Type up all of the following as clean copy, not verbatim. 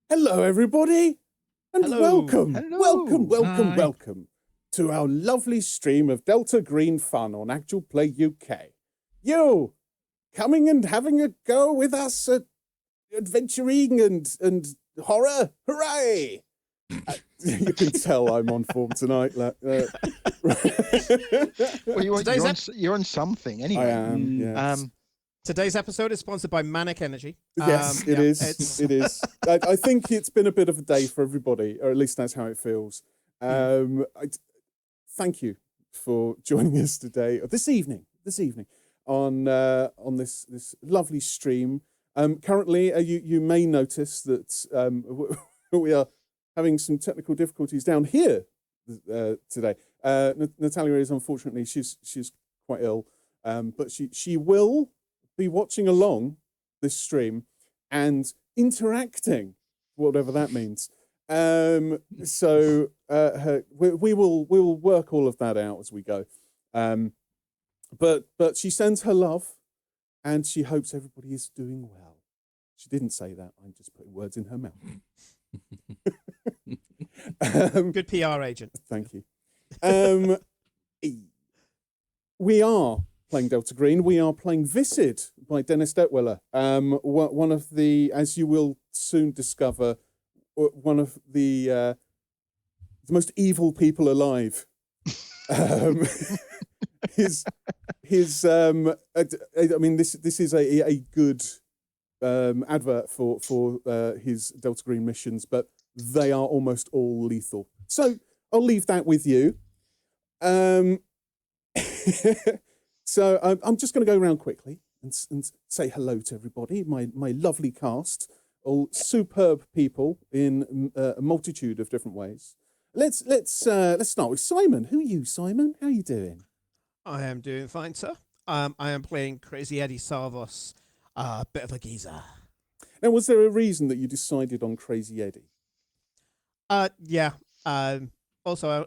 Hello, everybody, and Hello. welcome, Hello. welcome to our lovely stream of Delta Green fun on Actual Play UK. You coming and having a go with us at adventuring and horror? Hooray! You can tell I'm on form tonight. Well, you're on something anyway. I am. Yes. Today's episode is sponsored by Manic Energy. Yes, it is. It is. I think it's been a bit of a day for everybody, or at least that's how it feels. Thank you for joining us today, or this evening, on this lovely stream. Currently, you may notice that we are having some technical difficulties down here today. Natalia is unfortunately she's quite ill, but she will be watching along this stream and interacting, whatever that means. So we will work all of that out as we go. But she sends her love, and she hopes everybody is doing well. She didn't say that. I'm just putting words in her mouth. Good PR agent. Thank you. We are playing Delta Green. We are playing Viscid by Dennis Detwiller. One of the, as you will soon discover, one of the most evil people alive. His I mean, this is a good advert for his Delta Green missions, but they are almost all lethal. So I'll leave that with you. So I'm just going to go around quickly and say hello to everybody. My lovely cast, all superb people in a multitude of different ways. Let's start with Simon. Who are you, Simon? How are you doing? I am doing fine, sir. I am playing Crazy Eddie Sarvos, a bit of a geezer. Now, was there a reason that you decided on Crazy Eddie? Yeah. Also,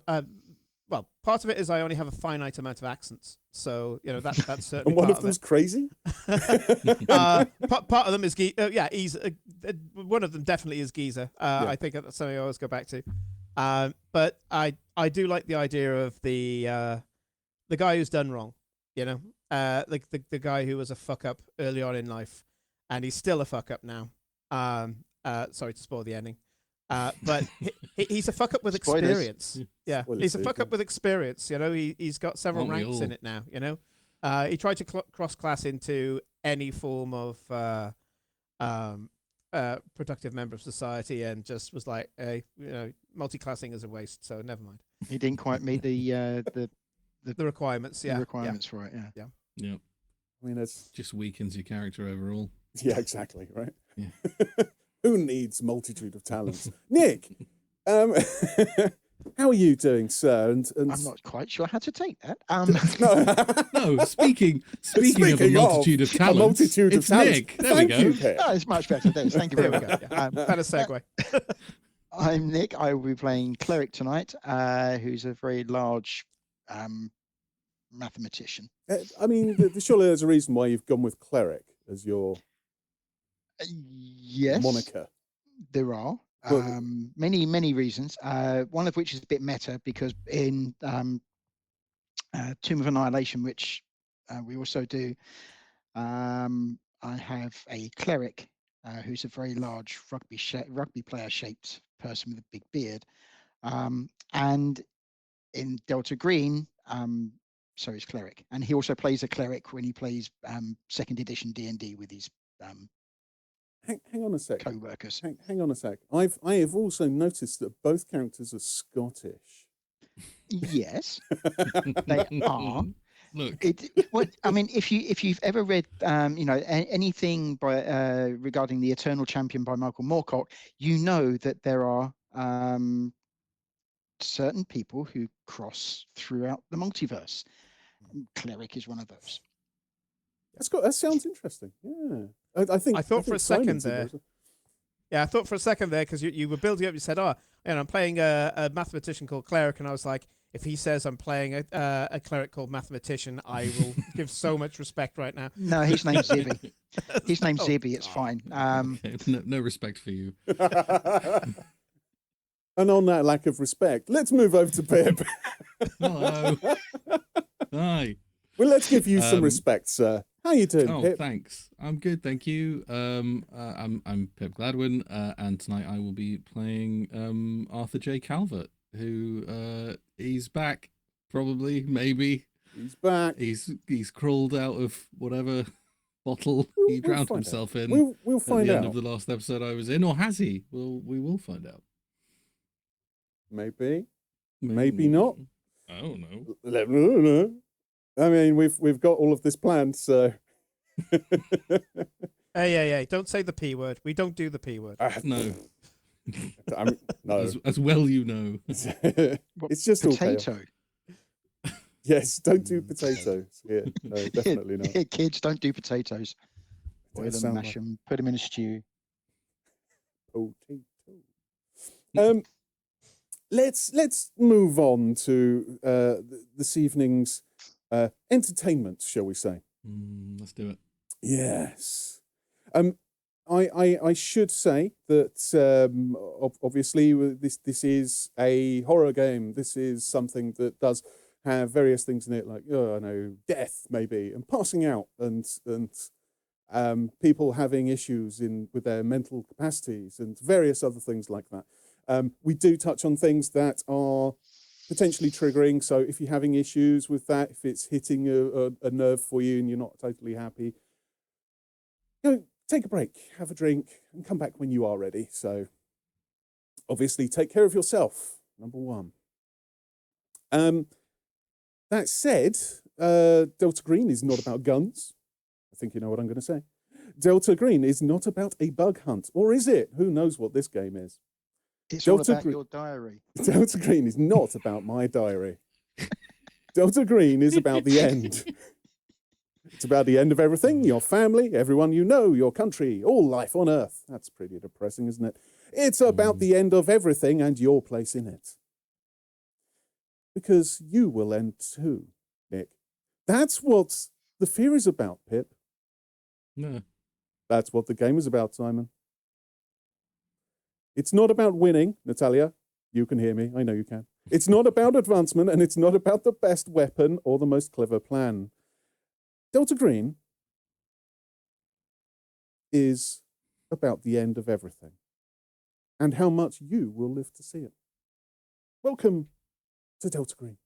well, part of it is I only have a finite amount of accents, so that's certainly. And one of them's crazy. Part of them is he's one of them definitely is geezer. I think that's something I always go back to. But I do like the idea of the guy who's done wrong, like the guy who was a fuck up early on in life, and he's still a fuck up now. Sorry to spoil the ending. But he's a fuck up with experience. Yeah, he's a fuck up with experience. He's got several ranks in it now. He tried to cross class into any form of productive member of society, and just was like, multi-classing is a waste. So never mind. He didn't quite meet the requirements. the requirements for it. Yeah. I mean, it's just weakens your character overall. Yeah, exactly. Right. Yeah. Who needs multitude of talents? Nick, how are you doing, sir? And I'm not quite sure how to take that. No, speaking of a multitude of talents, it's Nick. There we go. It's much better. Thank you very much. Better segue. I'm Nick. I will be playing Cleric tonight, who's a very large mathematician. I mean, surely there's a reason why you've gone with Cleric as your yes moniker. There are many reasons. One of which is a bit meta, because in Tomb of Annihilation, which we also do, I have a cleric who's a very large rugby player shaped person with a big beard, and in Delta Green, so is Cleric, and he also plays a cleric when he plays second edition D&D with his Hang on a sec. co-workers. Hang on a sec. I have also noticed that both characters are Scottish. Yes, they are. Look, I mean, if you've ever read anything by regarding the Eternal Champion by Michael Moorcock, you know that there are certain people who cross throughout the multiverse. Cleric is one of those. That sounds interesting. Yeah, I thought for a second there. Yeah, I thought for a second there, because you were building up. You said, I'm playing a mathematician called Cleric, and I was like, if he says I'm playing a cleric called Mathematician, I will give so much respect right now. No, his name's Zibby. His name's Zibby. It's fine. Okay, no respect for you. And on that lack of respect, let's move over to Pip. Hello. Hi. Well, let's give you some respect, sir. How you doing, Oh, Pip? thanks. I'm good, thank you. I'm Pip Gladwin, and tonight I will be playing Arthur J. Calvert, who he's back, probably, maybe. He's back. He's crawled out of whatever bottle he drowned himself in. We'll find at the out. end of the last episode I was in, or has he? We will find out. Maybe not. I don't know. I mean, we've got all of this planned, so. Hey! Don't say the P word. We don't do the P word. No. I mean, no. As well you know. It's just potato. all chaos. Yes, don't do potatoes. Yeah, no, definitely not. Yeah, kids, don't do potatoes. Boil them, mash like... them, put them in a stew. Potato. Let's move on to this evening's entertainment, shall we say? Let's do it. Yes. I should say that obviously this is a horror game. This is something that does have various things in it, like death maybe, and passing out, and people having issues with their mental capacities, and various other things like that. We do touch on things that are potentially triggering. So if you're having issues with that, if it's hitting a nerve for you and you're not totally happy, take a break, have a drink, and come back when you are ready. So obviously take care of yourself, number one. That said, Delta Green is not about guns. I think you know what I'm going to say. Delta Green is not about a bug hunt, or is it? Who knows what this game is? It's all about your diary. Delta Green is not about my diary. Delta Green is about the end. It's about the end of everything, your family, everyone you know, your country, all life on Earth. That's pretty depressing, isn't it? It's about the end of everything and your place in it. Because you will end too, Nick. That's what the fear is about, Pip. No. That's what the game is about, Simon. It's not about winning, Natalia. You can hear me. I know you can. It's not about advancement, and it's not about the best weapon or the most clever plan. Delta Green is about the end of everything and how much you will live to see it. Welcome to Delta Green.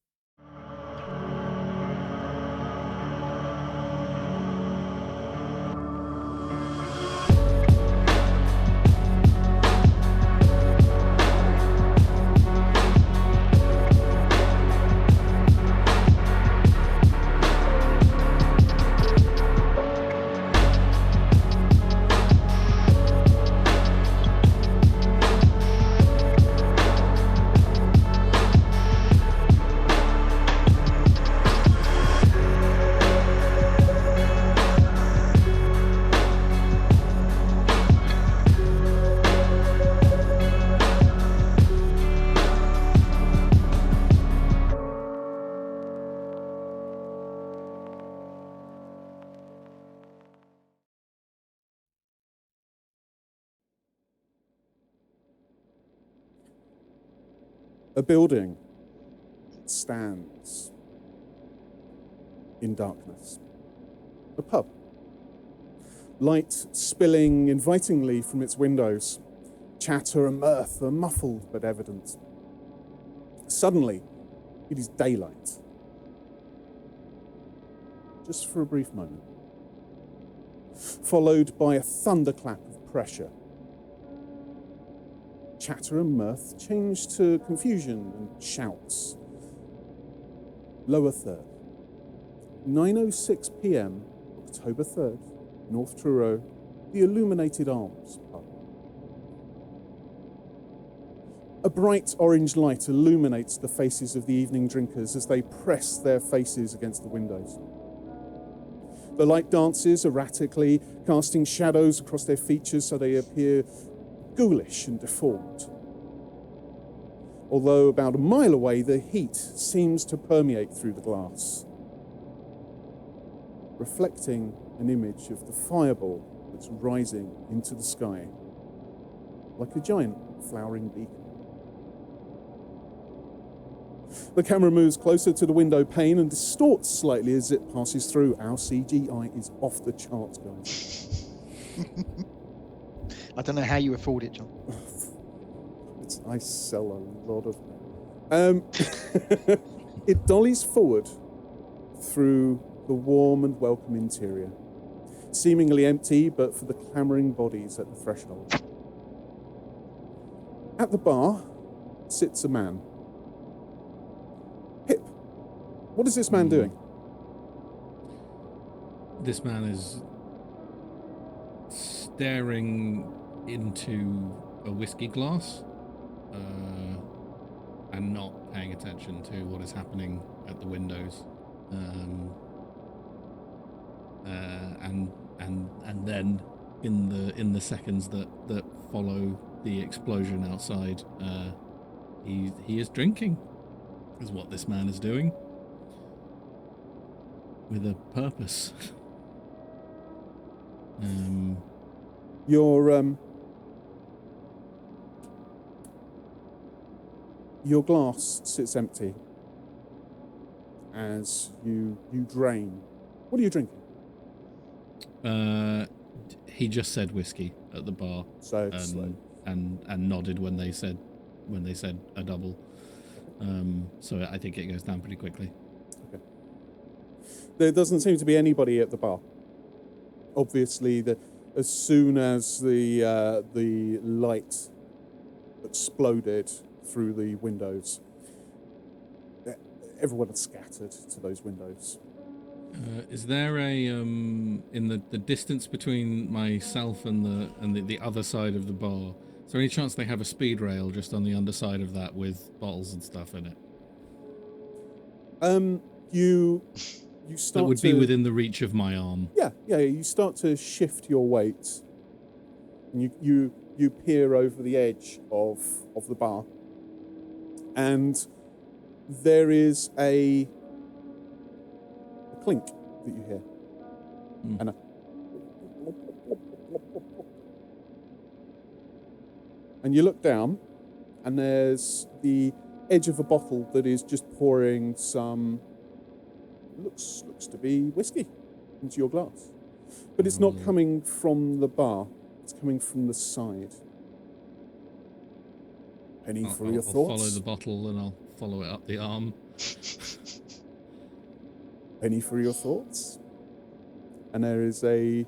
A building stands in darkness. A pub. Light spilling invitingly from its windows. Chatter and mirth are muffled but evident. Suddenly, it is daylight. Just for a brief moment. Followed by a thunderclap of pressure. Chatter and mirth change to confusion and shouts. Lower third. 9:06 p.m, October 3rd, North Truro, the Illuminated Arms pub. A bright orange light illuminates the faces of the evening drinkers as they press their faces against the windows. The light dances erratically, casting shadows across their features so they appear ghoulish and deformed. Although about a mile away, the heat seems to permeate through the glass, reflecting an image of the fireball that's rising into the sky, like a giant flowering beacon. The camera moves closer to the window pane and distorts slightly as it passes through. Our CGI is off the charts, guys. I don't know how you afford it, John. I sell a lot of it dollies forward through the warm and welcome interior, seemingly empty but for the clamouring bodies at the threshold. At the bar sits a man. Pip, what is this man doing? This man is staring into a whiskey glass and not paying attention to what is happening at the windows. And then in the seconds that follow the explosion outside, he is drinking, is what this man is doing, with a purpose. Your glass sits empty as you drain. What are you drinking? He just said whiskey at the bar, So slow. and nodded when they said a double. So I think it goes down pretty quickly. Okay. There doesn't seem to be anybody at the bar. Obviously, as soon as the light exploded through the windows, everyone had scattered to those windows. Is there a in the distance between myself and the other side of the bar? Is there any chance they have a speed rail just on the underside of that with bottles and stuff in it? You start that would be within the reach of my arm. Yeah. You start to shift your weight, and you peer over the edge of the bar, and there is a clink that you hear, and you look down, and there's the edge of a bottle that is just pouring some looks to be whiskey into your glass, but it's not coming from the bar; it's coming from the side. Any for your thoughts? I'll follow the bottle and I'll follow it up the arm. Any for your thoughts? And there's a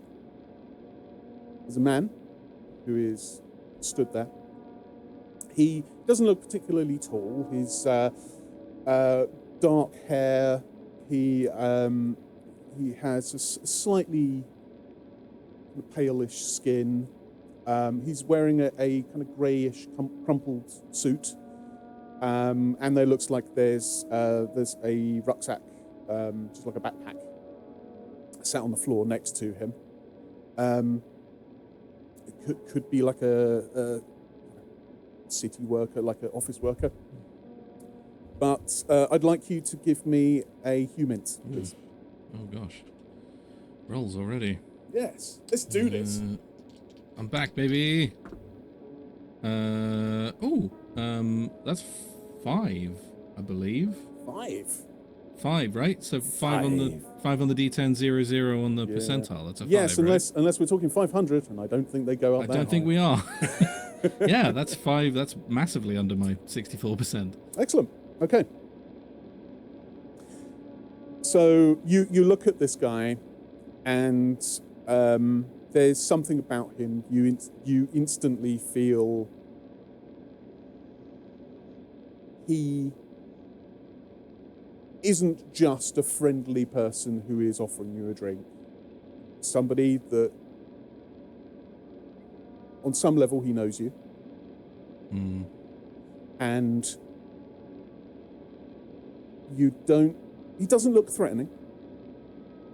man who is stood there. He doesn't look particularly tall. He's dark hair. He has a slightly palish skin. He's wearing a kind of greyish crumpled suit, and there looks like there's a rucksack, just like a backpack, sat on the floor next to him. It could be like a city worker, like an office worker. But I'd like you to give me a humint, please. Oh gosh, rolls already. Yes, let's do this. I'm back, baby. That's 5, I believe. 5, right? So 5 on the D10, 0 on the percentile. That's a 5. Yes, right? unless we're talking 500, and I don't think they go up. I don't think we are. Yeah, that's 5. That's massively under my 64%. Excellent. Okay. So you look at this guy, and there's something about him. You instantly feel he isn't just a friendly person who is offering you a drink. Somebody that, on some level, he knows you. And he doesn't look threatening.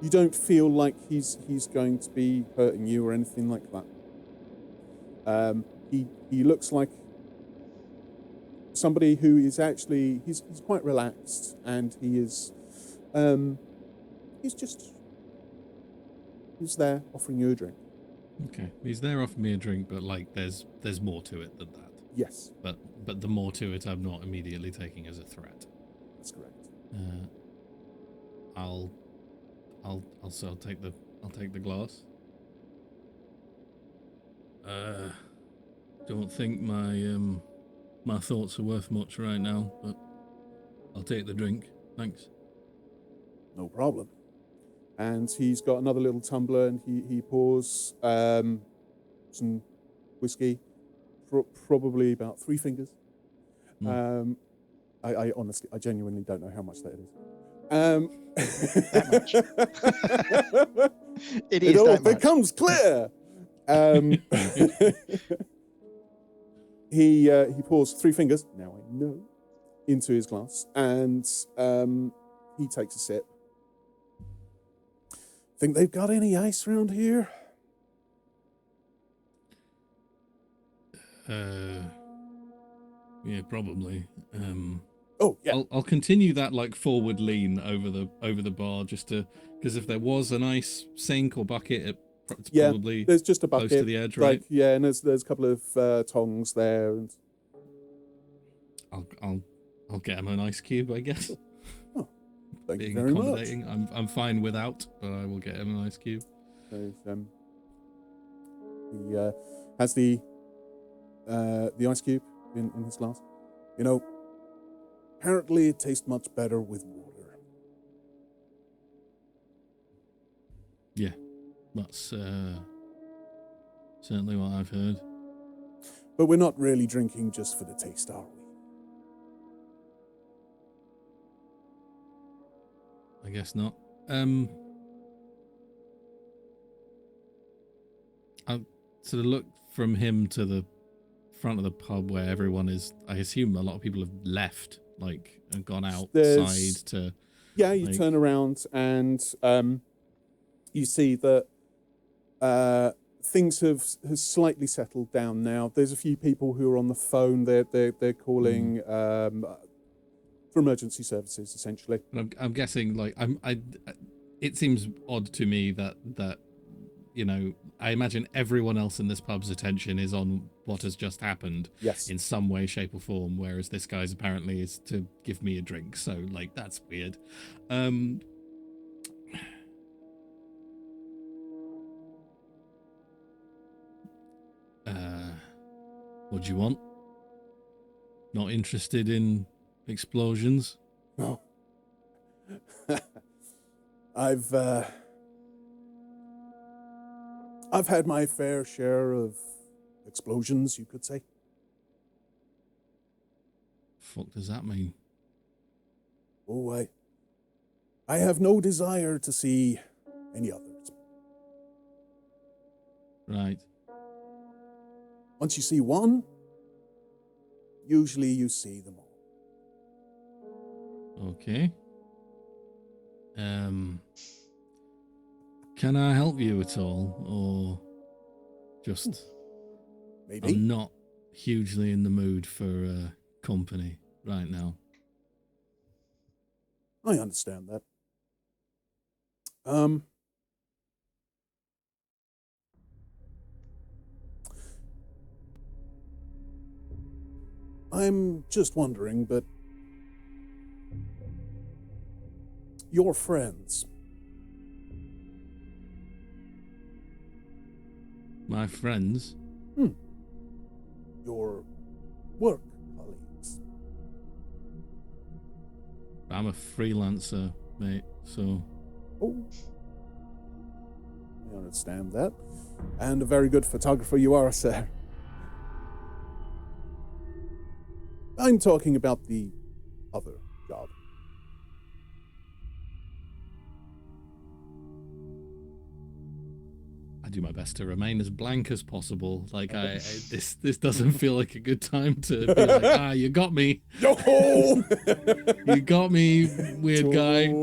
You don't feel like he's going to be hurting you or anything like that. He looks like somebody who is actually he's quite relaxed, and he is he's just He's there offering you a drink. Okay, he's there offering me a drink, but like, there's more to it than that. Yes, But the more to it, I'm not immediately taking as a threat. that's correct. I'll take the glass. Don't think my thoughts are worth much right now, but I'll take the drink. Thanks. No problem. And he's got another little tumbler, and he pours some whiskey, probably about 3 fingers. I honestly, I genuinely don't know how much that is. That much. It all that much. becomes clear. He pours 3 fingers, now I know, into his glass, and he takes a sip. Think they've got any ice around here? Yeah, probably. Oh, yeah. I'll continue that like forward lean over the bar, just to, because if there was an ice sink or bucket, it's probably there's just a bucket close to the edge, right? Like, yeah, and there's a couple of tongs there, and I'll get him an ice cube, I guess. Oh, thank Being you very much. accommodating, I'm fine without, but I will get him an ice cube. So, he has the ice cube in his glass. You know, apparently it tastes much better with water. Yeah, that's certainly what I've heard. But we're not really drinking just for the taste, are we? I guess not. I'll sort of look from him to the front of the pub where everyone is. I assume a lot of people have left, like, and gone outside to. Yeah, you like, turn around and you see that things have slightly settled down now. There's a few people who are on the phone. They're calling for emergency services, essentially. And I'm guessing, like, it seems odd to me that you know, I imagine everyone else in this pub's attention is on what has just happened. Yes. In some way, shape, or form, whereas this guy's apparently is to give me a drink. So, like, that's weird. What do you want? Not interested in explosions? No. I've had my fair share of explosions, you could say. Fuck does that mean? Oh, I have no desire to see any others. Right. Once you see one, usually you see them all. Okay. Can I help you at all, or just Maybe. I'm not hugely in the mood for company right now. I understand that. I'm just wondering, but your friends, My friends? your work colleagues, I'm a freelancer, mate, so... oh, I understand that. And a very good photographer you are, sir. I'm talking about the other job. I do my best to remain as blank as possible. Like, this doesn't feel like a good time to be like, you got me. Yo! You got me, weird guy.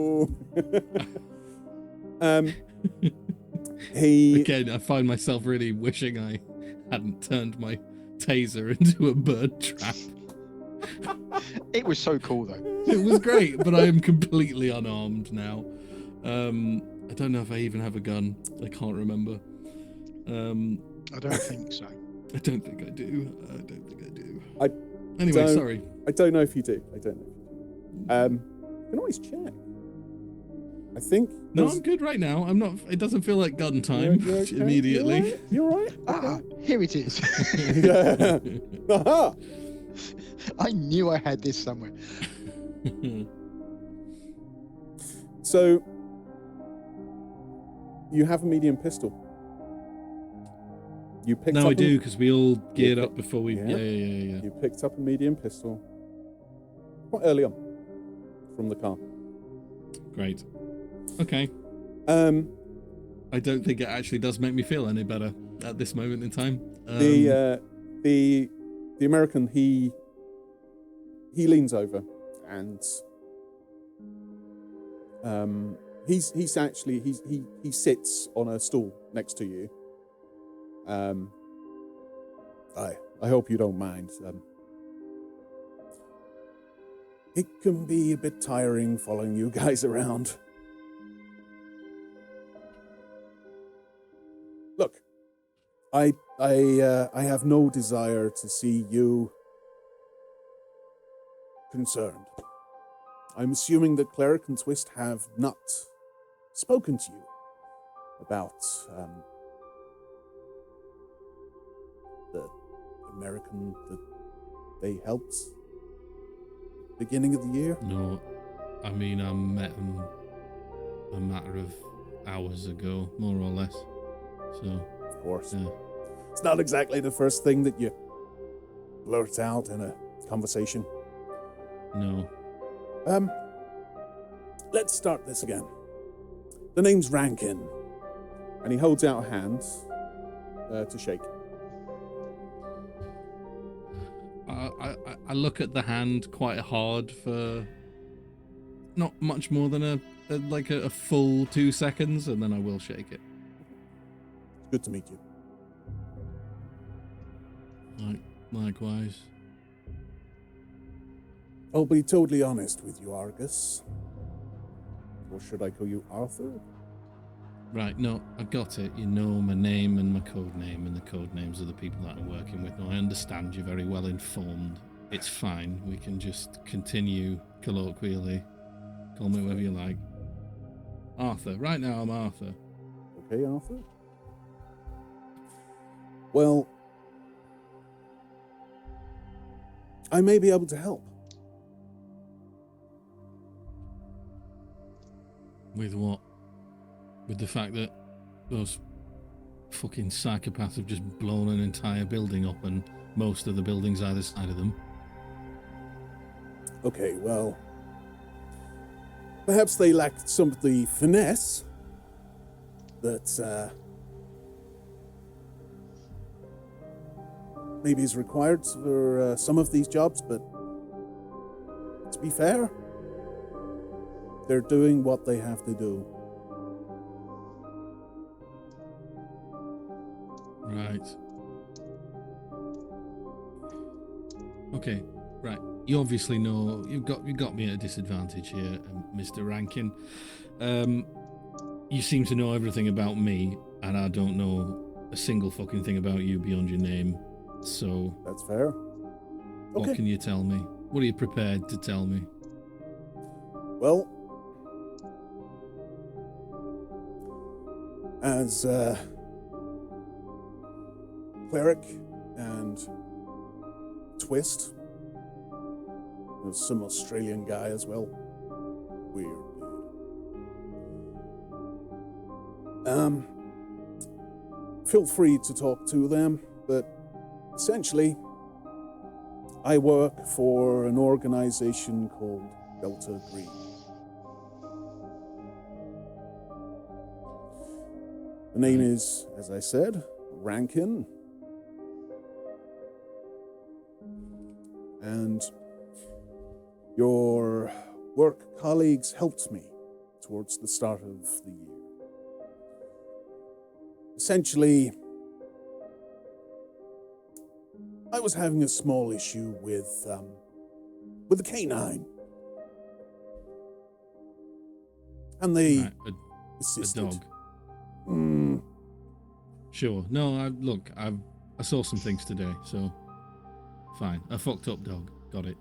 Again, I find myself really wishing I hadn't turned my taser into a bird trap. It was so cool, though. It was great, but I am completely unarmed now. I don't know if I even have a gun. I can't remember. I don't think so. I don't think I do. I don't think I do. I Anyway, don't- sorry. I don't know if you do. I don't know. You can always check. I think. No, there's- I'm good right now. I'm not. It doesn't feel like gun time You're okay? immediately. You're all right. Ah, here it is. Yeah. Aha! I knew I had this somewhere. So you have a medium pistol. You picked No, up I do, because we all geared up pick- before we. yeah. Yeah. You picked up a medium pistol quite early on from the car. Great. Okay. Um, I don't think it actually does make me feel any better at this moment in time. the American he leans over and he's actually he sits on a stool next to you. I hope you don't mind. It can be a bit tiring following you guys around. Look, I have no desire to see you concerned. I'm assuming that Cleric and Twist have not spoken to you about the American that they helped beginning of the year. No, I mean, I met him a matter of hours ago, more or less. So, Of course. yeah. It's not exactly the first thing that you blurt out in a conversation. No. Let's start this again. The name's Rankin. And he holds out a hand to shake. I look at the hand quite hard for not much more than a full 2 seconds, and then I will shake it. Good to meet you. Likewise. I'll be totally honest with you, Argus. Or should I call you Arthur? Right, no, I got it. You know my name and my code name and the code names of the people that I'm working with. No, I understand you're very well informed. It's fine. We can just continue colloquially. Call me whatever you like. Arthur. Right now I'm Arthur. Okay, Arthur. Well, I may be able to help. With what? With the fact that those fucking psychopaths have just blown an entire building up and most of the buildings either side of them. Okay, well, perhaps they lacked some of the finesse that maybe is required for some of these jobs, but to be fair, they're doing what they have to do. Right. Okay, right. You obviously know you've got me at a disadvantage here, Mr. Rankin. You seem to know everything about me, and I don't know a single fucking thing about you beyond your name. So That's fair. what Okay. can you tell me? What are you prepared to tell me? Well, as Cleric and Twist, there's some Australian guy as well. Weird dude. Feel free to talk to them, but essentially, I work for an organization called Delta Green. The name is, as I said, Rankin. And your work colleagues helped me towards the start of the year. Essentially, I was having a small issue with the canine. And they Right, assisted. A dog. Mm, Sure. No, I saw some things today, so fine. A fucked up dog. Got it.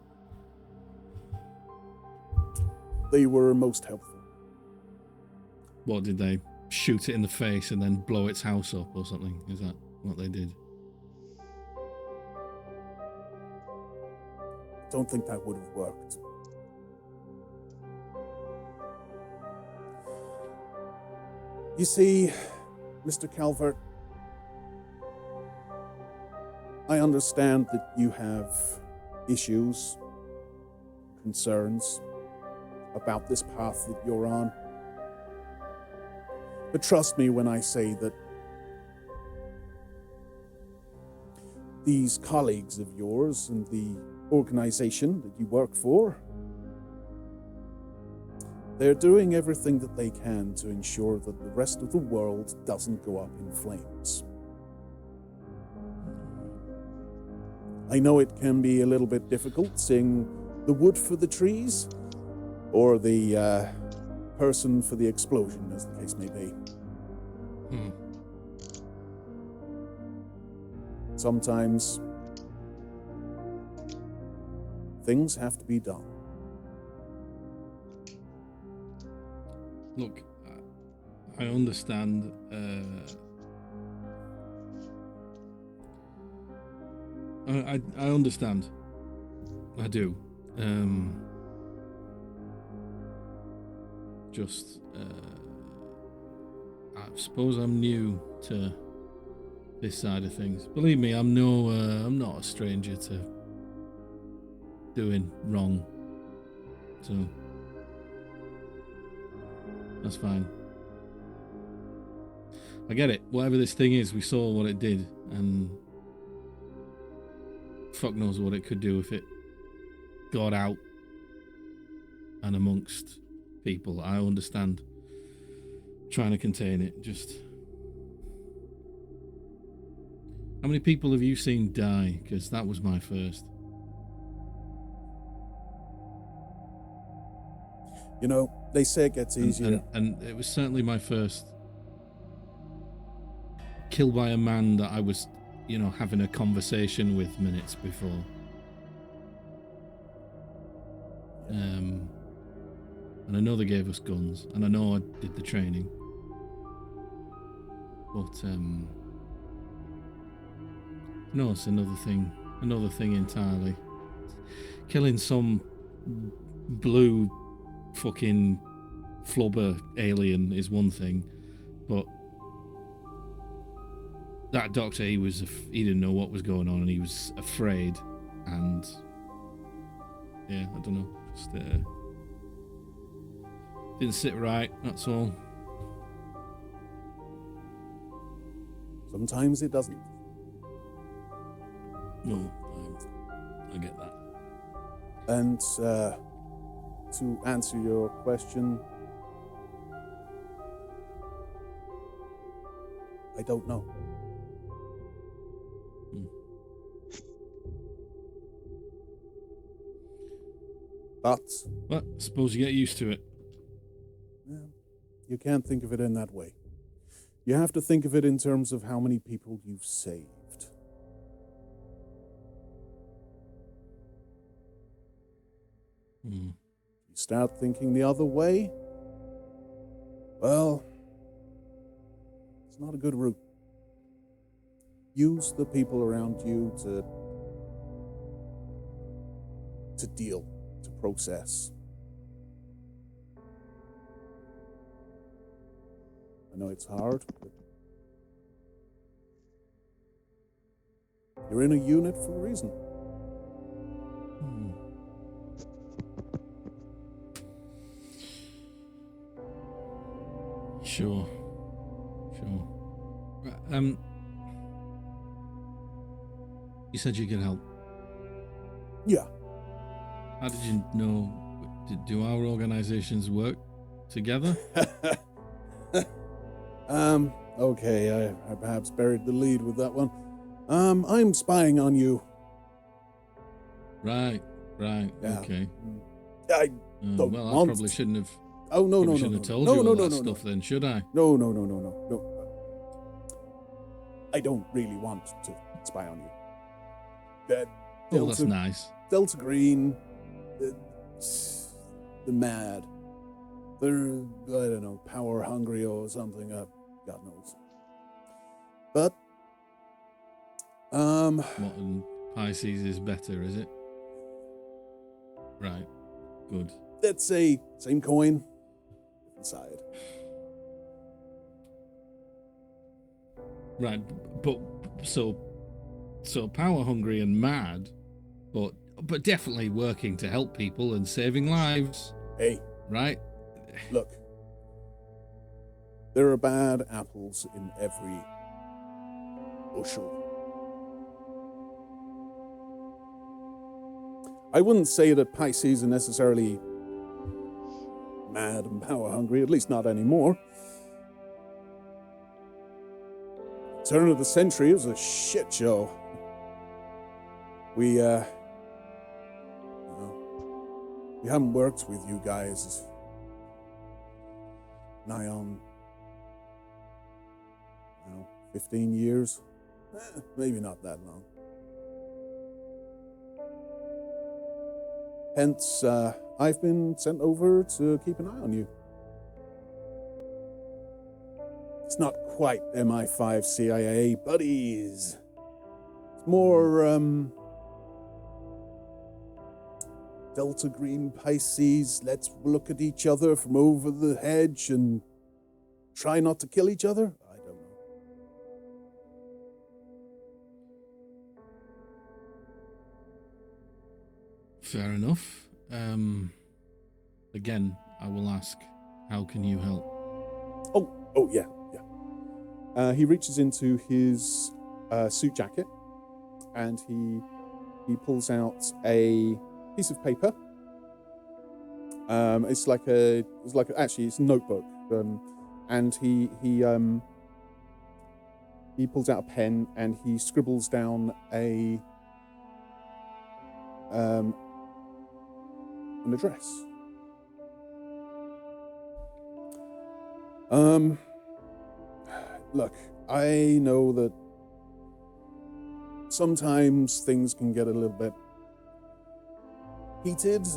they were most helpful. What did they shoot it in the face and then blow its house up or something? Is that what they did? Don't think that would have worked. You see, Mr. Calvert, I understand that you have issues, concerns about this path that you're on. But trust me when I say that these colleagues of yours and the organization that you work for, they're doing everything that they can to ensure that the rest of the world doesn't go up in flames. I know it can be a little bit difficult seeing the wood for the trees or the person for the explosion, as the case may be. Sometimes things have to be done. Look, I understand. I understand. I do. I suppose I'm new to this side of things. Believe me, I'm not a stranger to doing wrong. So that's fine. I get it. Whatever this thing is, we saw what it did, and fuck knows what it could do if it got out and amongst people. I understand trying to contain it. Just how many people have you seen die? Because that was my first. You know, they say it gets easier. And it was certainly my first killed by a man that I was, having a conversation with minutes before. And I know they gave us guns, and I know I did the training. But, no, it's another thing entirely. Killing some blue fucking flubber alien is one thing, but that doctor, he didn't know what was going on, and he was afraid, and yeah, I don't know, just didn't sit right, that's all. Sometimes it doesn't. No, I get that. And to answer your question, I don't know. But I suppose you get used to it. Yeah, you can't think of it in that way. You have to think of it in terms of how many people you've saved. You start thinking the other way, well, it's not a good route. Use the people around you to deal, to process. I know it's hard, but you're in a unit for a reason. Sure. You said you could help. Yeah. How did you know? Do our organizations work together? Okay, I perhaps buried the lead with that one. I'm spying on you. Right, Yeah. okay. I don't I want probably shouldn't have Oh, no, Probably no, no, shouldn't no, have told no, you no, all no, that no, stuff no. then, should I? No. I don't really want to spy on you. Oh, that's nice. Delta Green, the mad. They're, I don't know, power hungry or something. God knows. But, What, and Pisces is better, is it? Right. Good. let's say same coin, different side. Right, but so power hungry and mad, but definitely working to help people and saving lives, Hey, right? look. There are bad apples in every bushel. I wouldn't say that Pisces are necessarily mad and power hungry, at least not anymore. Turn of the century was a shit show. We haven't worked with you guys nigh on 15 years. Maybe not that long. Hence, I've been sent over to keep an eye on you. It's not quite MI5 CIA buddies. It's more, Delta Green Pisces, let's look at each other from over the hedge and try not to kill each other? I don't know. Fair enough. Again, I will ask, how can you help? Oh, yeah. He reaches into his suit jacket and he pulls out a piece of paper. It's a notebook. And he pulls out a pen and he scribbles down an address. Look, I know that sometimes things can get a little bit heated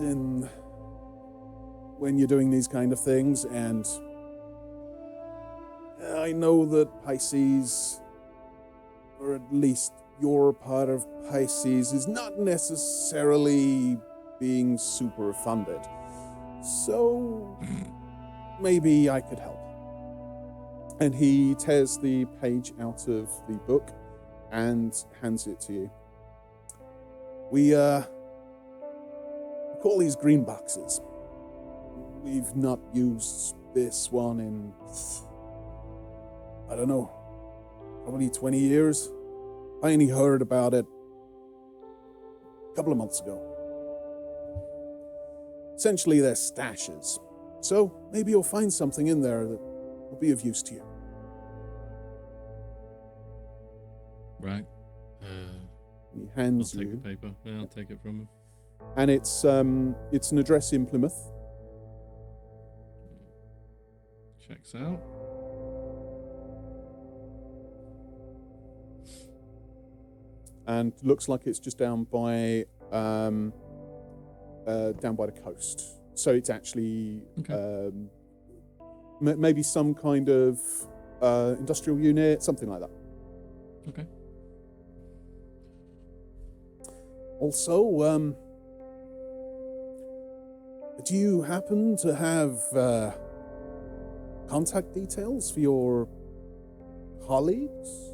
when you're doing these kind of things, and I know that Pisces, or at least your part of Pisces, is not necessarily being super funded. So maybe I could help. And he tears the page out of the book and hands it to you. We call these green boxes. We've not used this one in, I don't know, probably 20 years. I only heard about it a couple of months ago. Essentially, they're stashes. So maybe you'll find something in there that will be of use to you. Right. He I'll hands take the you, paper. Yeah, I'll take it from him. and it's an address in Plymouth. Checks out. And looks like it's just down by the coast. So it's actually Okay. maybe some kind of industrial unit, something like that. Okay. Also, do you happen to have contact details for your colleagues?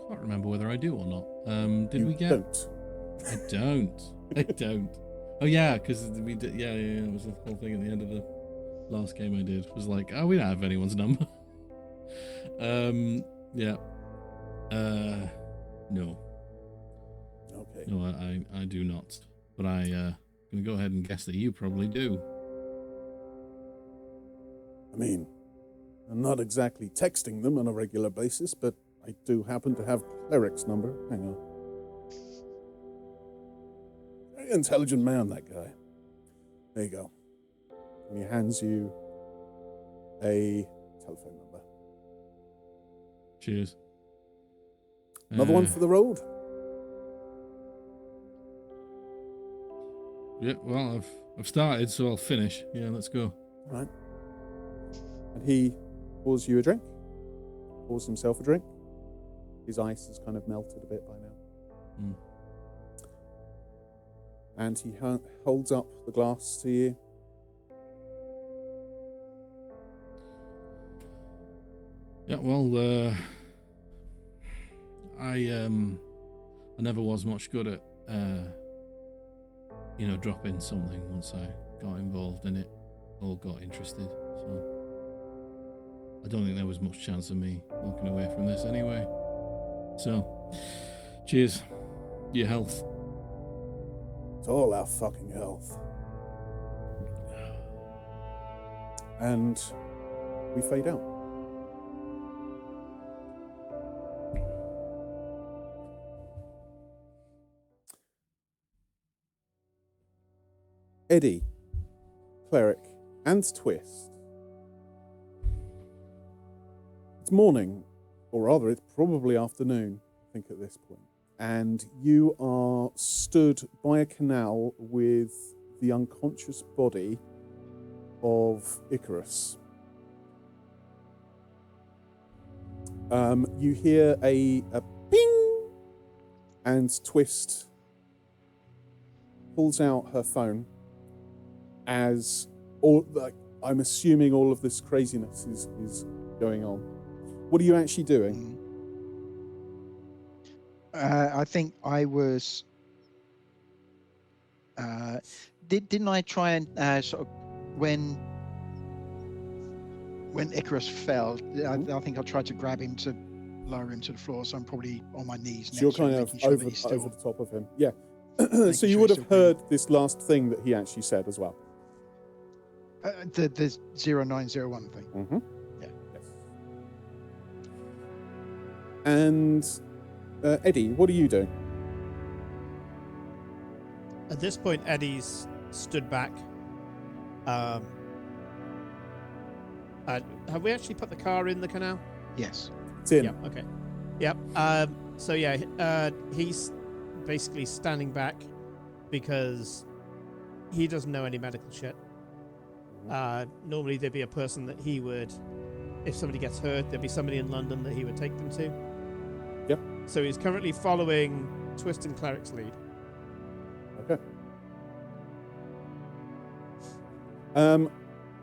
Can't remember whether I do or not. Did You we get? don't. I don't. I don't. Oh yeah, because we did. Yeah. It was the whole thing at the end of the last game I did. Was like, oh, we don't have anyone's number. Yeah. No. Okay. No, I do not. But I gonna go ahead and guess that you probably do. I mean, I'm not exactly texting them on a regular basis, but I do happen to have Cleric's number. Hang on. intelligent man, that guy. There you go. And he hands you a telephone number. Cheers. Another one for the road. Yeah, well, I've started, so I'll finish. Yeah, let's go. All right. And he pours you a drink. Pours himself a drink. His ice has kind of melted a bit by now. Mm. And he holds up the glass to you. Yeah, well, I never was much good at, dropping something once I got involved in it or got interested. So I don't think there was much chance of me walking away from this anyway. So, cheers. Your health. It's all our fucking health. And we fade out. Eddie, Cleric, and Twist. It's morning, or rather, it's probably afternoon, I think, at this point. And you are stood by a canal with the unconscious body of Icarus. You hear a ping, and Twist pulls out her phone as I'm assuming all of this craziness is going on. What are you actually doing? I think I was. Didn't I try and sort of when Icarus fell? I think I tried to grab him to lower him to the floor. So I'm probably on my knees. So you're kind of over the top of him. Yeah. So you would have heard this last thing that he actually said as well. The 0901 thing. Mm-hmm. Yeah. Yes. And Eddie, what are you doing? At this point, Eddie's stood back. Have we actually put the car in the canal? Yes. It's in. Yeah. Okay. Yep. So yeah, he's basically standing back because he doesn't know any medical shit. Normally there'd be a person that he would, if somebody gets hurt, there'd be somebody in London that he would take them to. Yep. So he's currently following Twist and Cleric's lead. Okay.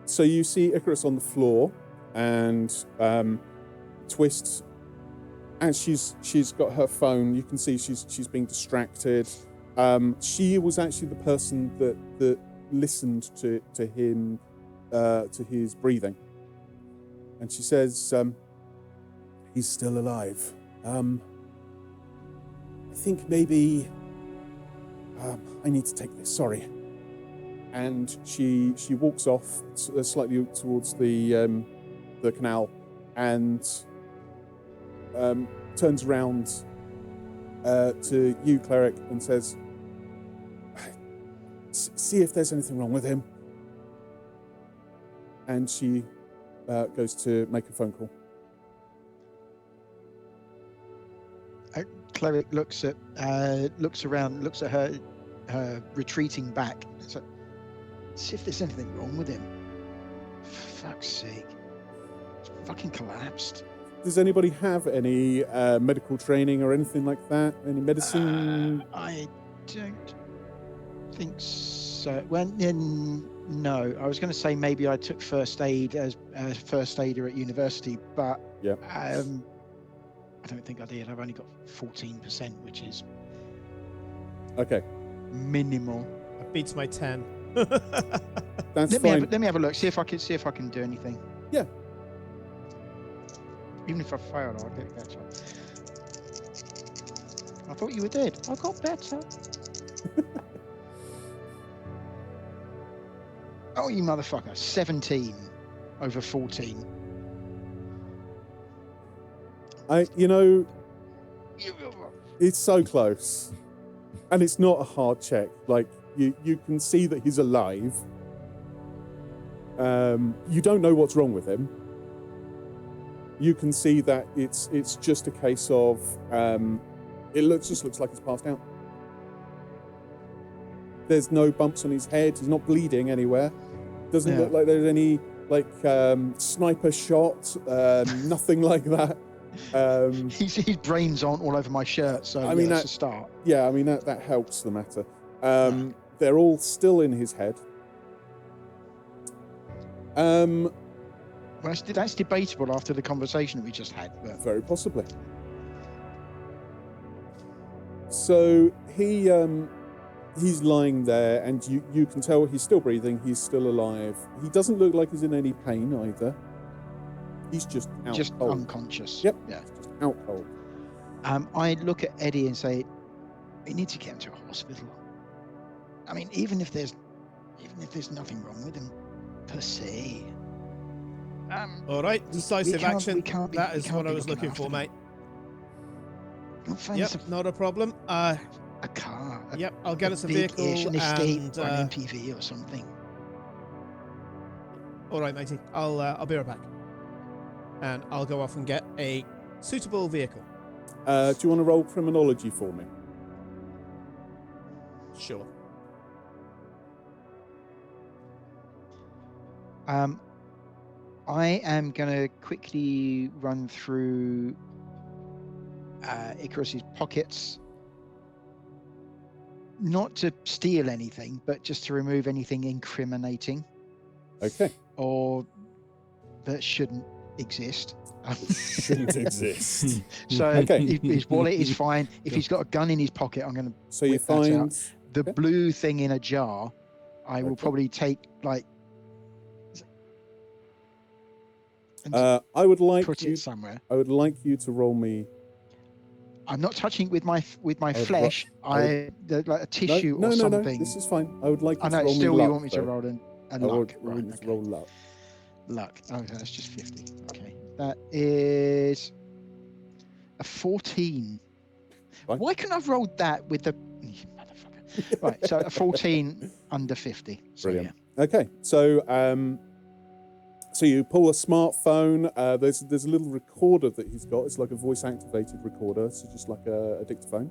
So you see Icarus on the floor, and Twist, as she's got her phone, you can see she's being distracted. She was actually the person that listened to him, to his breathing, and she says, "He's still alive. I think maybe I need to take this. Sorry." And she walks off slightly towards the canal, and turns around to you, Cleric, and says, "See if there's anything wrong with him." And she goes to make a phone call. Cleric looks around, looks at her retreating back. So, see if there's anything wrong with him. For fuck's sake. It's fucking collapsed. Does anybody have any medical training or anything like that? Any medicine? I don't think so. No. I was going to say maybe I took first aid as a first aider at university, but Yep. I don't think I did. I've only got 14%, which is Okay. minimal. That beats my 10. That's Let fine. me have a look. See if I can do anything. Yeah. Even if I failed, I'll get better. I thought you were dead. I got better. Oh, you motherfucker. 17 over 14. It's so close. And it's not a hard check. Like, You can see that he's alive. You don't know what's wrong with him. You can see that it's just a case of just looks like he's passed out. There's no bumps on his head. He's not bleeding anywhere. Doesn't look like there's any sniper shot. Nothing like that. His brains aren't all over my shirt, so I mean that's a start. Yeah, I mean that helps the matter. They're all still in his head. Well, that's debatable after the conversation that we just had. But... Very possibly. So he's lying there, and you can tell he's still breathing. He's still alive. He doesn't look like he's in any pain either. He's just out cold. Unconscious. Yep. Yeah. Just out cold. I look at Eddie and say, "We need to get him to a hospital. I mean, even if there's nothing wrong with him per se." All right, decisive action. That is what I was looking for, him. mate. Yep, not a problem. A car. Yep, I'll get us a vehicle an escape and or an MPV or something. All right, matey. I'll be right back, and I'll go off and get a suitable vehicle. Do you want to roll criminology for me? Sure. I am going to quickly run through Icarus's pockets, not to steal anything, but just to remove anything incriminating. Okay. Or that shouldn't exist. Shouldn't exist. So his wallet is fine. If he's got a gun in his pocket, I'm going to So you find the blue thing in a jar. I will probably take I would like put you it somewhere. I would like you to roll me. I'm not touching it with my flesh. Like a tissue no, or something. No, this is fine. I would like you I to know. roll Still, me luck, you want me to though. roll a I luck? want Right. you to Okay. roll luck. Luck. Oh, that's just 50. Okay. That is a 14. Fine. Why couldn't I have rolled that with the motherfucker? Right. So a 14 under 50. So, Brilliant. yeah. Okay, so you pull a smartphone. There's a little recorder that he's got. It's like a voice-activated recorder, so just like a dictaphone.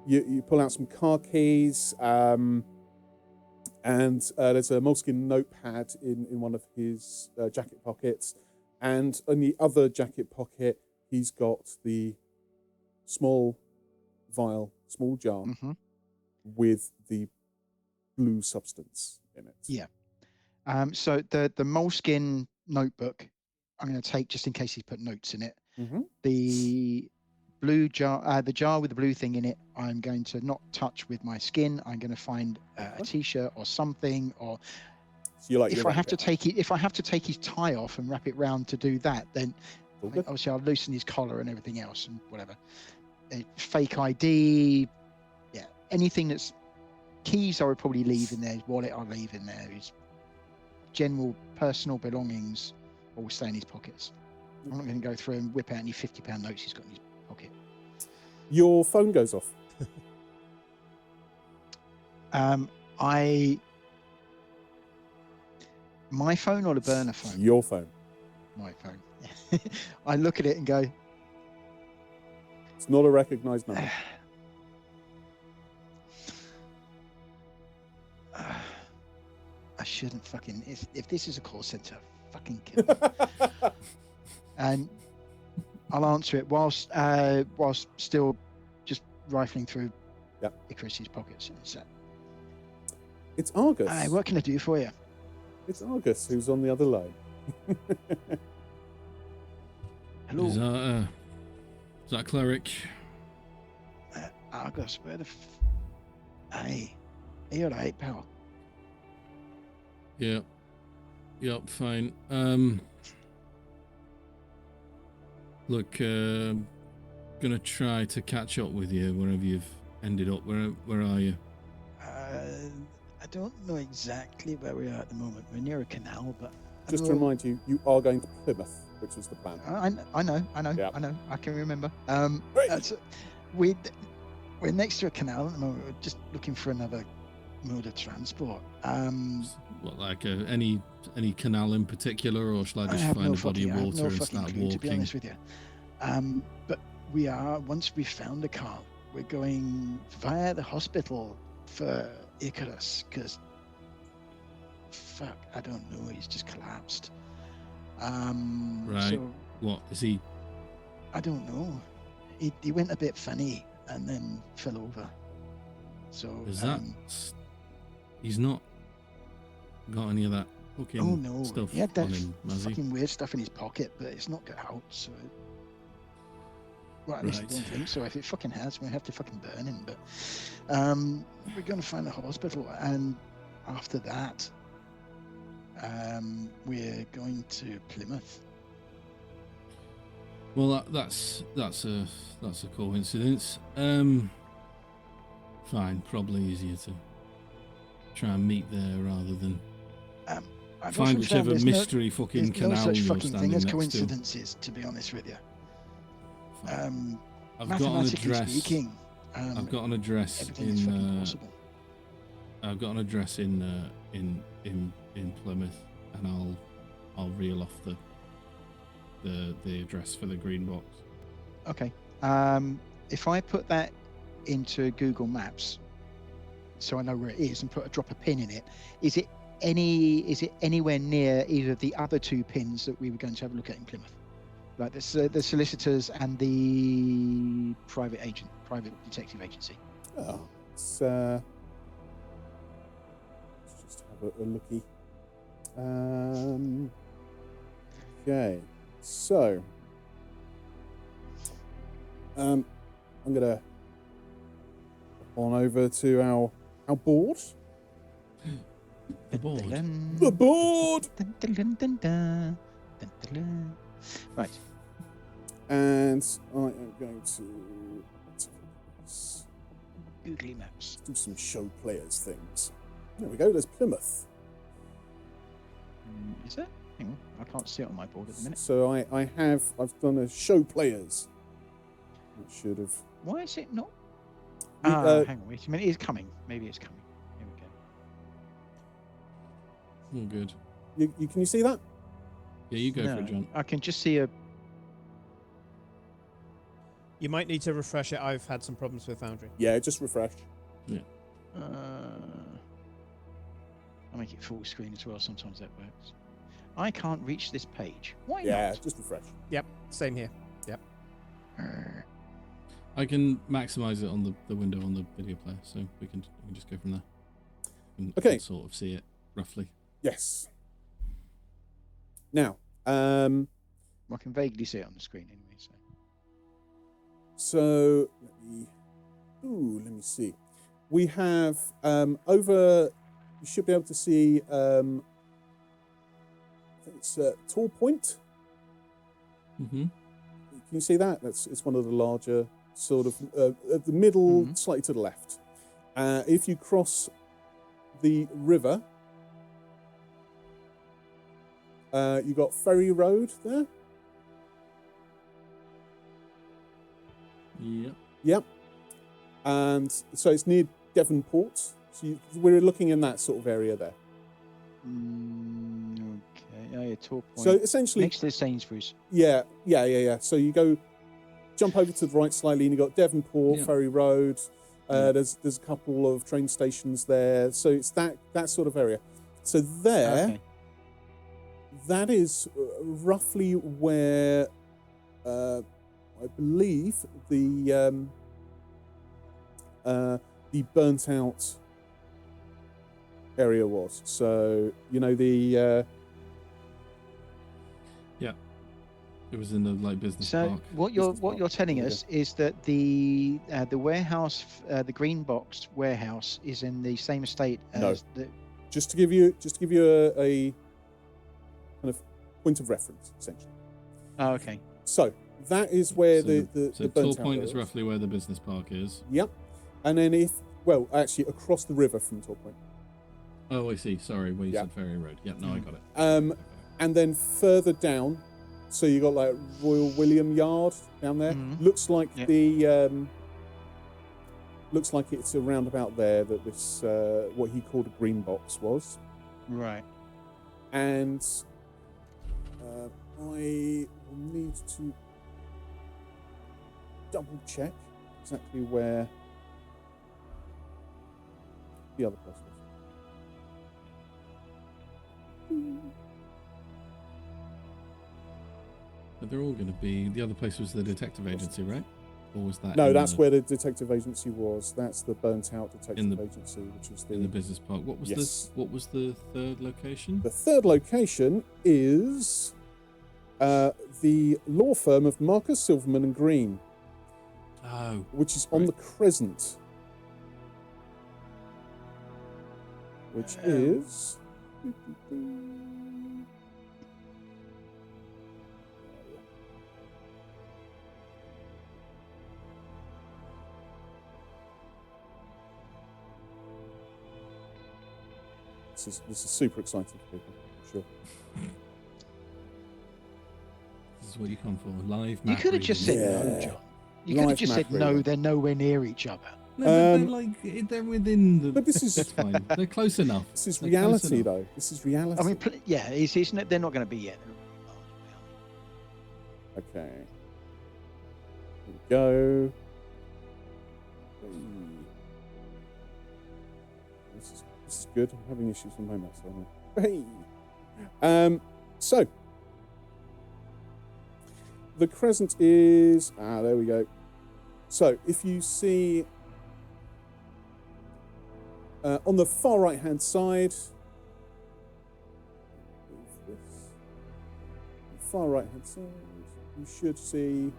You pull out some car keys, and there's a moleskin notepad in one of his jacket pockets, and in the other jacket pocket he's got the small jar with the blue substance in it. Yeah. So the moleskin notebook, I'm going to take just in case he's put notes in it. Mm-hmm. The blue jar, the jar with the blue thing in it, I'm going to not touch with my skin. I'm going to find a t-shirt or something, or So you like if I have to take his tie off and wrap it round to do that, then obviously I'll loosen his collar and everything else and whatever. Fake ID, yeah, anything that's keys I would probably leave in there. His wallet I'll leave in there. His general personal belongings all stay in his pockets. I'm not going to go through and whip out any £50 notes he's got in his pocket. Your phone goes off. My phone or the burner phone? Your phone. My phone. I look at it and go, It's not a recognised number. I shouldn't fucking. If this is a call centre, fucking kill me. And I'll answer it whilst still just rifling through Icarus's pockets. It's Argus. What can I do for you? It's Argus who's on the other line. Hello. Is that Cleric? Argus, where the Hey, are you alright, pal? Yeah. Yep, fine. Look, gonna try to catch up with you wherever you've ended up. Where are you? I don't know exactly where we are at the moment. We're near a canal, but Just to remind you, you are going to Plymouth, which is the plan. I know. Yeah. I know. I can remember. Great. We're we're next to a canal at the moment. We're just looking for another mode of transport. What, like any canal in particular, or shall I just find a body of water and start walking? To be honest with you, but we are. Once we've found the car, we're going via the hospital for Icarus because, fuck, I don't know. He's just collapsed. Right. So, what is he? I don't know. He went a bit funny and then fell over. So Is that? He's not got any of that fucking stuff he had that on him, has he? fucking weird stuff in his pocket, but it's not got out. So, well, at least I don't think so. If it fucking has, we have to fucking burn him. But we're going to find a hospital, and after that, we're going to Plymouth. Well, that's a coincidence. Fine, probably easier to try and meet there rather than I've find often whichever found mystery fucking there's no canal such you're fucking standing thing as next coincidences, to be honest with you. to. I've got an Mathematically address. Speaking, I've got an address everything is fucking possible. I've got an address in Plymouth, and I'll reel off the address for the green box. Okay. If I put that into Google Maps, so I know where it is, and drop a pin in it, is it anywhere near either of the other two pins that we were going to have a look at in Plymouth, like the solicitors and the private detective agency? Oh, let's just have a looky. Okay, so I'm gonna on over to our board. The board. The board. Right. And I am going to Googly Maps. do some show players things. There we go. There's Plymouth. Is it? Hang on, I can't see it on my board at the minute. So I've done a show players. It should have. Why is it not? We, hang on, wait a minute. It's coming. Maybe it's coming. Here we go. Oh, good. Can you see that? Yeah, you go No, for it, John. I can just see a. You might need to refresh it. I've had some problems with Foundry. Yeah, just refresh. I'll make it full screen as well. Sometimes that works. I can't reach this page. Why Yeah, not? just refresh. Yep, same here. Yep. I can maximize it on the window on the video player, so we can just go from there. And Okay. sort of see it roughly. Yes. Now, I can vaguely see it on the screen anyway. so let me see. We have over. You should be able to see. I think it's Tall Point. Mm-hmm. Can you see that? It's one of the larger sort of at the middle, slightly to the left. If you cross the river, you got Ferry Road there. Yep. Yep. And so it's near Devonport. So we're looking in that sort of area there. Okay. Oh, yeah, Tall Point. So essentially, next to Sainsbury's. Yeah. So you jump over to the right slightly, and you got Devonport, Ferry Road. There's a couple of train stations there. So it's that sort of area. So there, Okay. that is roughly where I believe the burnt out area was. So the It was in the business So park. what you're telling us is that the warehouse, the green box warehouse, is in the same estate as the. Just to give you a kind of point of reference, essentially. Oh, okay. So that is where the So burnt Tall out Point area is roughly where the business park is. Yep. And then actually across the river from Tall Point. Oh, I see. Sorry, where you said Ferry Road. Yep, no, I got it. And then further down, so you got like Royal William Yard down there. Looks like the looks like it's around about there that this what he called a green box was. Right. And I will need to double check exactly where the other place was. But they're all going to be. The other place was the detective agency, right? Or was that? No, that's where the detective agency was. That's the burnt out detective In the- agency, which is in the business park. What was Yes. What was the third location? The third location is the law firm of Marcus Silverman and Green, Oh, which is on Right. the Crescent, which is. This is super exciting for people, I'm sure. this is what you come for. Live. You map could have just said reading. no, Yeah. John. You could have Live just map said no. reading. They're nowhere near each other. No, but they're Um, like they're within the. But this is That's fine. They're close enough. this is They're close reality, enough. though. This is reality. I mean, yeah, they're not going to be yet. Okay. Here we go. This is good. I'm having issues with my mouse. Hey. So the Crescent is there we go. So if you see on the far right hand side, far right hand side, you should see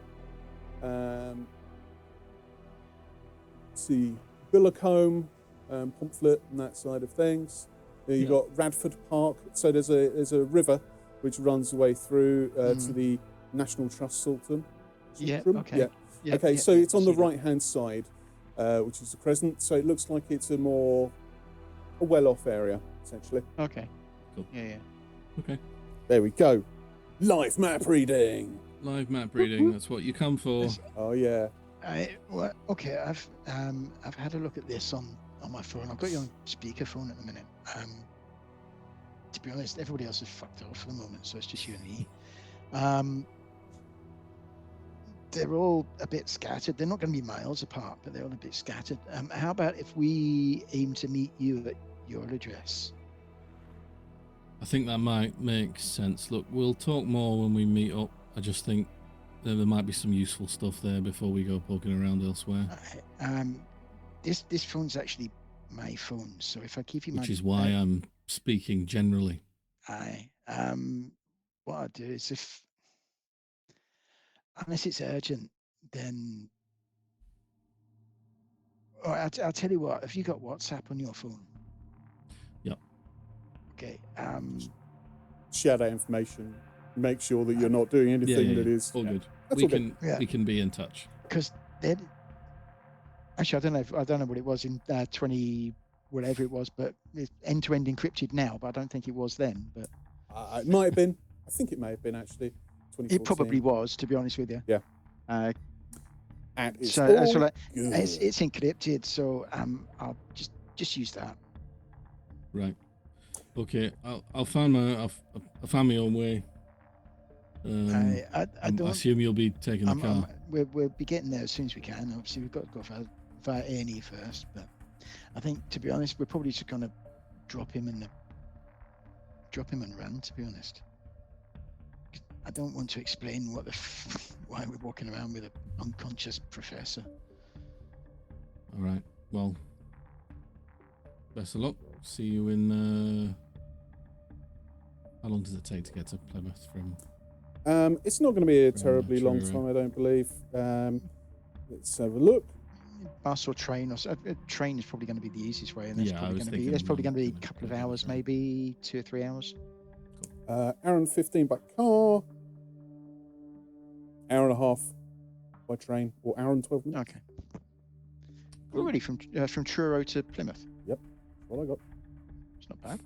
Billacombe, Pomfret, and that side of things. You've Yeah. got Radford Park. So there's a river which runs away through to the National Trust Sultan. Yeah, Sultan? okay. Yeah. Yeah, Okay, yeah, so yeah, it's on I the see that. right-hand side, which is the Crescent. So it looks like it's a well-off area, essentially. Okay. Cool. Yeah. Okay. There we go. Live map reading. Live map reading. That's what you come for. Yes. Oh yeah. Okay. I've had a look at this on my phone. I've got you on speakerphone at the minute. To be honest, everybody else is fucked off for the moment, so it's just you and me. They're all a bit scattered. They're not going to be miles apart, but they're all a bit scattered. How about if we aim to meet you at your address? I think that might make sense. Look, we'll talk more when we meet up. I just think there might be some useful stuff there before we go poking around elsewhere. This phone's actually my phone, so if I give you Which my, is why I'm speaking generally. what I'll do is unless it's urgent, then I'll tell you what. Have you got WhatsApp on your phone? Yep. Okay. Share that information. Make sure that you're not doing anything that is all good. That's We all good. can we can be in touch. Because then, actually, I don't know what it was in 20 whatever it was, but it's end-to-end encrypted now. But I don't think it was then. But it might have been. I think it may have been actually. 2014. it probably was, to be honest with you. Yeah. And it's so all like, good. it's encrypted, so I'll just use that. Right. Okay. I'll find my own way. I I don't. assume you'll be taking the car. We'll be getting there as soon as we can. Obviously, we've got to go via A&E first, but I think, to be honest, we're probably just going to drop him and run. To be honest, I don't want to explain why we're walking around with an unconscious professor. All right. Well, best of luck. See you in. How long does it take to get to Plymouth from? It's not going to be a From terribly long Truro. time, I don't believe. Let's have a look. Bus or train, or a train is probably going to be the easiest way, and that's Yeah, I probably was going to be. thinking That's probably going to be a gonna couple of go hours, train. maybe 2 or 3 hours. Hour and 15 by car. Hour and a half by train, or hour and 12 minutes. Okay. We're already from Truro to Plymouth. What I got. It's not bad.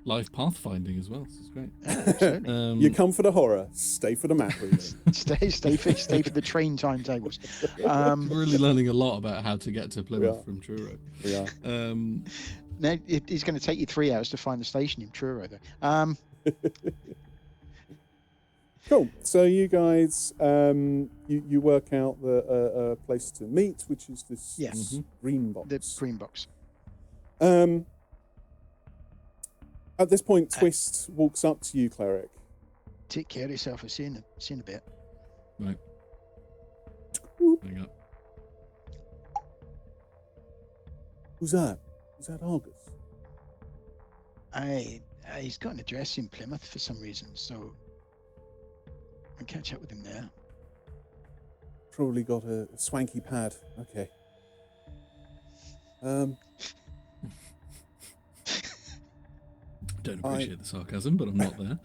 live pathfinding as well. This is great. Absolutely. You come for the horror, stay for the map reading. stay for the train timetables. We're really learning a lot about how to get to Plymouth from Truro. We are. Now it's going to take you 3 hours to find the station in Truro, though. Cool. So you guys, you work out the place to meet, which is this Yes. green box. The green box. At this point, Twist walks up to you, Cleric. Take care of yourself. I'll see you in a bit. Right. Hang up. Who's that? Is that Argus? He's got an address in Plymouth for some reason, so I'll catch up with him there. Probably got a swanky pad. Okay. Don't appreciate the sarcasm, but I'm not there.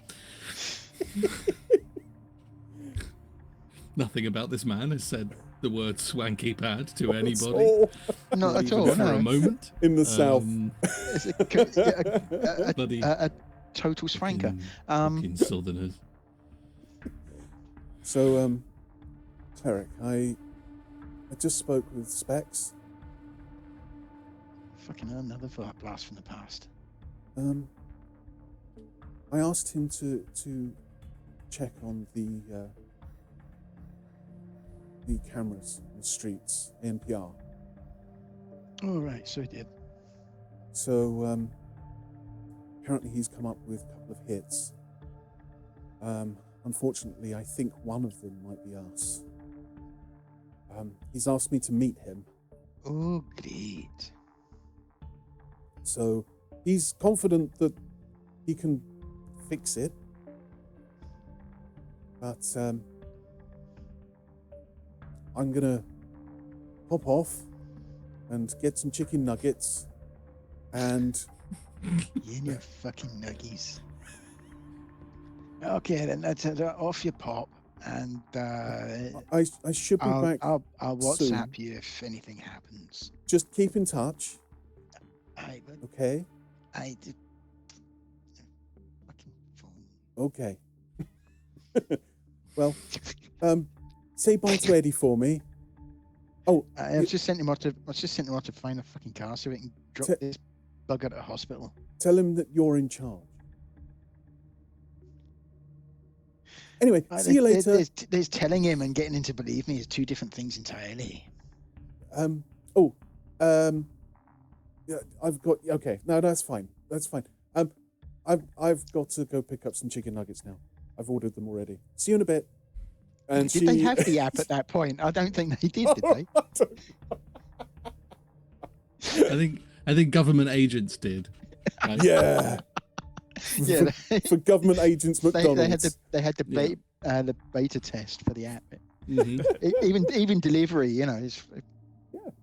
Nothing about this man has said the word swanky pad to anybody. Not at all. For a moment. In the south. It's Bloody a total swanker. fucking southerners. So, Cleric, I just spoke with Specs. Fucking another blast from the past. I asked him to check on the cameras in the streets, NPR. All right, so he did. So apparently he's come up with a couple of hits. Unfortunately, I think one of them might be us. He's asked me to meet him. Oh, great. So he's confident that he can fix it. But I'm gonna pop off and get some chicken nuggets and You and your fucking nuggies. Okay, then that's off your pop, and I should be back. I'll WhatsApp soon. you if anything happens. Just keep in touch, I okay? did. Fucking phone. Okay. Well, say bye to Eddie for me. Oh, I've just sent him out to find a fucking car so we can drop this bugger at a hospital. tell him that you're in charge. Anyway, see you later. There's telling him and getting him to believe me is two different things entirely. Yeah, I've got. Okay, no, that's fine. That's fine. I've got to go pick up some chicken nuggets now. Think ordered them already. See you in a bit. And did they have the app at that point? I don't think they did they? I think government agents did. Right? Yeah. Yeah, for government agents, McDonald's. they had the beta test for the app. Mm-hmm. Even delivery, Yeah.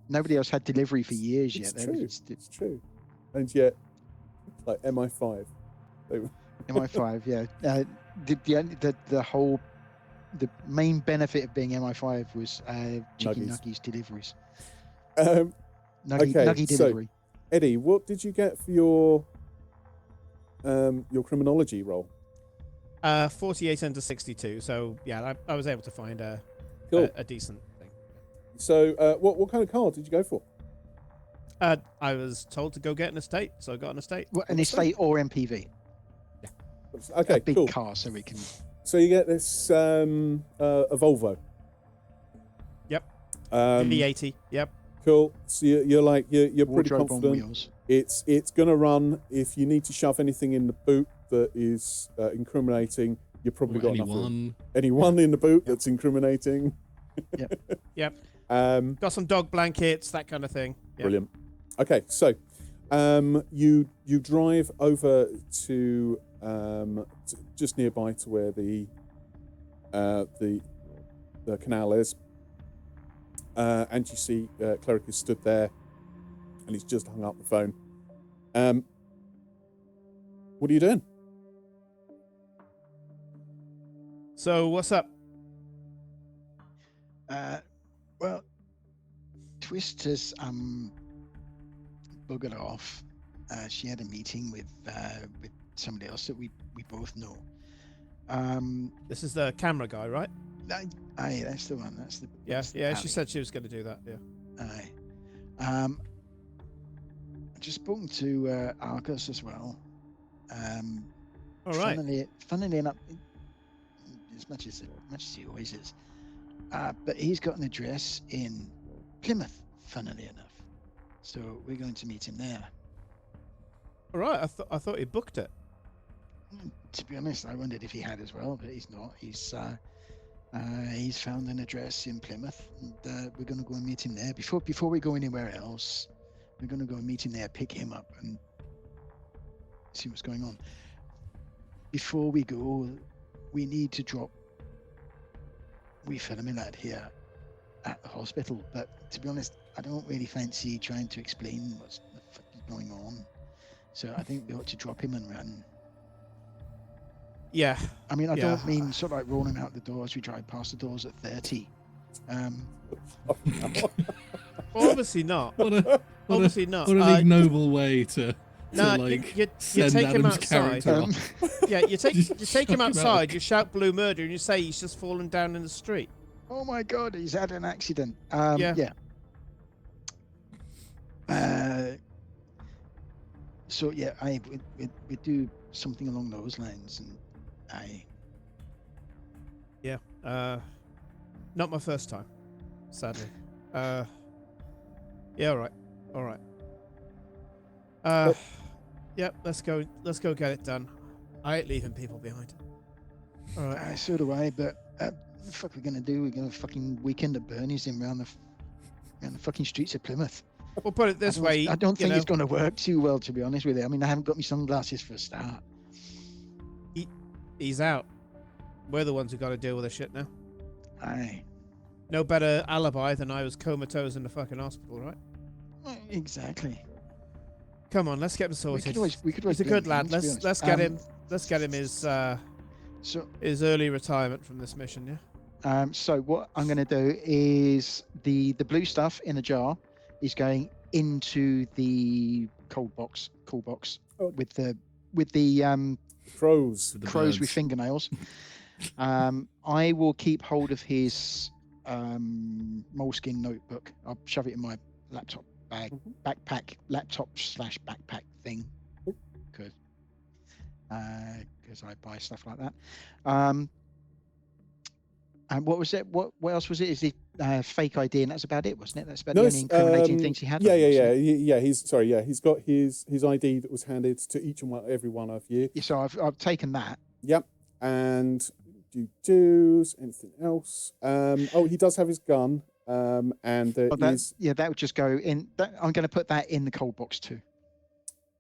Nobody else had delivery for years yet. It's true. And yet, like MI5. MI5, yeah. The main benefit of being MI5 was chicken nuggies deliveries. Nuggie delivery. So, Eddie, what did you get for your criminology roll? 48 under 62. So yeah, I was able to find a decent thing. So what kind of car did you go for? I was told to go get an estate, so I got an estate. Well, an estate or MPV. Okay, a big cool. car, so we can. So you get this a Volvo. Yep. V80. Yep. Cool. So you're pretty Wardrobe on confident. wheels. It's gonna run. If you need to shove anything in the boot that is incriminating, you probably got enough room. Anyone in the boot that's incriminating. Yep. Got some dog blankets, that kind of thing. Yep. Brilliant. Okay, so you drive over to just nearby to where the canal is, and you see Cleric is stood there, and he's just hung up the phone. What are you doing? So what's up? Well, Twist has buggered off. She had a meeting with somebody else that we both know. This is the camera guy, right? Aye, that's the one. That's the Yeah, that's the yeah. pally. She said she was going to do that. Yeah. Aye. I just spoken to Icarus as well. All right. Funnily enough, as much as he always is, but he's got an address in Plymouth. Funnily enough, so we're going to meet him there. All right. I thought he booked it. To be honest, I wondered if he had as well, but he's not. He's found an address in Plymouth, and we're going to go and meet him there. Before we go anywhere else, we're going to go and meet him there, pick him up, and see what's going on. Before we go, we need to drop wee fella me lad here at the hospital. But to be honest, I don't really fancy trying to explain what's the fuck is going on. So I think we ought to drop him and run. Yeah. I mean, I don't mean sort of like rolling out the doors. We drive past the doors at 30. Obviously not. Obviously not. What an ignoble way to No, like you send take him Adam's outside. character off. Yeah, you take Just him chuck him out outside. of- You shout blue murder, and you say he's just fallen down in the street. Oh my God, he's had an accident. Yeah. So yeah, we do something along those lines, and Yeah. Not my first time, sadly. Yeah. All right. All right. Yeah. Let's go get it done. I ain't leaving people behind. All right. so do I. But what the fuck we're gonna do? We're gonna fucking weekend at Bernie's in around the fucking streets of Plymouth. We'll put it this way. I don't think you know, it's gonna work too well, to be honest with you. I mean, I haven't got my sunglasses for a start. he's out. We're the ones who got to deal with this shit now. Aye. No better alibi than I was comatose in the fucking hospital, right? Exactly. Come on, let's get him sorted. We could always He's a good blame lad. him, to be Let's honest. get him. Let's get him his early retirement from this mission. Yeah. So what I'm going to do is the blue stuff in a jar is going into the cool box Oh. with the Crows. The crows with birds. fingernails. I will keep hold of his moleskin notebook. I'll shove it in my laptop bag, backpack, laptop/backpack thing, because I buy stuff like that. And what was it? What else was it? Is the fake ID, and that's about it, wasn't it? That's about the only incriminating things he had. Yeah. He's got his ID that was handed to each and every one of you. Yeah, so I've taken that. Yep. And anything else? He does have his gun. And there is. That would just go in. I'm going to put that in the cold box too.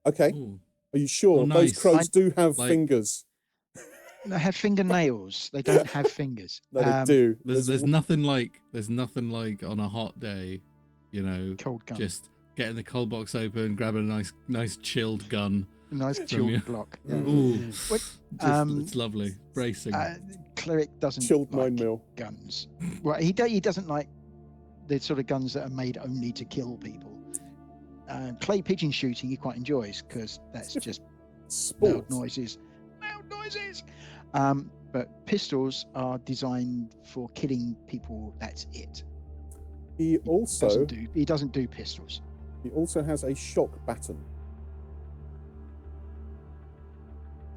Okay. Ooh. Are you sure? Oh, Those nice. crows do have Like- fingers. They have fingernails. They don't have fingers. No, they do. There's nothing like on a hot day, Cold gun. just getting the cold box open, grabbing a nice chilled gun. Nice you. chilled Glock. Yeah. Ooh, What, it's lovely, bracing. Cleric doesn't Chilled like 9mm. guns. Well, he doesn't like the sort of guns that are made only to kill people. Clay pigeon shooting he quite enjoys because that's just Sport. loud noises. But pistols are designed for killing people. That's it. He also He doesn't do pistols. has a shock baton.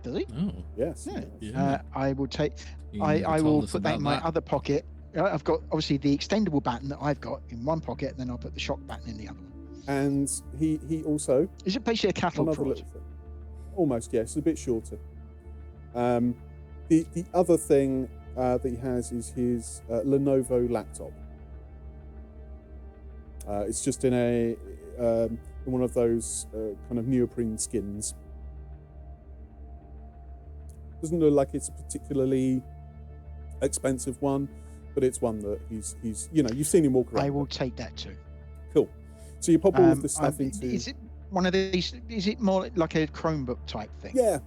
Does he? Oh, Yes. Yeah. yeah. I will take. You I never told will us put that about in my other pocket. I've got obviously the extendable baton that I've got in one pocket, and then I'll put the shock baton in the other one. And he also Is it basically a cattle another prod? little thing. Almost, yes, a bit shorter. The other thing that he has is his Lenovo laptop. It's just in one of those kind of neoprene skins. Doesn't look like it's a particularly expensive one, but it's one that he's you've seen him walk around. I will take that too. Cool. So you pop all of this stuff into. Is it one of these? Is it more like a Chromebook type thing? Yeah.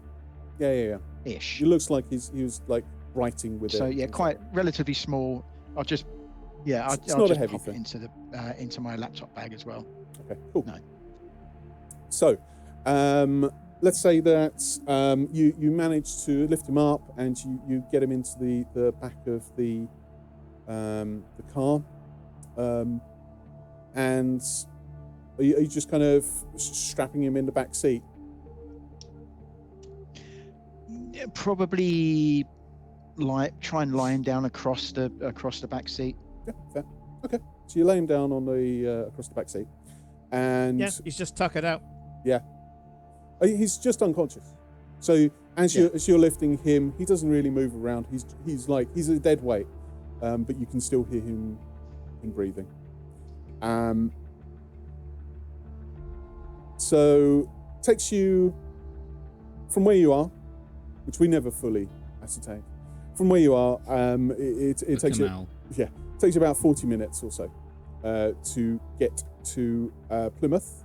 Ish. It looks like he was like writing with it. So yeah, quite relatively small. I'll just I'll It's not a just heavy pop thing. it into my laptop bag as well. Okay, cool. No. So, let's say that you manage to lift him up and you get him into the back of the car, and are you just kind of strapping him in the back seat? Yeah, probably try and lie him down across the back seat. Yeah, fair. Okay, so you lay him down on the across the back seat, and Yeah, he's just tuckered out. yeah, he's just unconscious. So as you're lifting him, he doesn't really move around. He's a dead weight, but you can still hear him breathing. So takes you from where you are, which we never fully ascertained. From where you are, it takes canal. you takes you about 40 minutes or so to get to Plymouth,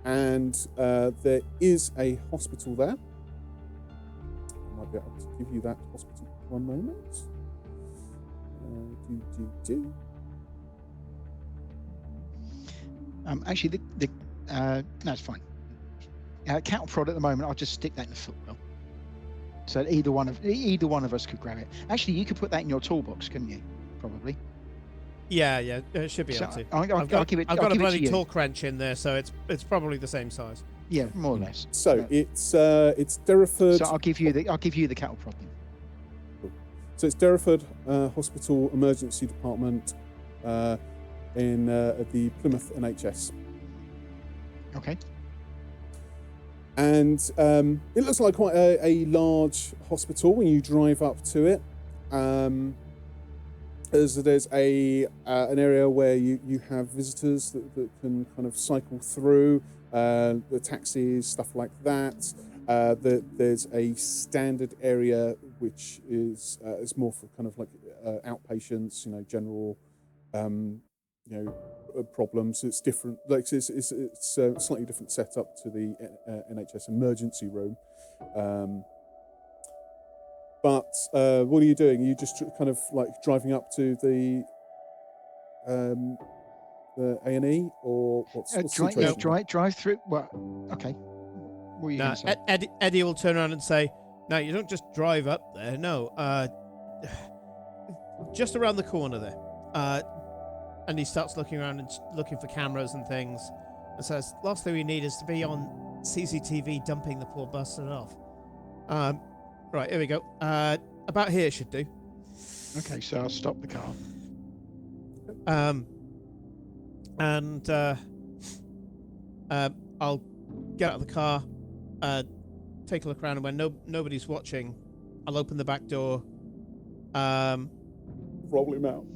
and there is a hospital there. I might be able to give you that hospital. One moment. Actually, no, it's fine. Cattle prod at the moment. I'll just stick that in the footwell. So either one of us could grab it. Actually, you could put that in your toolbox, couldn't you? Probably. Yeah, should be able to. I've got a bloody torque wrench in there, so it's probably the same size. Yeah, more or less. So it's Derriford. So I'll give you the cattle prod then. Cool. So it's Derriford Hospital Emergency Department in the Plymouth NHS. Okay. And it looks like quite a large hospital when you drive up to it. There's an area where you have visitors that can kind of cycle through, the taxis, stuff like that. There's a standard area which is more for kind of like outpatients, general, problems. It's different. Like it's a slightly different setup to the NHS emergency room. But what are you doing? Are you just kind of like driving up to the A&E, or what's the situation? Drive through. Well, okay. What are you going to say? Eddie will turn around and say, "No, you don't just drive up there. No, just around the corner there." And he starts looking around and looking for cameras and things, and says, "Last thing we need is to be on CCTV dumping the poor bastard off." Right, here we go. About here should do. Okay, so I'll stop the car. And I'll get out of the car, take a look around, and when nobody's watching, I'll open the back door. Roll him out.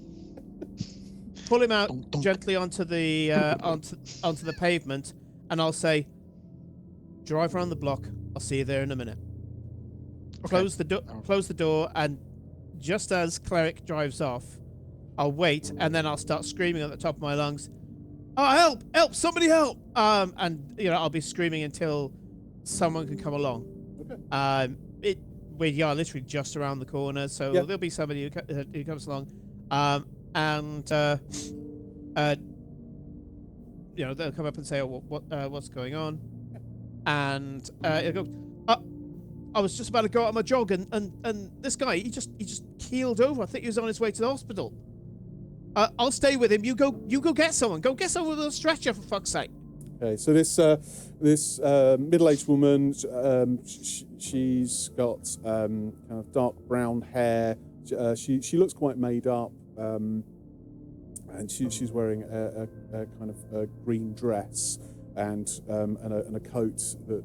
Pull him out gently onto the onto the pavement, and I'll say, "Drive around the block. I'll see you there in a minute." Okay. Close the door, and just as Cleric drives off, I'll wait, and then I'll start screaming at the top of my lungs, "Oh, help! Somebody help!" And I'll be screaming until someone can come along. Okay. We are literally just around the corner, so there'll be somebody who comes along, and they'll come up and say, "Oh, what's going on?" And it'll go, "I was just about to go out on my jog, and this guy, he just keeled over. I think he was on his way to the hospital. I'll stay with him. You go get someone. Go get someone with a stretcher, for fuck's sake." Okay, so this middle-aged woman, she's got kind of dark brown hair. She looks quite made up, and she's wearing a kind of a green dress and a coat that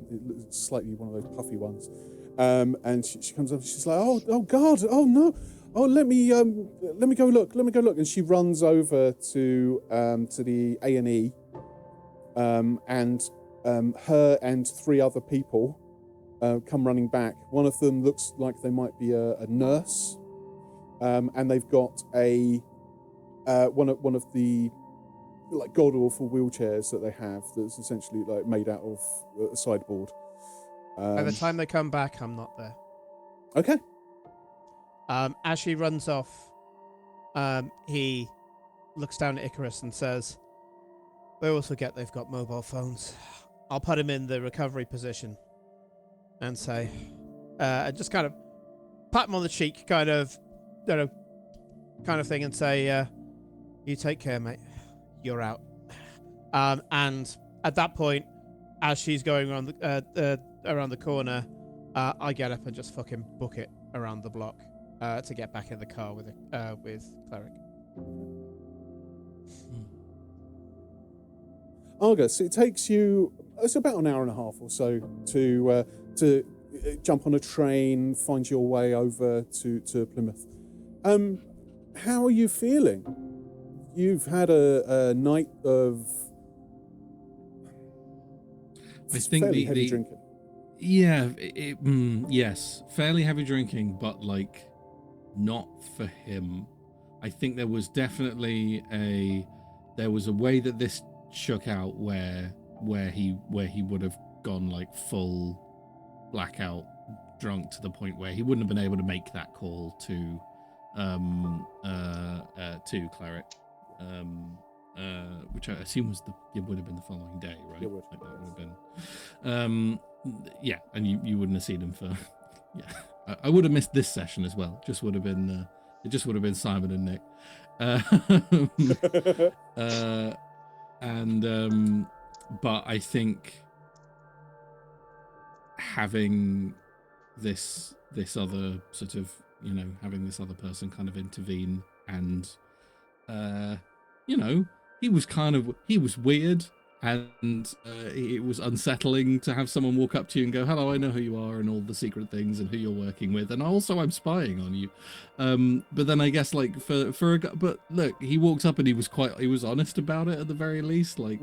it looks slightly one of those puffy ones. And she comes up and she's like, oh God, oh no. Oh, let me go look. And she runs over to the A&E, and her and three other people come running back. One of them looks like they might be a nurse, and they've got one of the like god awful wheelchairs that they have that's essentially like made out of a sideboard. By the time they come back, I'm not there. Okay. As she runs off, he looks down at Icarus and says, "They always forget they've got mobile phones. I'll put him in the recovery position and say, and just kind of pat him on the cheek, kind of thing, and say, "You take care, mate. You're out." And at that point, as she's going around the corner, I get up and just fucking book it around the block to get back in the car with Cleric. Argus, it takes you, it's about an hour and a half or so to jump on a train, find your way over to Plymouth. How are you feeling? You've had a night of fairly heavy drinking. Yeah, yes, fairly heavy drinking, but like not for him. I think there was definitely a way that this shook out where he would have gone like full blackout drunk to the point where he wouldn't have been able to make that call to Cleric, which I assume it would have been the following day, right? It would. Like that would have been yeah, and you wouldn't have seen him for I would have missed this session as well. Just would have been it just would have been Simon and Nick. But I think having this other sort of, having this other person kind of intervene, and he was weird, and it was unsettling to have someone walk up to you and go, "Hello, I know who you are and all the secret things and who you're working with, and also I'm spying on you." But then I guess like for a guy, but look, he walked up and he was honest about it at the very least, like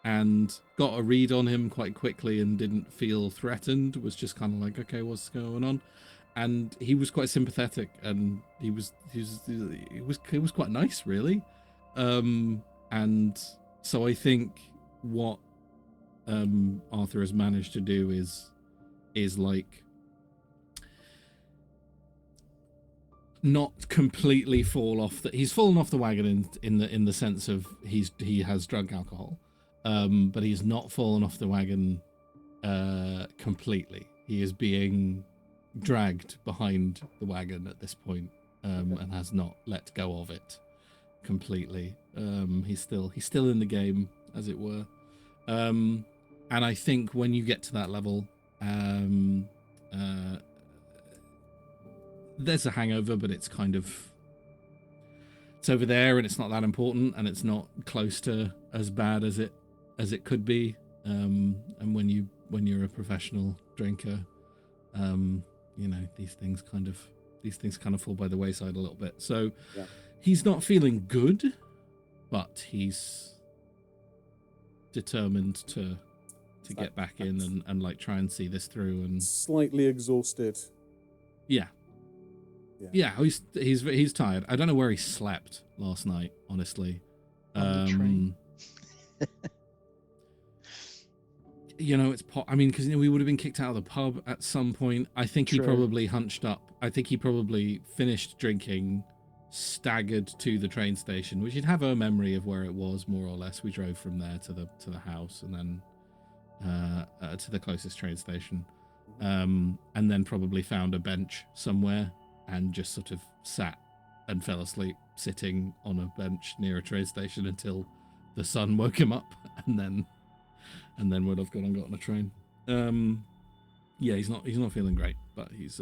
and got a read on him quite quickly and didn't feel threatened. Was just kind of like, okay, what's going on? And he was quite sympathetic, and he was quite nice, really. And so I think what Arthur has managed to do is like not completely fall off that he's fallen off the wagon in the sense of he has drunk alcohol, but he's not fallen off the wagon completely. He is being dragged behind the wagon at this point, and has not let go of it completely. He's still in the game, as it were. And I think when you get to that level, there's a hangover, but it's over there, and it's not that important, and it's not close to as bad as it could be. And when you're a professional drinker, these things kind of fall by the wayside a little bit. So yeah. He's not feeling good, but he's determined to get back in and like try and see this through. And slightly exhausted. Yeah. He's tired. I don't know where he slept last night, honestly. On the train. It's because we would have been kicked out of the pub at some point. I think True. He probably hunched up. I think he probably finished drinking, staggered to the train station, which you'd have a memory of where it was, more or less. We drove from there to the house, and then to the closest train station, and then probably found a bench somewhere and just sort of sat and fell asleep sitting on a bench near a train station until the sun woke him up, and then would have gone and got on a train. He's not feeling great, but he's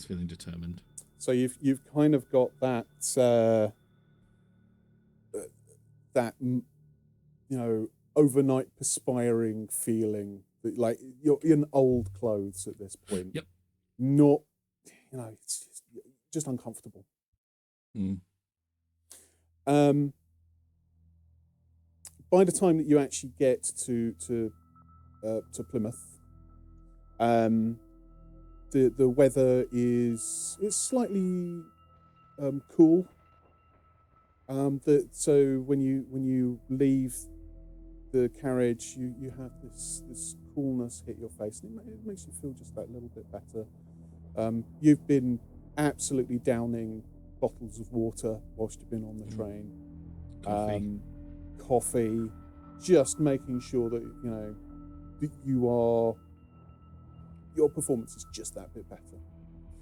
feeling determined. So you've kind of got that overnight perspiring feeling that, like, you're in old clothes at this point. Yep. Not, it's just uncomfortable. By the time that you actually get to Plymouth, the weather it's slightly cool. So when you leave the carriage, you have this coolness hit your face, and it makes you feel just that little bit better. You've been absolutely downing bottles of water whilst you've been on the train. Coffee, just making sure that that your performance is just that bit better.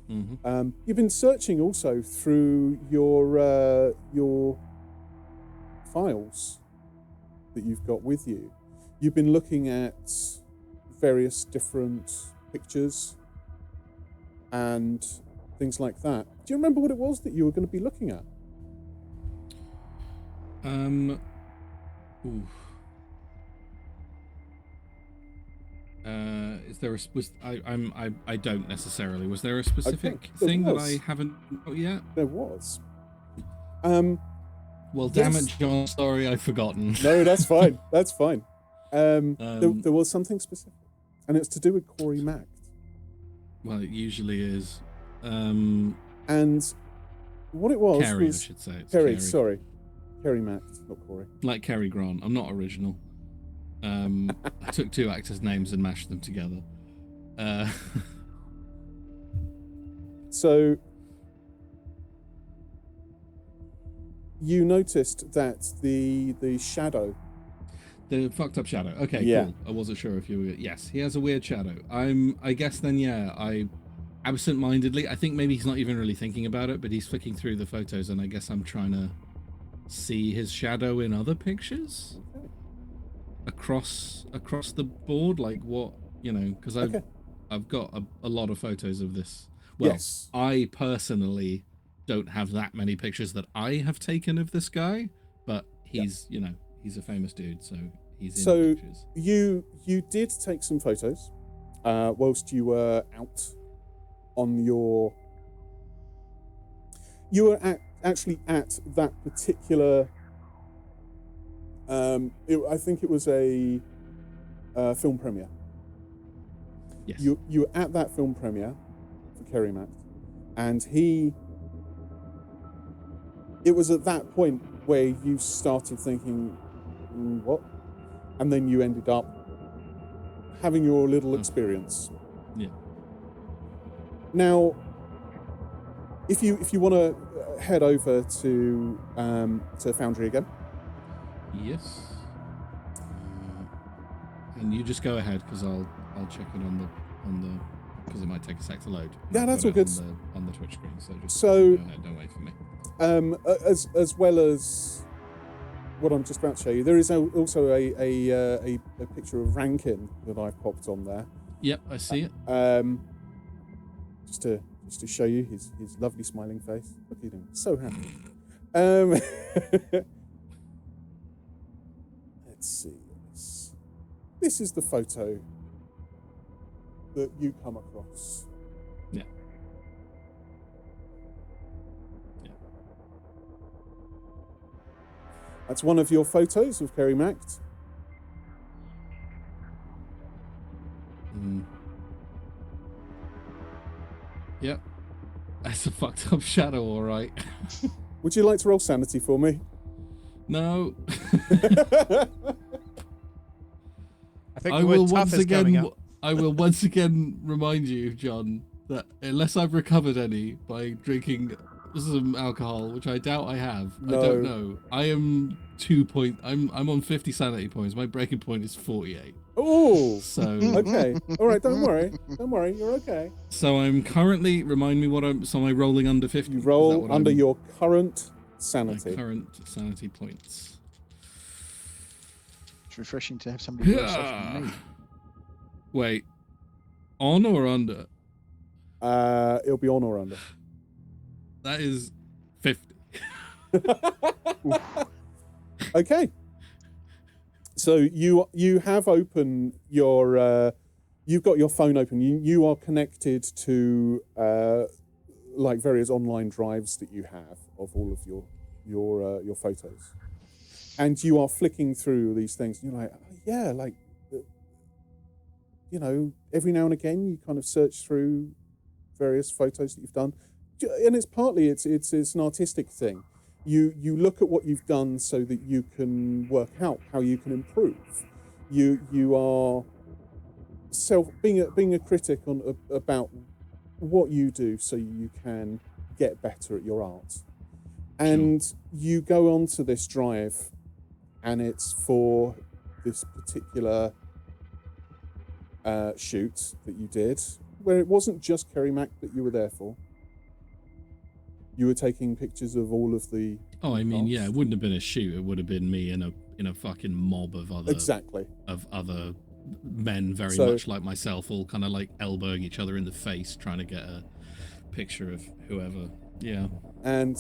Mm-hmm. You've been searching also through your files that you've got with you. You've been looking at various different pictures and things like that. Do you remember what it was that you were going to be looking at? Oof. Is there I don't necessarily. Was there a specific thing that I haven't got yet? There was. Well, damn it, John. Sorry, I've forgotten. No, that's fine. That's fine. There was something specific, and it's to do with Corey Mack. Well, it usually is. And what it was Kerry, was I should say. It's Kerry. Sorry, Kerry Mack, not Corey. Like Cary Grant. I'm not original. I took two actors' names and mashed them together. So you noticed that the shadow. The fucked up shadow. Okay, yeah. Cool. I wasn't sure if you were... Yes, he has a weird shadow. I guess then, yeah, I absent-mindedly, I think maybe he's not even really thinking about it, but he's flicking through the photos, and I guess I'm trying to see his shadow in other pictures? Okay. Across the board? Like what, because I've got a lot of photos of this. Well, yes. I personally don't have that many pictures that I have taken of this guy, but he's, he's a famous dude, so he's in pictures. You did take some photos whilst you were out on your... You were actually at that particular... I think it was a film premiere. Yes. You were at that film premiere for Kerry Mack, and it was at that point where you started thinking, what? And then you ended up having your little experience. Yeah. Now, if you want to head over to Foundry again. Yes. And you just go ahead, because I'll check it on the because it might take a sec to load. Yeah, that's all good. On the Twitch screen, so just go ahead, don't wait for me. As well as what I'm just about to show you, there is also a picture of Rankin that I've popped on there. Yep, I see it. Just to show you his lovely smiling face. Look at him, so happy. Let's see this. This is the photo that you come across. Yeah. Yeah. That's one of your photos of Kerry Mack. Yep. That's a fucked up shadow, all right. Would you like to roll sanity for me? No. I think the word tough is coming up. I will once again remind you, John, that unless I've recovered any by drinking some alcohol, which I doubt I have, No. I don't know. I am I'm on 50 sanity points. My breaking point is 48. Oh, so okay. All right, don't worry, you're okay. So I'm currently, remind me what am I rolling under 50? You roll under your current sanity. My current sanity points. It's refreshing to have somebody worse off than me. Wait, on or under? It'll be on or under. That is 50. Okay. So you have open your you've got your phone open. You are connected to like various online drives that you have of all of your photos, and you are flicking through these things. And you're like, oh, yeah, like every now and again you kind of search through various photos that you've done, and it's partly it's an artistic thing. You look at what you've done so that you can work out how you can improve. You are being a critic about what you do so you can get better at your art. And you go onto this drive, and it's for this particular shoot that you did, where it wasn't just Kerry Mac that you were there for. You were taking pictures of all of the. Oh, I mean, yeah, it wouldn't have been a shoot. It would have been me in a fucking mob of other other men, very much like myself, all kind of like elbowing each other in the face, trying to get a picture of whoever. Yeah. And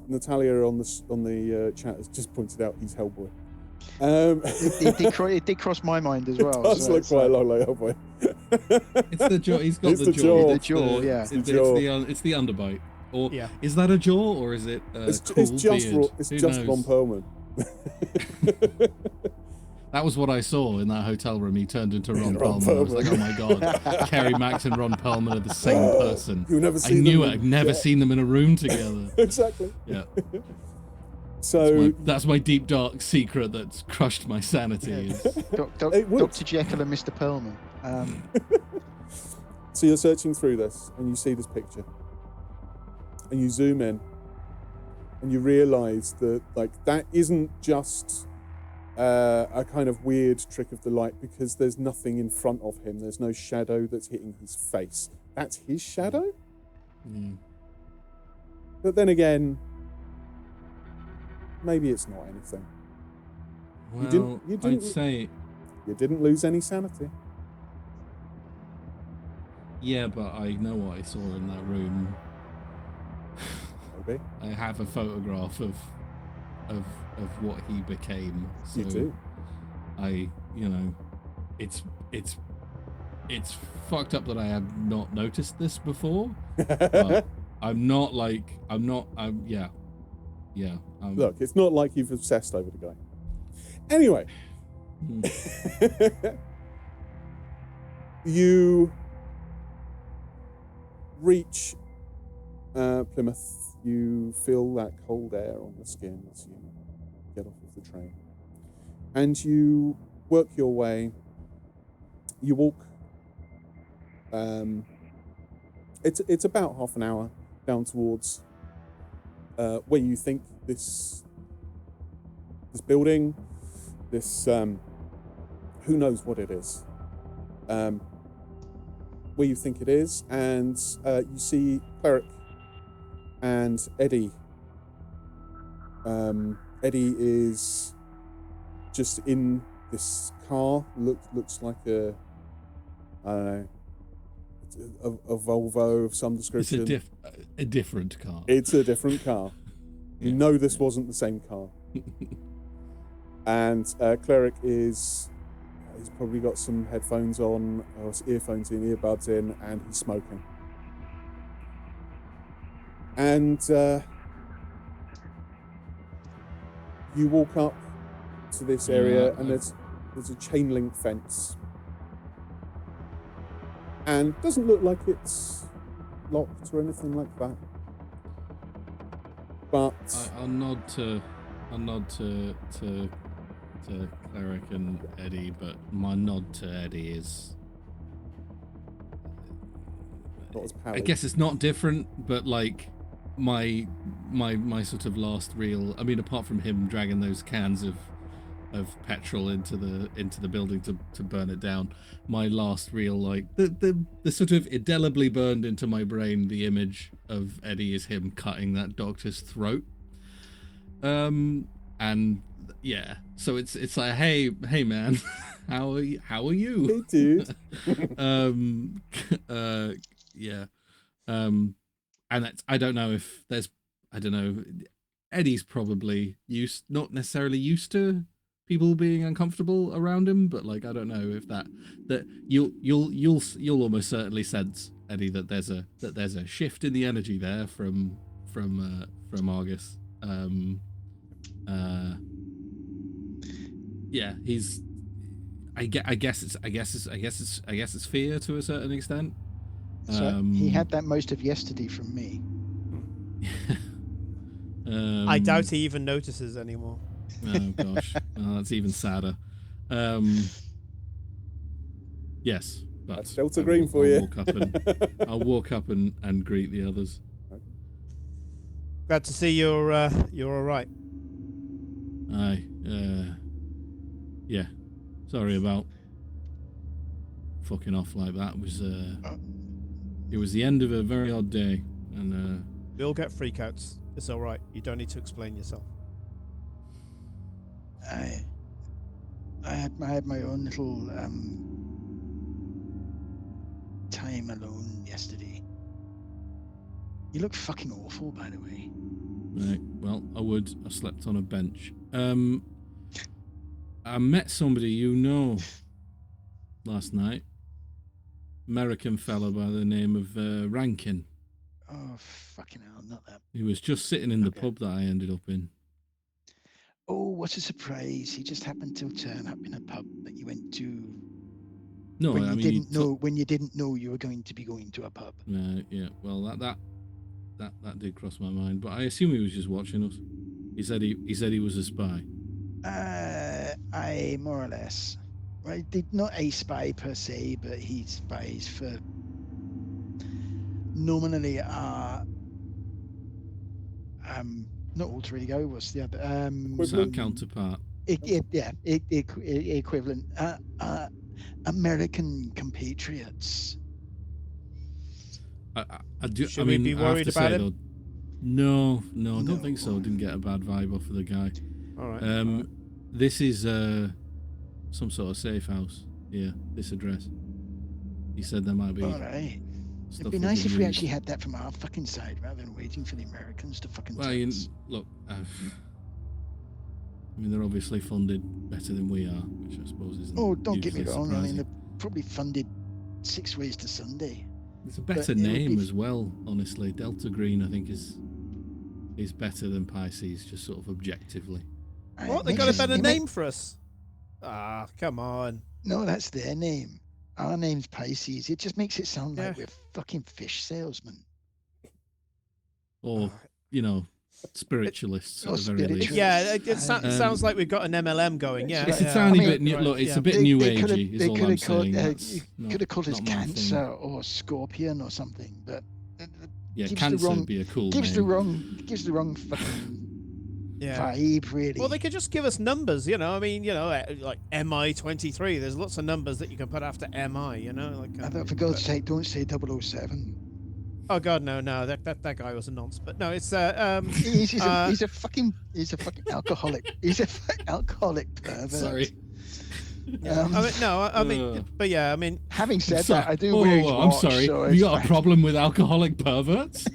Natalia on the chat has just pointed out he's Hellboy. It did cross my mind as well. It does look quite a lot like Hellboy. It's the jaw. He's got It's the jaw. The jaw, yeah. It's the underbite. Or is that a jaw, or is it it's cool just beard? it's Who just knows? Ron Perlman. That was what I saw in that hotel room. He turned into Ron Ron Perlman. I was like, oh my god, Kerry Max and Ron Perlman are the same person. You've never I seen knew them it. I've never seen them in a room together. Exactly. Yeah. So That's my deep dark secret that's crushed my sanity. is- Dr. Jekyll and Mr. Perlman. So you're searching through this, and you see this picture, and you zoom in, and you realise that that isn't just a kind of weird trick of the light, because there's nothing in front of him. There's no shadow that's hitting his face. That's his shadow. Mm. But then again, maybe it's not anything. Well, you didn't- I'd say, You didn't lose any sanity. yeah, but I know what I saw in that room. Maybe. I have a photograph of what he became. So You do. It's fucked up that I have not noticed this before. But Look, it's not like you've obsessed over the guy. Anyway. You reach Plymouth. You feel that cold air on the skin as you get off of the train. And you work your way. You walk. It's about half an hour down towards where you think this building, this who knows what it is, where you think it is, and you see Cleric and Eddie. Eddie is just in this car. Looks like I don't know, a Volvo of some description. It's a different car. It's a different car. You know this wasn't the same car. And Cleric he's probably got some headphones on, or earphones in, earbuds in, and he's smoking. And you walk up to this area, and there's a chain link fence. And it doesn't look like it's locked or anything like that. But I'll nod to Cleric and Eddie, but my nod to Eddie is, not as pally. I guess it's not different, but like my sort of last real, I mean, apart from him dragging those cans of petrol into the building to burn it down, my last real, like the sort of indelibly burned into my brain, the image of Eddie is him cutting that doctor's throat. And yeah, so it's like, hey man, how are you? Hey dude. Yeah. And that's, I don't know, Eddie's probably not necessarily used to people being uncomfortable around him, but like, I don't know if that you'll almost certainly sense, Eddie, that there's a shift in the energy there from Argus. Yeah, he's, I guess it's fear to a certain extent. So he had that most of yesterday from me. I doubt he even notices anymore. Oh gosh, well, that's even sadder. Yes, but That's Delta Green for you. I'll walk up and greet the others. Glad to see you're all right. Aye. Yeah. Sorry about fucking off like that. It was the end of a very odd day, and We all get freakouts. It's all right. You don't need to explain yourself. I had my own little time alone yesterday. You look fucking awful, by the way. right. Well, I slept on a bench. I met somebody you know last night. American fella by the name of Rankin. Oh, fucking hell, not that. He was just sitting in the Okay. pub that I ended up in. Oh, what a surprise. He just happened to turn up in a pub that you went to No, when I you mean, didn't know you were going to be going to a pub. yeah. Well, that did cross my mind, but I assume he was just watching us. He said he was a spy. I more or less. Right, not a spy per se, but he spies for nominally not alter ego. What's the other It's our counterpart. equivalent American compatriots. I do. Should I we mean, be I have worried to about say him? though, no, I don't think No. so. Didn't get a bad vibe off of the guy. All right. This is some sort of safe house here. This address. He said there might be. All right. Stuff It'd be we nice could if we use. actually had that from our fucking side rather than waiting for the Americans to fucking Well, tell us. look. I mean, they're obviously funded better than we are, which I suppose isn't. Oh, don't get me usually wrong. I mean, surprising. they're probably funded 6 ways to Sunday. It's a better it would name be- as well, honestly. Delta Green, I think, is better than Pisces, just sort of objectively. What? They got a better name for us? Ah, come on. No, that's their name. Our name's Pisces. It just makes it sound like Yeah. we're fucking fish salesmen. Or, spiritualists Or at the very least. spiritualists. Yeah, it Um, sounds like we've got an MLM going. Yeah, It's a yeah. tiny I mean, bit new. right, Look, it's yeah. a bit new agey. coulda- Is they all coulda I'm saying. called, That's you not- could have called us not my thing. Cancer or Scorpion or something, but Yeah, gives the Cancer wrong- would be a cool gives name. the wrong fucking Yeah. vibe, really. Well, they could just give us numbers, I mean, like MI23. There's lots of numbers that you can put after MI, like. I thought, for God's sake, don't say 007. Oh God, no, that guy was a nonce. But no, it's He's a fucking alcoholic. He's a alcoholic pervert. Sorry. but yeah, I mean, Having said So- that, I do whoa, wear his whoa, I'm watch, sorry. so You it's got a fine. problem with alcoholic perverts?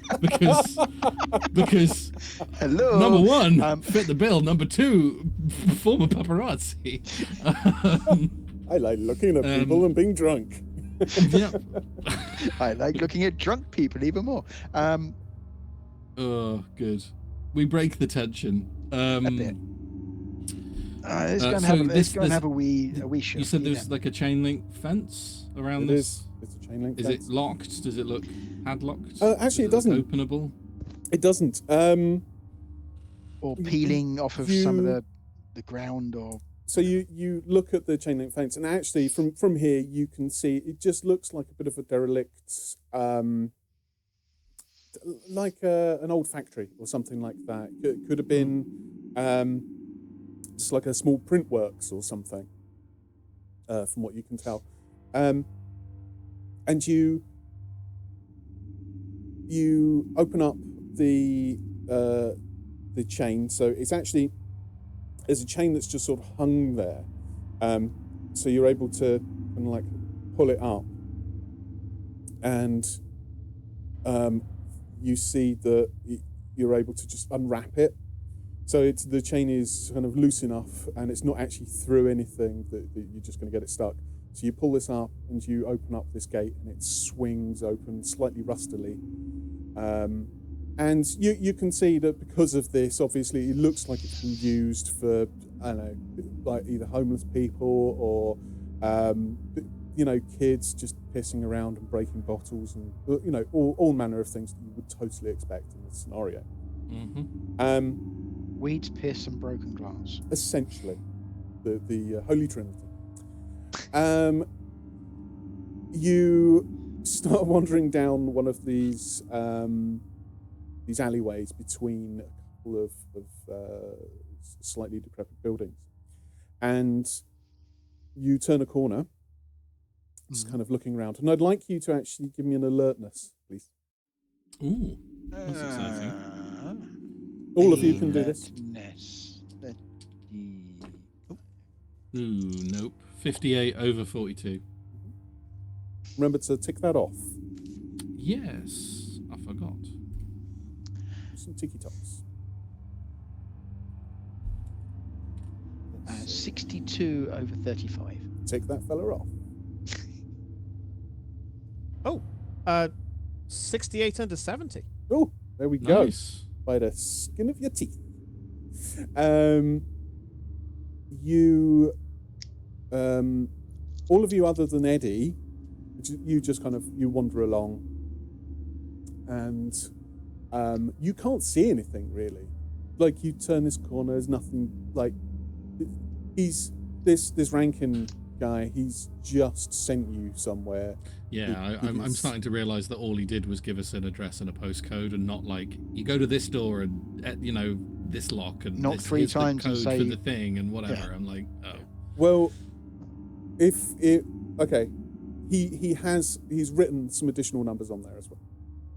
Because Hello. number one, Um, fit the bill. Number two, former paparazzi. I like looking at people and being drunk. Yeah. I like looking at drunk people even more. Oh, good. We break the tension. A bit. Let's go and so have, let's this- go and this- have a wee show. You said there's like a chain link fence around It this. is. It's a chain link Is fence. it locked? Does it look padlocked? Actually, it Does doesn't. look openable. It doesn't. or peeling off of some of the ground, or So you look at the chain link fence, and actually from here you can see it just looks like a bit of a derelict, like an old factory or something like that. It could have been just like a small print works or something, from what you can tell. And you open up the chain, so it's actually. There's a chain that's just sort of hung there, so you're able to kind of like pull it up, and you see that you're able to just unwrap it. So the chain is kind of loose enough, and it's not actually through anything that you're just going to get it stuck. So you pull this up, and you open up this gate, and it swings open slightly rustily. And you can see that because of this, obviously, it looks like it's been used for, I don't know, like either homeless people or, kids just pissing around and breaking bottles and, all manner of things that you would totally expect in this scenario. Mm-hmm. weeds, piss, and broken glass. Essentially, the Holy Trinity. You start wandering down one of these alleyways between a couple of slightly decrepit buildings, and you turn a corner, just kind of looking around, and I'd like you to actually give me an alertness, please. Ooh, that's exciting. All of you can do this. Alertness. Ooh, nope. 58 over 42. Remember to tick that off. Yes, I forgot. Some ticky tocks. 62 over 35. Tick that fella off. Oh, 68 under 70. Oh, there we go. Nice. By the skin of your teeth. You, all of you other than Eddie, you just kind of, you wander along, and you can't see anything really. Like, you turn this corner, there's nothing. Like, he's this Rankin guy, he's just sent you somewhere. Yeah, I'm starting to realise that all he did was give us an address and a postcode, and not like, you go to this door and you know, this lock, and Not this, 3 here's times the and code say, for the thing and whatever. yeah. I'm like, oh. Well, okay, he's written some additional numbers on there as well.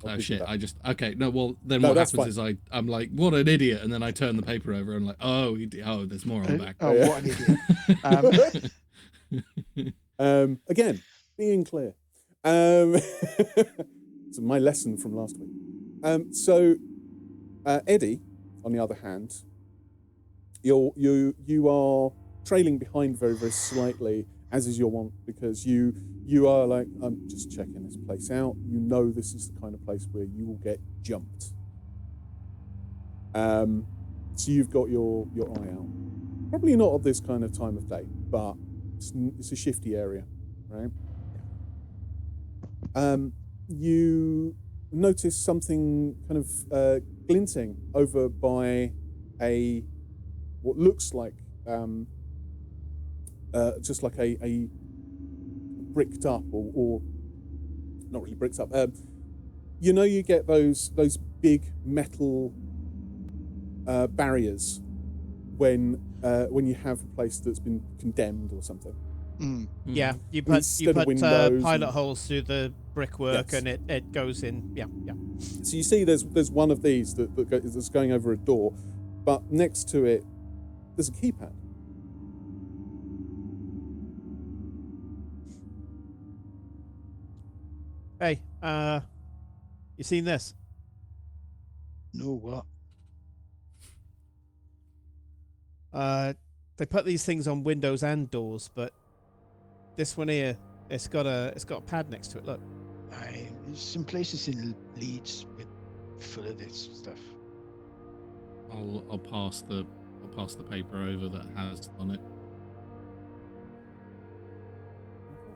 I'll Oh give you shit! that. Okay. No, well then No, what that's happens is I'm like, what an idiot, and then I turn the paper over and like, oh, there's more on the back. Oh, yeah. what an idiot. Again, being clear. So my lesson from last week. Eddie, on the other hand, you are trailing behind very, very slightly, as is your wont, because you are like, I'm just checking this place out. You know this is the kind of place where you will get jumped. So you've got your eye out. Probably not at this kind of time of day, but it's a shifty area, right? You notice something kind of glinting over by what looks like just like a bricked up or not really bricked up. You know, you get those big metal barriers when you have a place that's been condemned or something. Yeah, you put pilot holes through the brickwork, Yes. and it goes in. Yeah. So you see, there's one of these that's going over a door, but next to it, there's a keypad. Hey, you seen this? No, what? They put these things on windows and doors, but this one here, it's got a pad next to it. Look. There's some places in Leeds full of this stuff. I'll pass the paper over that has on it,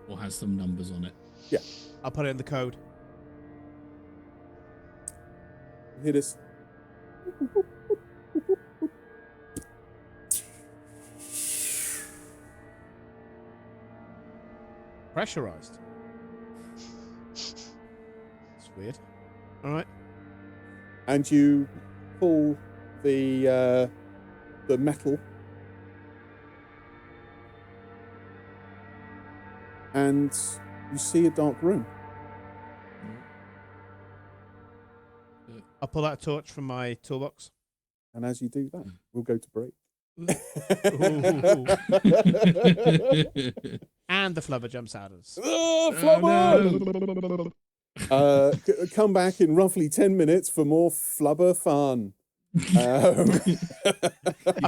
or has some numbers on it. Yeah. I'll put it in the code. Hear this. Pressurized. It's weird. All right. And you pull the metal, and you see a dark room. I'll pull out a torch from my toolbox. And as you do that, we'll go to break. And the flubber jumps out of us. Oh, flubber! Come back in roughly 10 minutes for more flubber fun. I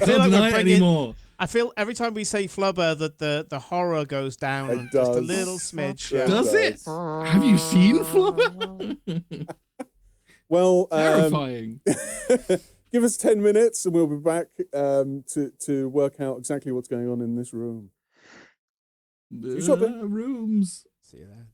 feel like we're bringing. I feel every time we say flubber that the horror goes down just a little smidge. Yeah, Does it? Have you seen Flubber? Well, terrifying. Give us 10 minutes and we'll be back to work out exactly what's going on in this room. See you shopping. Rooms. See you there.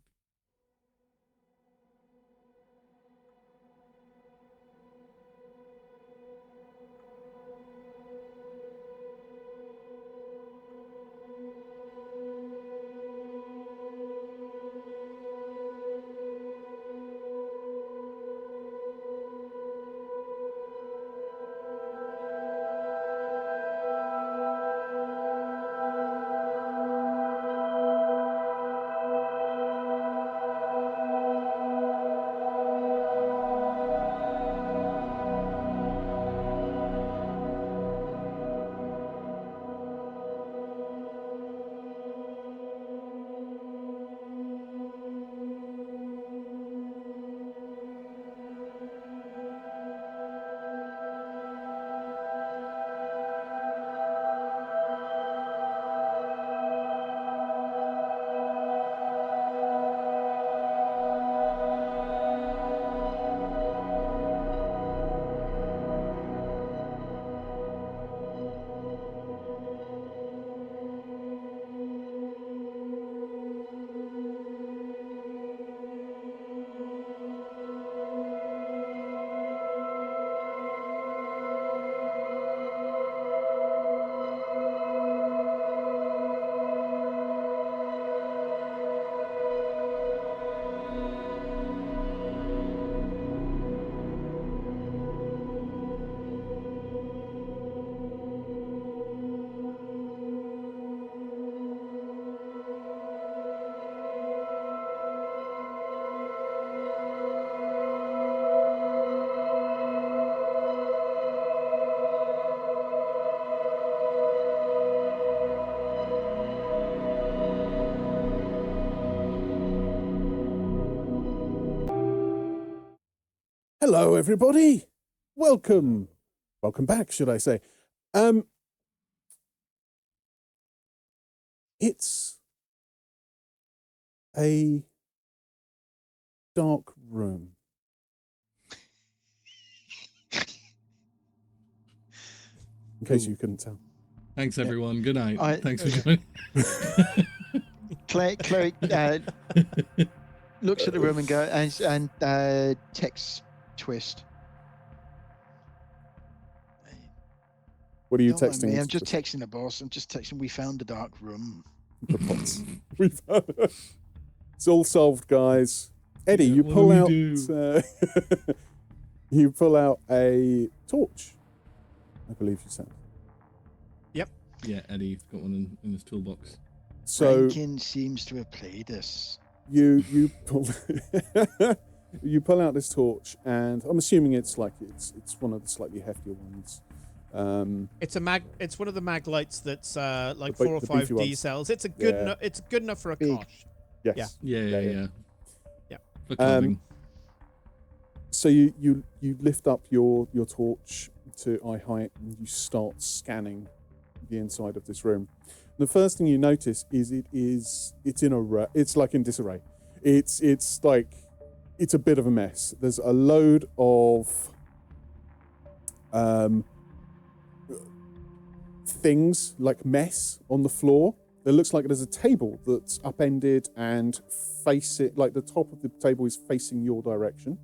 Hello, everybody. Welcome back, should I say? It's a dark room. In case you couldn't tell. Thanks, everyone. Good night. Thanks for joining. Cleric looks at the room and goes and texts Twist. What are you Don't mind texting? me, I'm just texting the boss. I'm just texting. We found the dark room. The bots. It's all solved, guys. Eddie, Yeah, you what pull do out. we You pull out a torch. I believe you said. Yeah, Eddie's got one in his toolbox. So Rankin seems to have played us. you pull you pull out this torch, and I'm assuming it's one of the slightly heftier ones. It's one of the mag lights that's like The 4 or the 5 beefy D ones. cells. It's good Yeah. enough. It's good enough for a Big. kosh. Yes. Yeah. Yeah. For clubbing. So you lift up your torch to eye height, and you start scanning the inside of this room. The first thing you notice is it's in it's like in disarray. It's a bit of a mess. There's a load of things like mess on the floor. It looks like there's a table that's upended and the top of the table is facing your direction.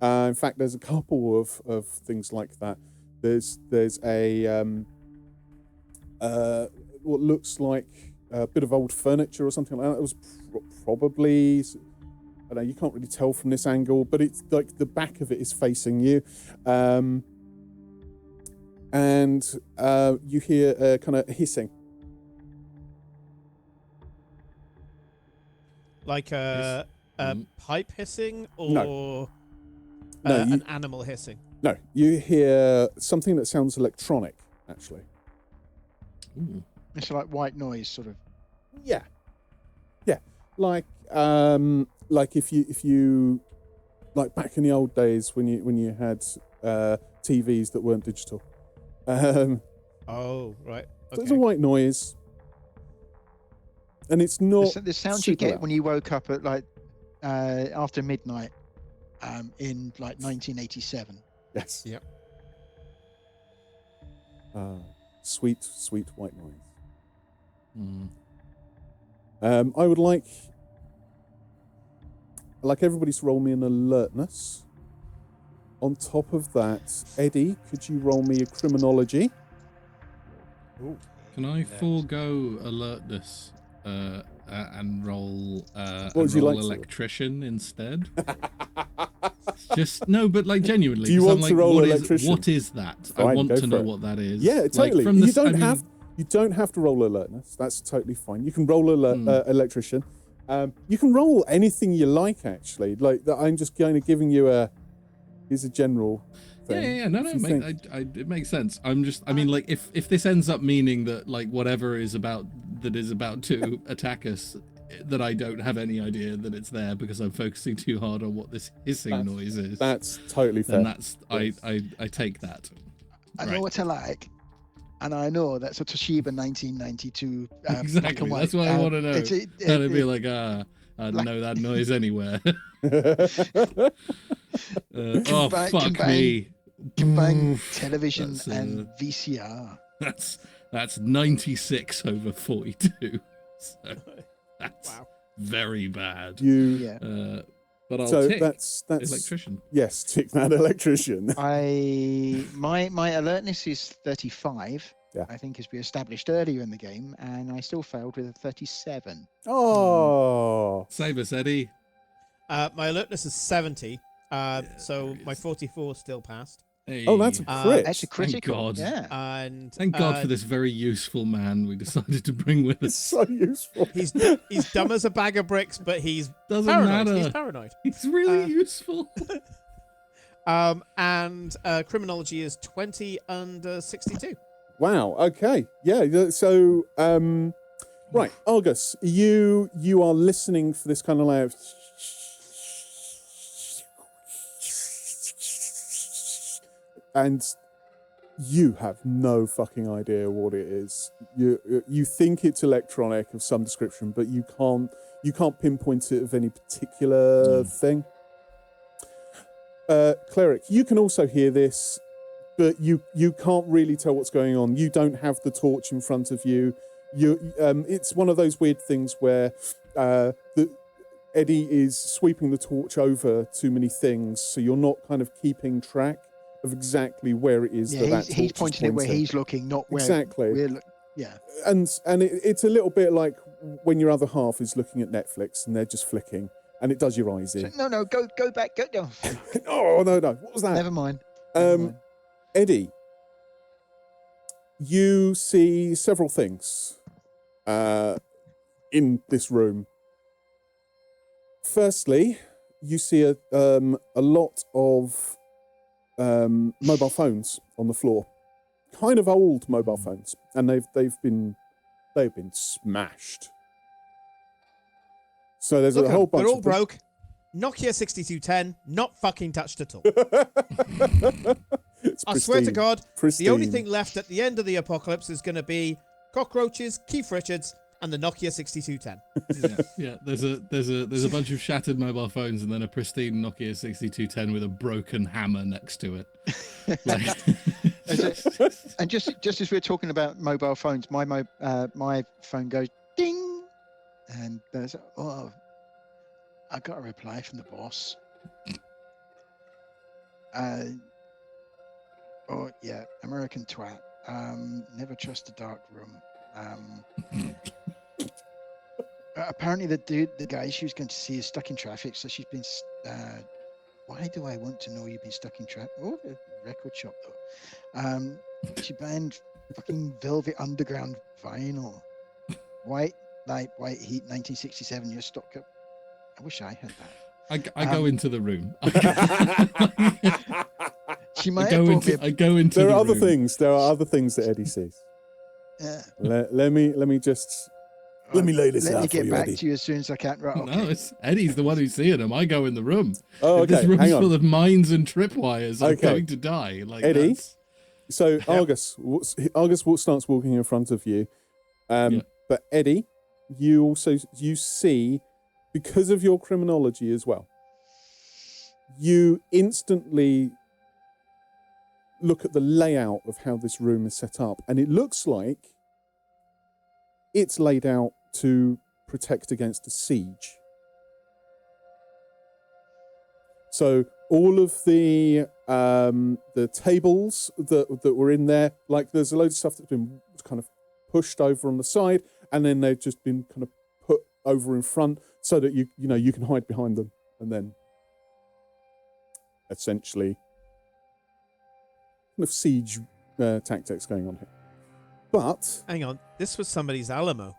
In fact, there's a couple of things like that. There's a what looks like a bit of old furniture or something like that. It was probably, I don't know, you can't really tell from this angle, but it's like the back of it is facing you. And you hear a kind of hissing. Like a pipe hissing or No, an animal hissing. No, you hear something that sounds electronic, actually. Ooh. It's like white noise, sort of. Yeah. Like if you like back in the old days when you had TVs that weren't digital. Oh, right. So it's a white noise, and it's not The sound you super get loud. when you woke up at like after midnight in like 1987. Yes. Yep. Sweet white noise. Mm. I would like everybody to roll me an alertness. On top of that, Eddie, could you roll me a criminology? Can I forego alertness and roll would you like to? electrician instead? Just no, but like genuinely. Do you 'cause want I'm to like, roll what electrician? what is that? I Fine, want go to for know it. what that is. Yeah, Like, totally. from this, You don't have to roll alertness. That's totally fine. You can roll electrician. You can roll anything you like, actually. Like I'm just kind of giving you here's a general thing. Yeah. No, If you mate. think- It makes sense. I mean, like, if this ends up meaning that like whatever is about to attack us, that I don't have any idea that it's there because I'm focusing too hard on what this hissing noise is. That's totally fair. Then that's I take that. I know Right. what I like, and I know that's a Toshiba 1992 black Exactly. and white. That's what I want to know. It's And it'd be like, I don't know that noise anywhere. Oh, fuck me. combined Oof. television That's, and VCR. That's 96 over 42. So that's Wow. very bad. Yeah. But I'll So tick that's electrician. yes, tick that electrician. My alertness is 35. Yeah. I think, as we established earlier in the game, and I still failed with a 37. Oh, Save us, Eddie. My alertness is 70. So there he my is. 44 still passed. Hey. oh, that's a crit. That's a critical. God. Yeah. And Thank God for this very useful man we decided to bring with It's us. so useful. He's dumb as a bag of bricks, but he's Doesn't paranoid. matter. He's paranoid. It's really useful. And criminology is 20 under 62. Wow. Okay. Yeah. So, right, Argus, you are listening for this kind of like and you have no fucking idea what it is. You think it's electronic of some description, but you can't pinpoint it of any particular thing. Cleric, you can also hear this, but you can't really tell what's going on. You don't have the torch in front of you. It's one of those weird things where Eddie is sweeping the torch over too many things, so you're not kind of keeping track of exactly where it is that torch he's is pointing it where he's looking, not where exactly. we're And it's a little bit like when your other half is looking at Netflix and they're just flicking, and it does your eyes in. So, no, go back, go down. Oh no, what was that? Never mind. Eddie, you see several things in this room. Firstly, you see a lot of mobile phones on the floor, kind of old mobile phones, and they've been smashed. So there's a whole bunch. They're all broke. Nokia 6210, not fucking touched at all. I swear to God, the only thing left at the end of the apocalypse is going to be cockroaches, Keith Richards, and the Nokia 6210. Yeah. There's a bunch of shattered mobile phones and then a pristine Nokia 6210 with a broken hammer next to it. And just as we're talking about mobile phones, my phone goes ding, and there's I got a reply from the boss. American twat. Never trust a dark room. Apparently the guy she was going to see is stuck in traffic, so she's been why do I want to know you've been stuck in traffic? Oh, the record shop though. She banned fucking Velvet Underground vinyl. White Light, White Heat, 1967 year stock up. I wish I had that. I go into the room. She might have brought me I go into There the are other room. things. There are other things that Eddie sees. Yeah. Let me lay this out Let me for get you, back Eddie. to you as soon as I can. Right, okay. No, it's Eddie's the one who's seeing them. I go in the room. Oh, If this okay. room's Hang on. full of mines and tripwires. I'm Okay. going to die. Like Eddie? that's- So Argus starts walking in front of you. But Eddie, you see, because of your criminology as well, you instantly look at the layout of how this room is set up, and it looks like it's laid out to protect against a siege. So all of the tables that were in there, like there's a load of stuff that's been kind of pushed over on the side, and then they've just been kind of put over in front so that you can hide behind them, and then essentially kind of siege tactics going on here. But Hang on, this was somebody's Alamo.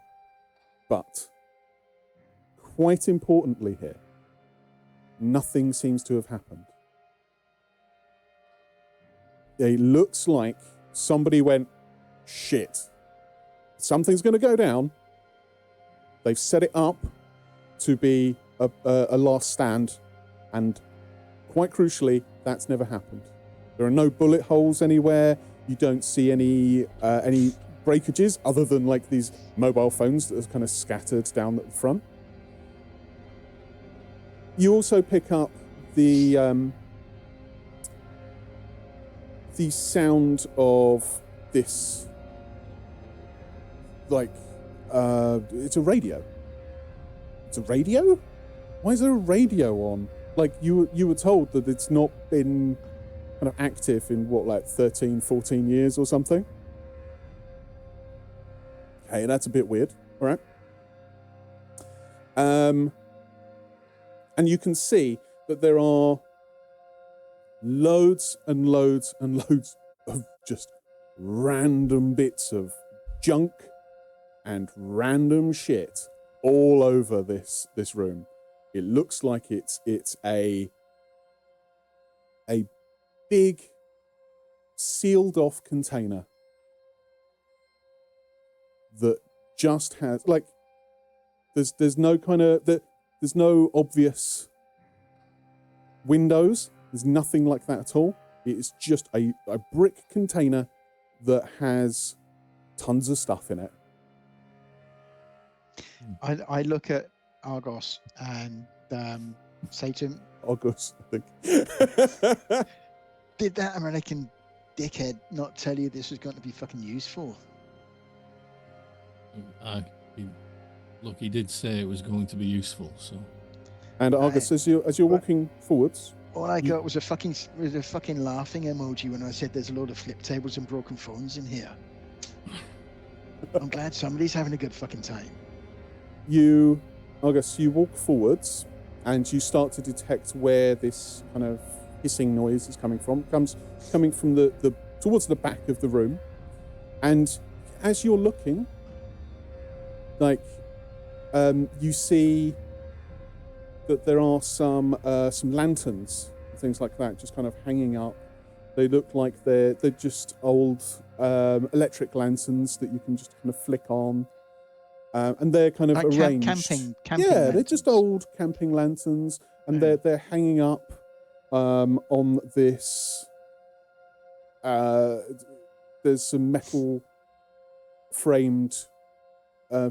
quite importantly here, nothing seems to have happened. It looks like somebody went, shit, something's going to go down. They've set it up to be a last stand, and quite crucially, that's never happened. There are no bullet holes anywhere. You don't see any breakages other than like these mobile phones that are kind of scattered down at the front. You also pick up the sound of this, like, it's a radio. It's a radio? Why is there a radio on? Like, you were told that it's not been kind of active in, 13, 14 years or something? Okay, that's a bit weird. All right. And you can see that there are loads and loads and loads of just random bits of junk and random shit all over this room. It looks like it's a big sealed off container that just has there's no there's no obvious windows. There's nothing like that at all. It is just a brick container that has tons of stuff in it. I look at Argos and say to him, August, I think. did that American dickhead not tell you this was going to be fucking useful? He did say it was going to be useful, so. And Argus, as you're walking forwards, All I got was a fucking laughing emoji when I said there's a load of flip tables and broken phones in here. I'm glad somebody's having a good fucking time. Argus, you walk forwards and you start to detect where this kind of hissing noise is coming from. Coming from the towards the back of the room. And as you're looking, like you see that there are some lanterns and things like that just kind of hanging up. They look like they're just old electric lanterns that you can just kind of flick on. And they're kind of like arranged. Camping yeah, lanterns. They're just old camping lanterns, and they're hanging up on this. There's some metal framed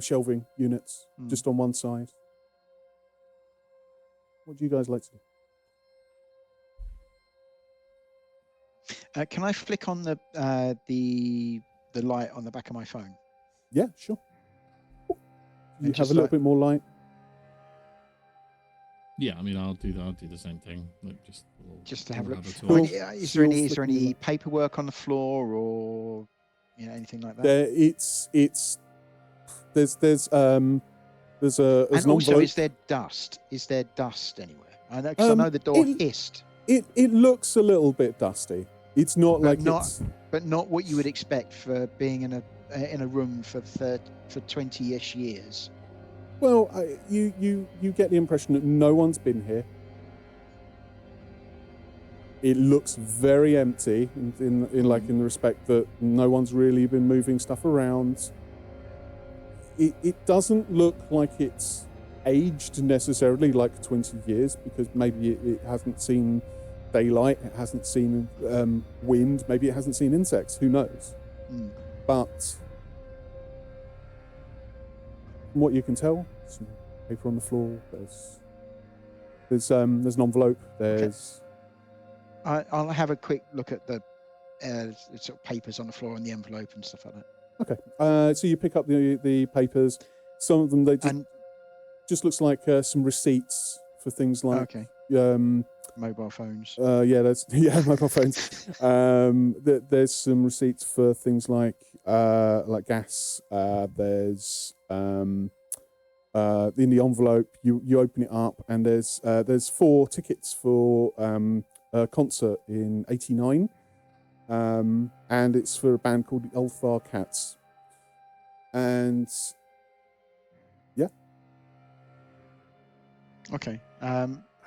shelving units just on one side. What do you guys like to do? Can I flick on the light on the back of my phone? Yeah, sure. You And have just a little like- bit more light. Yeah, I mean, I'll do the same thing. Like Just to have a look. torch. Cool. Is You're there flicking any the light. paperwork on the floor or anything like that? There's an And also, envelope. is there dust? Is there dust anywhere? I know because I know the door hissed, It looks a little bit dusty. It's not But like not- it's. but not what you would expect for being in a room for 20-ish years. Well, you get the impression that no one's been here. It looks very empty in the respect that no one's really been moving stuff around. It doesn't look like it's aged necessarily, like 20 years, because maybe it hasn't seen daylight, it hasn't seen wind, maybe it hasn't seen insects, who knows? But from what you can tell, some paper on the floor, there's an envelope, there's... I'll have a quick look at the sort of papers on the floor and the envelope and stuff like that. Okay, so you pick up the papers. Some of them, they just looks like some receipts for things like... Okay. Mobile phones. Mobile phones. There's some receipts for things like gas. There's in the envelope you open it up and there's 4 tickets for a concert in '89, and it's for a band called the Elfar Cats. And yeah. Okay.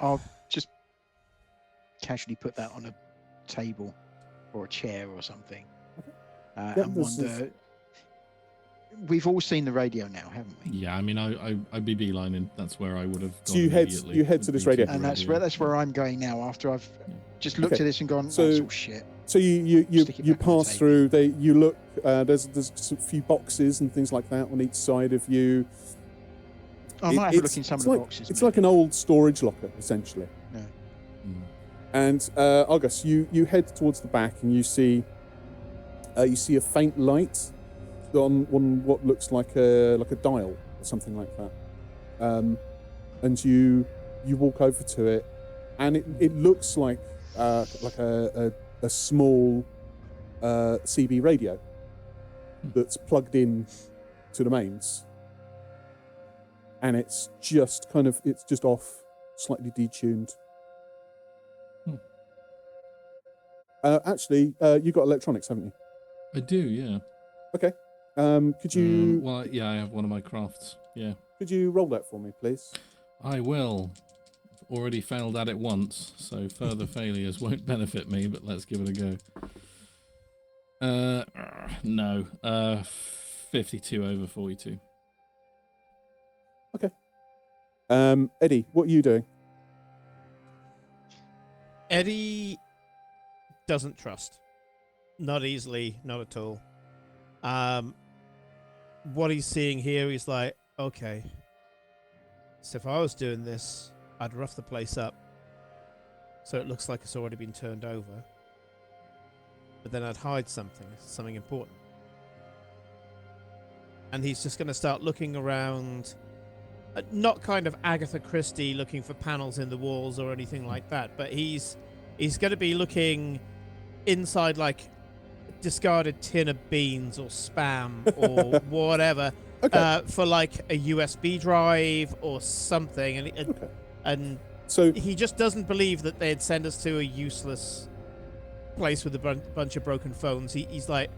I'll just casually put that on a table or a chair or something. And wonder. We've all seen the radio now, haven't we? Yeah, I mean, I'd be beelining. That's where I would have gone. So you head to this radio, and that's where I'm going now. After I've just looked at this and gone, that's all shit. So you pass through. You look. There's a few boxes and things like that on each side of you. I might have a look in some of the boxes. It's like an old storage locker, essentially. Yeah. And Argus, you head towards the back and you see a faint light on what looks like a dial or something like that. And you walk over to it, and it looks like a small CB radio that's plugged in to the mains. And it's just off, slightly detuned. Actually, you got electronics, haven't you? I do, yeah. Okay. Could you? Well, yeah, I have one of my crafts. Yeah. Could you roll that for me, please? I will. I've already failed at it once, so further failures won't benefit me. But let's give it a go. No. 52 over 42. Okay. Eddie, what are you doing? Eddie doesn't trust. Not easily, not at all. What he's seeing here, he's like, okay, so if I was doing this, I'd rough the place up so it looks like it's already been turned over. But then I'd hide something important. And he's just going to start looking around, not kind of Agatha Christie looking for panels in the walls or anything like that, but he's going to be looking inside like discarded tin of beans or spam or whatever, Okay. for like a USB drive or something, and So he just doesn't believe that they'd send us to a useless place with a bunch of broken phones. He's like,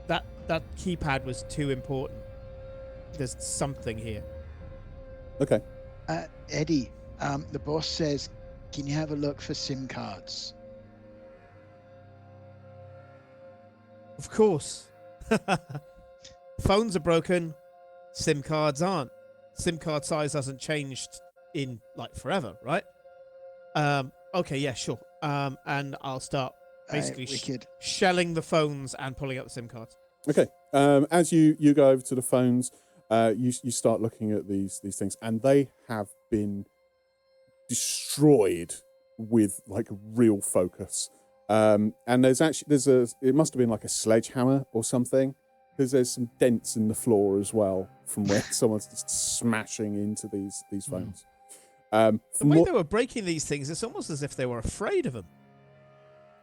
that keypad was too important. There's something here. okay. Eddie, the boss says, can you have a look for SIM cards? Of course. Phones are broken. SIM cards aren't. SIM card size hasn't changed in like forever, right? Okay, yeah, sure. And I'll start basically Wicked. shelling the phones and pulling out the SIM cards. Okay. As you go over to the phones, you start looking at these things, and they have been destroyed with like real focus. And there's it must have been like a sledgehammer or something, because there's some dents in the floor as well from where someone's just smashing into these phones. The way they were breaking these things, it's almost as if they were afraid of them.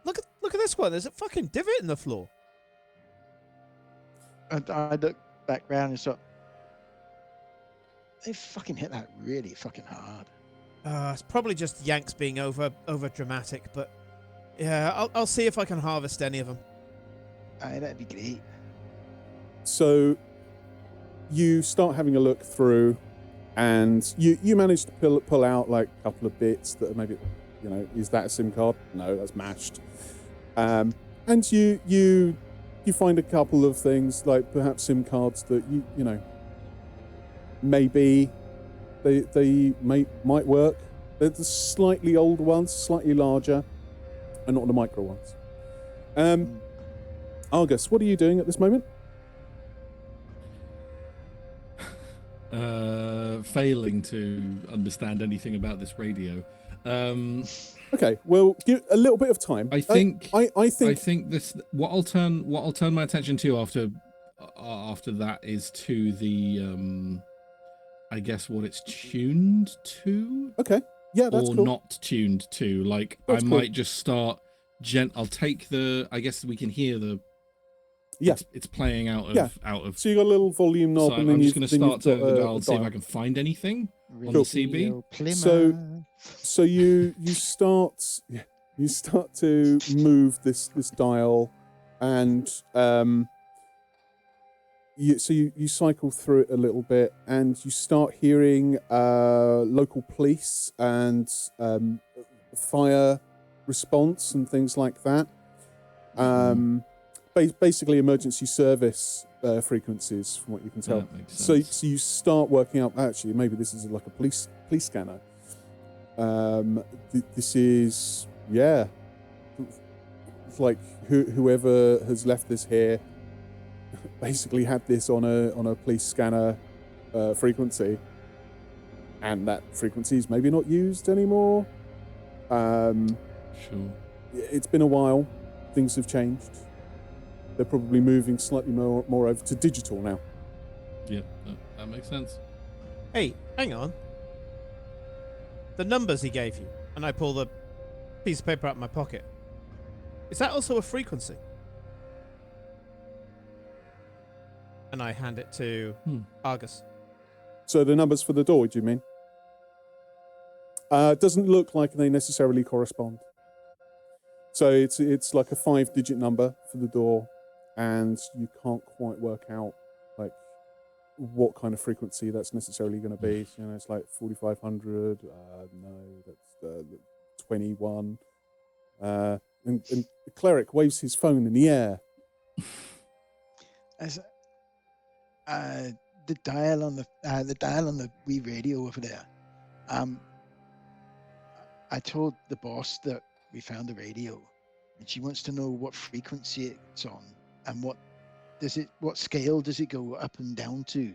Look at this one. There's a fucking divot in the floor. And I look back round and thought, they fucking hit that really fucking hard. It's probably just Yanks being over dramatic, but yeah, I'll see if I can harvest any of them. That'd be great. So you start having a look through, and you manage to pull out like a couple of bits that are maybe, is that a SIM card? No, that's mashed. And you find a couple of things like perhaps SIM cards that maybe they might work. They're the slightly older ones, slightly larger, and not the micro ones. Argus, what are you doing at this moment? Failing to understand anything about this radio. Okay, well, give a little bit of time. I think this. What I'll turn my attention to after that is to the I guess what it's tuned to. Okay, yeah, that's or cool. not tuned to. Like That's I cool. might just start. I'll take the. I guess we can hear the. Yeah, it's playing out of Yeah. out of. So you got a little volume knob, So and then I'm just going going to to start to the dial and see if I can find anything on the CB. So you start to move this dial, and you cycle through it a little bit, and you start hearing local police and fire response and things like that. Basically emergency service frequencies, from what you can tell. That makes So sense. you start working out, actually, maybe this is like a police scanner. This is, yeah, it's like whoever has left this here basically had this on a police scanner frequency, and that frequency is maybe not used anymore. Sure. It's been a while. Things have changed. They're probably moving slightly more over to digital now. Yeah, that makes sense. Hey, hang on. The numbers he gave you, and I pull the piece of paper out of my pocket. Is that also a frequency? And I hand it to Argus. So the numbers for the door, do you mean? Doesn't look like they necessarily correspond. So it's like a 5-digit number for the door, and you can't quite work out like what kind of frequency that's necessarily going to be. So, it's like 4,500. No, that's 21. And the cleric waves his phone in the air. As the dial on the wee radio over there. I told the boss that we found the radio. and she wants to know what frequency it's on and what scale does it go up and down to.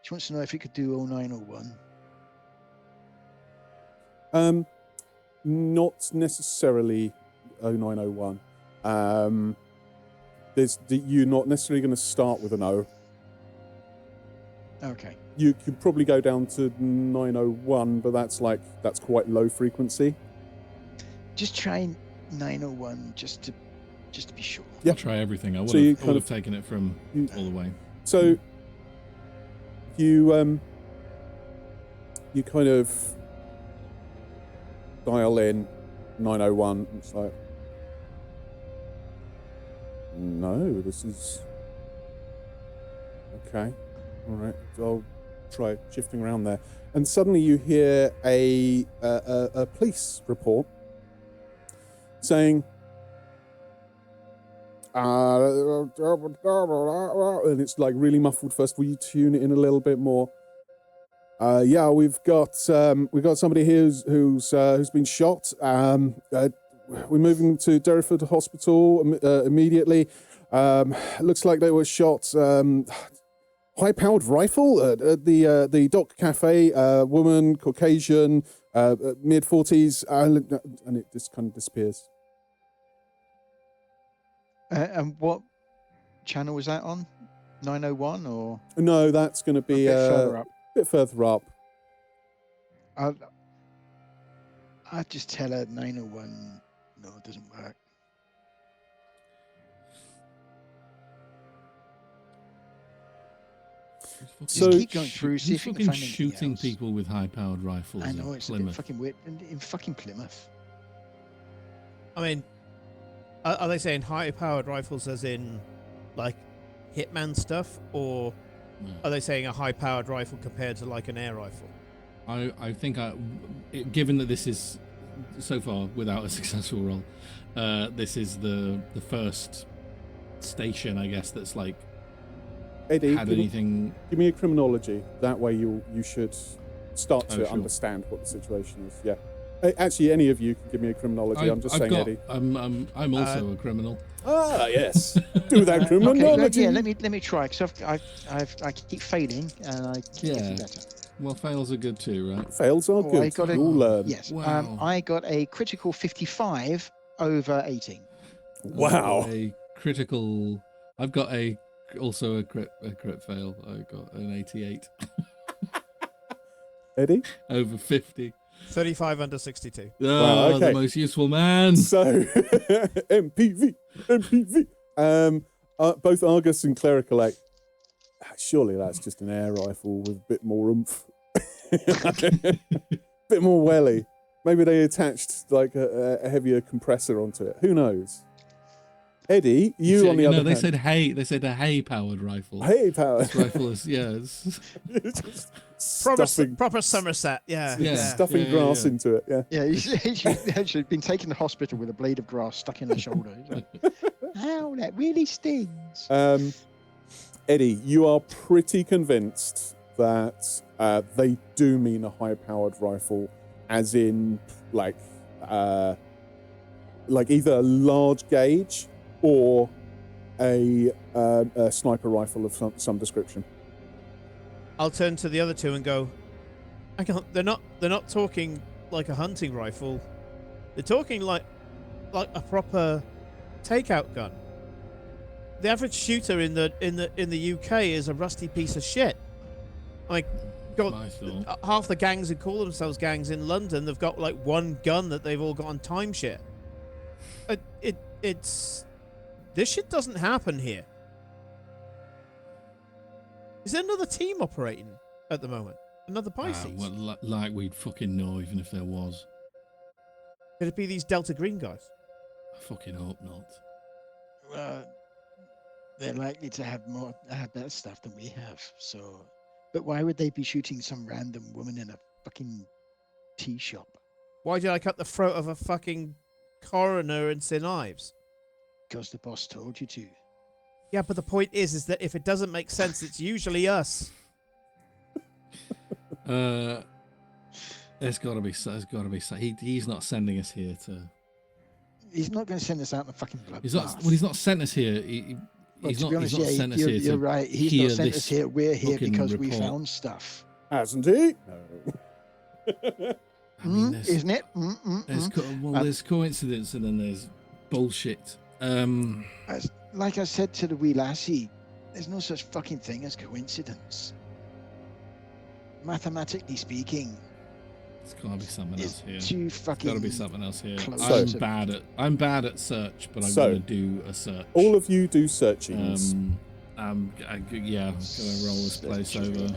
She wants to know if it could do 0901. Not necessarily 0901. You're not necessarily going to start with an O. Okay. You could probably go down to 901, but that's quite low frequency. Just try 901 just to be sure. Yeah. I'll try everything. I would So you have taken it from all the way. So you kind of dial in 901. It's like, no, this is okay. All right, I'll try shifting around there. And suddenly you hear a police report saying, and it's like really muffled. First, will you tune it in a little bit more? Yeah, we've got somebody here who's been shot. We're moving to Derriford Hospital immediately. Looks like they were shot. High-powered rifle at the Dock Cafe. Woman, Caucasian, mid-40s, and it just kind of disappears. And what channel was that on? 901 or? No, that's going to be a bit further up. Bit further up. I'd just tell her 901. No, it doesn't work. So keep going through. See if you can fucking find shooting else. people with high-powered rifles. I know it's a bit Plymouth. fucking weird. In fucking Plymouth. I mean, are they saying high-powered rifles as in, like, Hitman stuff, or are they saying a high-powered rifle compared to like an air rifle? I think, given that this is so far without a successful roll, this is the first station, I guess, that's like Eddie, had anything. Give me a criminology. That way you should start to sure. understand what the situation is. Yeah. Actually, any of you can give me a criminology. I'm just saying, Eddie. I'm also a criminal. Ah, yes. Do that criminology. Okay, let me try because I keep failing and I keep getting better. Well, fails are good too, right? Fails are good. I got You'll learn. Yes. Wow. I got a critical 55 over 18. Wow. A critical. I've got also a crit fail. I got an 88 Eddie? over 50. 35 under 62. Oh, Wow, okay. The most useful man. So, MPV. Both Argus and Cleric are like, surely that's just an air rifle with a bit more oomph. Bit more welly. Maybe they attached like a heavier compressor onto it. Who knows? Eddie, you on the other hand. They said hay. They said a hay-powered rifle. Hay-powered. This rifle is, Proper Somerset, stuffing grass into it, yeah. Yeah, she'd been taken to hospital with a blade of grass stuck in her shoulder. Like, ow, that really stings. Eddie, you are pretty convinced that they do mean a high-powered rifle, as in like either a large gauge or a sniper rifle of some description. I'll turn to the other two and go, they're not talking like a hunting rifle. They're talking like a proper takeout gun. The average shooter in the UK is a rusty piece of shit. Like, half the gangs who call themselves gangs in London, they've got like one gun that they've all got on timeshare. It's this shit doesn't happen here. Is there another team operating at the moment? Another Pisces? Well, like we'd fucking know even if there was. Could it be these Delta Green guys? I fucking hope not. They're likely to have better stuff than we have. So, but why would they be shooting some random woman in a fucking tea shop? Why did I cut the throat of a fucking coroner in St. Ives? Because the boss told you to. Yeah, but the point is that if it doesn't make sense, it's usually us. There's got to be. He's not sending us here to. He's not going to send us out in the fucking blood. He's not. Well, he's not sent us here. He's to not. be honest, He's not sent us here. you're right. He's not sent us here. We're here fucking because we report. found stuff. Hasn't he? No. I mean, Isn't it? There's coincidence and then there's bullshit. Like I said to the wee lassie, there's no such fucking thing as coincidence. Mathematically speaking, It's gotta be something else here. too fucking. Gotta be something else here. close I'm bad at search, but I'm So, gonna do a search. All of you do searchings. I'm gonna roll this place over.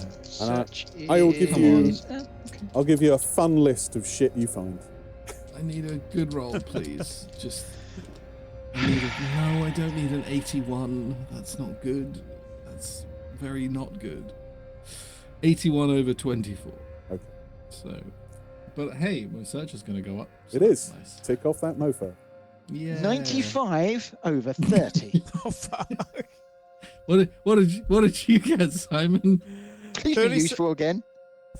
I will give Come you. on. I'll give you a fun list of shit you find. I need a good roll, please. No, I don't need an 81. That's not good. That's very not good. 81 over 24. Okay. So, but hey, my search is going to go up. So It is. nice. Tick off that mofo. Yeah. 95 over 30. Oh fuck! What did you get, Simon? Please be 30 useful again.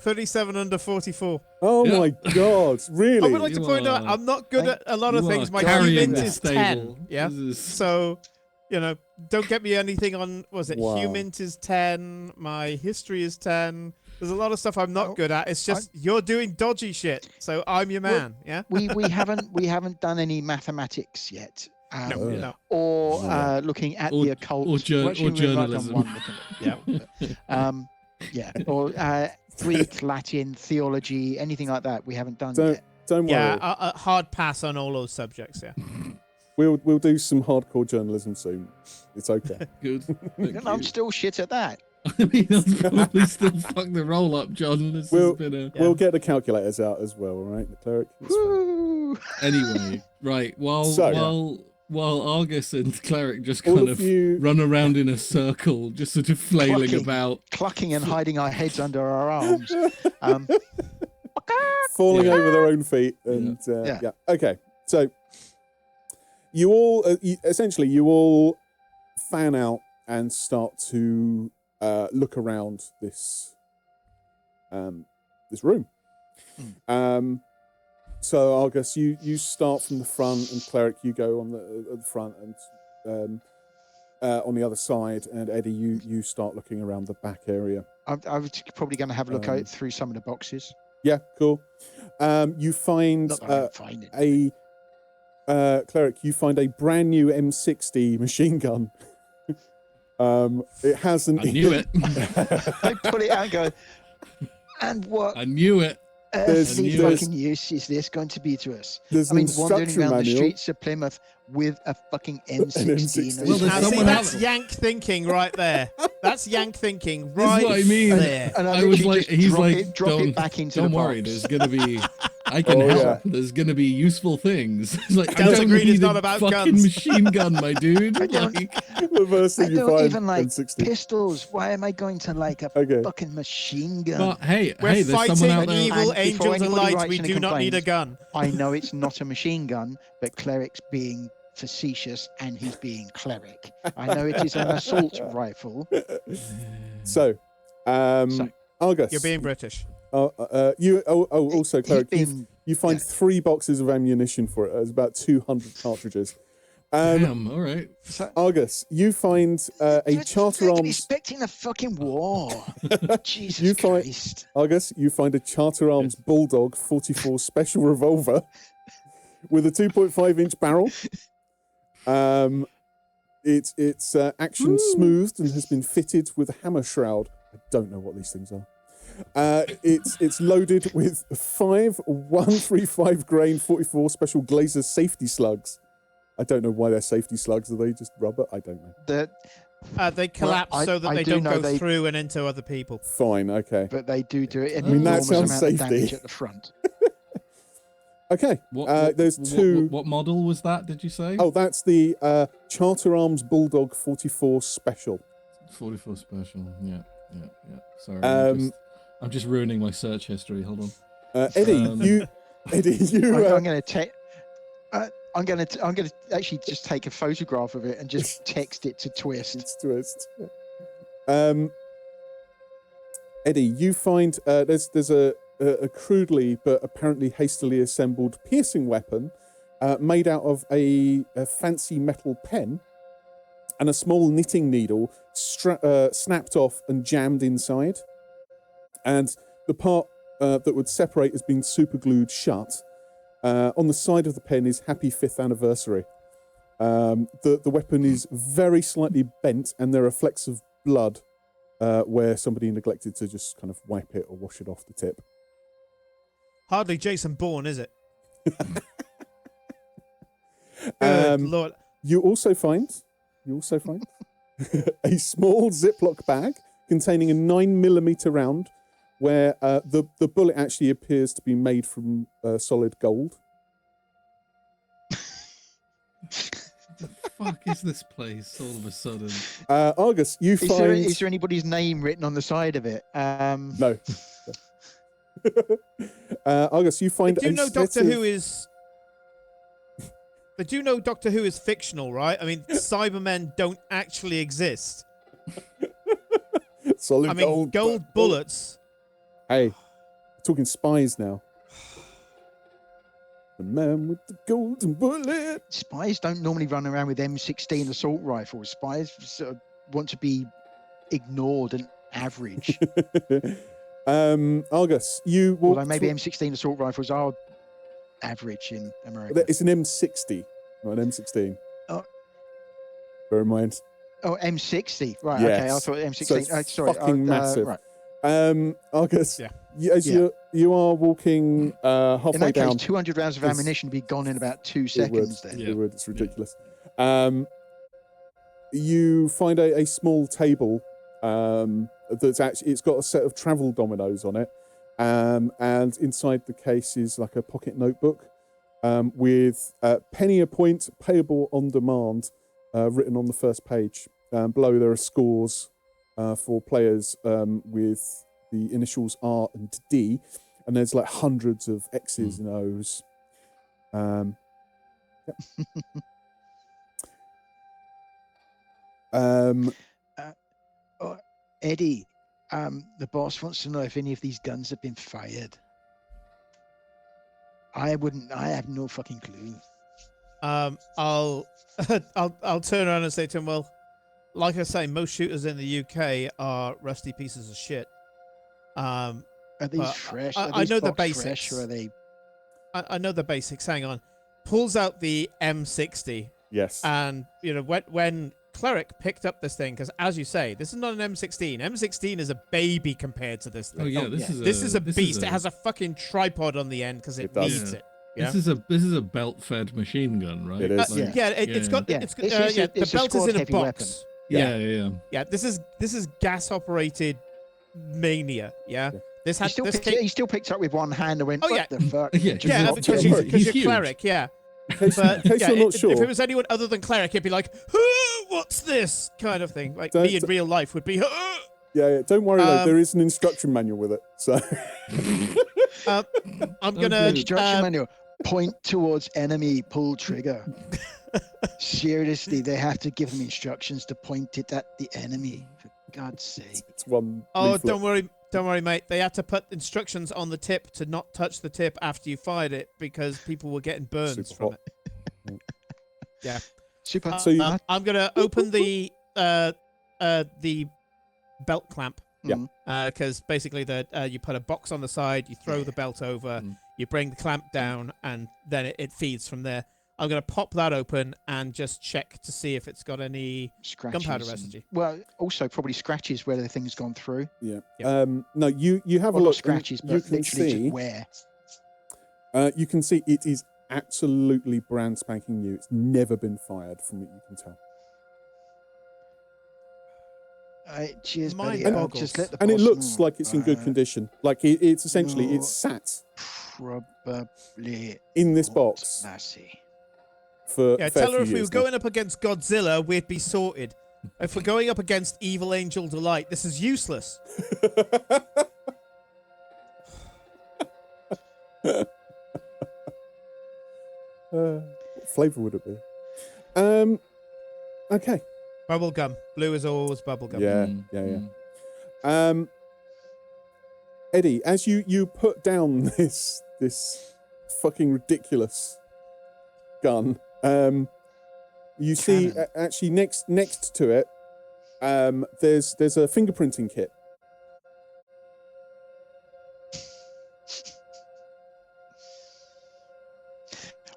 37 under 44. Oh Yeah. my god! Really? I would like to You point out are- I'm not good at a lot of You things. are My carrying human the is stable. 10. Yeah. This is- So, don't get me anything on. Was it Wow. human is 10? My history is 10. There's a lot of stuff I'm not good at. It's just you're doing dodgy shit, so I'm your man. Yeah. We haven't done any mathematics yet. No. Or looking at the occult. or Well, actually, we might have done journalism. one looking at it, but, or Greek, Latin, theology, anything like that. We haven't done yet. Don't worry. Yeah. A hard pass on all those subjects. Yeah. We'll do some hardcore journalism soon. It's okay. Good. Thank I'm you. still shit at that. I mean, I'll probably still fuck the roll up, John. This We'll- has been a... We'll get the calculators out as well, all right? The cleric. It's fine. Woo! Anyway, right. While Argus and Cleric just All kind of of you- run around in a circle, just sort of flailing Clucking. about. Clucking and hiding our heads under our arms. Falling Yeah. over their own feet, and Yeah. yeah. Okay, so you all essentially you all fan out and start to look around this this room. So Argus, you start from the front, and Cleric, you go on the front, and on the other side, and Eddie, you start looking around the back area. I was probably going to have a look out through some of the boxes. Yeah, cool. You find Not that I can find it. Cleric, you find a brand new M60 machine gun. It has an. I knew it. I pull it out and go, and what I knew it. earthly there's- fucking use is this going to be to us? There's I mean, an wandering instruction around the manual. streets of Plymouth with a fucking M16. Well, there's Now, see, someone that's else- Yank thinking right there. That's Yank thinking This right is what I mean. there. And I was literally like, just he's drop like, it, drop don't it back into don't the worry. box. There's gonna be, I can Oh, help. yeah. There's gonna be useful things. It's like, I Delta don't Green need is not a about fucking guns. machine gun, my dude. I don't- Like, The first I thing you don't find even like M60. pistols. Why am I going to like a Okay. fucking machine gun? but hey, We're there's fighting someone out an there. evil And before angels and anybody lights. writes We any do not need a complaints, gun. I know it's not a machine gun, but Cleric's being facetious and he's being Cleric. I know it is an assault rifle. So, So- Argus, You're being British. you also He's Cleric, been- you find yeah. 3 boxes of ammunition for it. There's about 200 cartridges. Damn, all right. so, Argus, you find a you're Charter fucking Arms. expecting a fucking war. Jesus You find- Christ. Argus, you find a Charter Arms Bulldog 44 special revolver with a 2.5-inch barrel. It's action smoothed and has been fitted with a hammer shroud. I don't know what these things are. It's loaded with 5 135 grain 44 special Glazer safety slugs. I don't know why they're safety slugs. Are they just rubber? I don't know. They collapse I- so that I they do don't know go they- through and into other people. Fine. Okay. But they do it an I mean, that enormous sounds amount of damage safety. at the front. Okay. There's 2. What model was that? Did you say? Oh, that's the Charter Arms Bulldog 44 special. 44 special. Yeah. Sorry, Um, I'm just ruining my search history. Hold on. Eddie, Eddie, you. I'm going to take. I'm going to actually just take a photograph of it and just text it to Twist. It's Twist. Eddie, you find there's a crudely but apparently hastily assembled piercing weapon made out of a fancy metal pen and a small knitting needle snapped off and jammed inside. And the part that would separate has been super glued shut. On the side of the pen is Happy 5th Anniversary. The weapon is very slightly bent, and there are flecks of blood where somebody neglected to just kind of wipe it or wash it off the tip. Hardly Jason Bourne, is it? Good Lord. You also find a small Ziploc bag containing a 9mm round, where the bullet actually appears to be made from solid gold. The fuck is this place all of a sudden? Argus, you find... Is there anybody's name written on the side of it? No. Argus, you find... Did you know Doctor Who is... Did you know Doctor Who is fictional, right? I mean, Cybermen don't actually exist. Solid gold bullets. Hey, we're talking spies now. The man with the golden bullet. Spies don't normally run around with M16 assault rifles. Spies sort of want to be ignored and average. Argus, you... Although maybe M16 assault rifles are average in America. It's an M60, not an M16. Oh. Bear in mind. Oh, M60. Right, yes. okay. I thought M16. So it's sorry. fucking massive. Right. Argus, you are walking halfway in that down. case, 200 rounds of ammunition would be gone in about 2 seconds. It would. It's ridiculous. You find a small table that's actually, it's got a set of travel dominoes on it, and inside the case is like a pocket notebook with penny a point, payable on demand, written on the first page. Below there are scores for players with the initials R and D, and there's like hundreds of X's and O's. Eddie, the boss wants to know if any of these guns have been fired. I have no fucking clue. I'll turn around and say to him, well, like I say, most shooters in the UK are rusty pieces of shit. Are these fresh? I know the basics. Fresh, or are they... I know the basics. Hang on. Pulls out the M60. Yes. And, when Cleric picked up this thing, because as you say, this is not an M16. M16 is a baby compared to this thing. Oh yeah, this is a beast. It has a fucking tripod on the end because it needs it. Yeah? This is a belt-fed machine gun, right? It is. The belt is in a box. Weapon. Yeah. This is gas-operated mania. Yeah. This has he still picked up with one hand and went, "What the fuck?" Because you're Cleric. Yeah. But you're not sure. If it was anyone other than Cleric, it'd be like, "What's this?" kind of thing. Like me in real life would be. Yeah. Don't worry though. There is an instruction manual with it. So. I'm gonna instruction manual. Point towards enemy. Pull trigger. Seriously, they have to give them instructions to point it at the enemy. For God's sake. It's one. Oh, leaflet. Don't worry, mate. They had to put instructions on the tip to not touch the tip after you fired it because people were getting burns from it. Yeah. Super. I'm gonna open the belt clamp. Yeah. Because basically you put a box on the side, you throw the belt over, you bring the clamp down, and then it feeds from there. I'm going to pop that open and just check to see if it's got any gunpowder residue. Well, also probably scratches where the thing's gone through. Yeah. No, you have a look. Scratches, but literally just where. You can see it is absolutely brand spanking new. It's never been fired, from what you can tell. Cheers, buddy. Just let the and it looks like it's in good condition. Like it's essentially it's sat probably in this box. Messy. Tell her if we were going up against Godzilla, we'd be sorted. If we're going up against Evil Angel Delight, this is useless. What flavour would it be? Okay. Bubblegum. Blue is always bubblegum. Yeah. Eddie, as you put down this fucking ridiculous gun. You see, Cannon. actually next to it, there's a fingerprinting kit.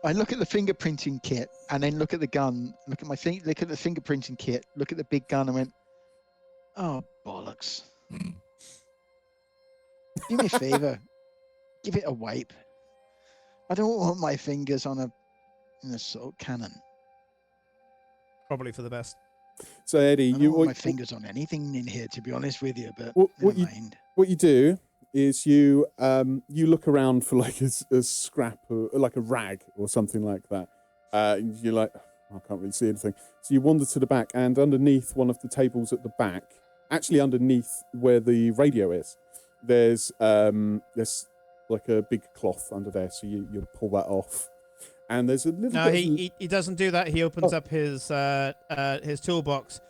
I look at the fingerprinting kit and then look at the gun. Look at my look at the fingerprinting kit. Look at the big gun. And went, oh bollocks! Do me a favor, give it a wipe. I don't want my fingers on an assault cannon. Probably for the best. So Eddie, I don't want my fingers on anything in here, to be honest with you. But never mind. What you do is you look around for like a scrap or like a rag or something like that. You're like, I can't really see anything. So you wander to the back, and underneath one of the tables at the back, actually underneath where the radio is, there's like a big cloth under there. So you pull that off, and there's a little. No, he doesn't do that. He opens up his toolbox,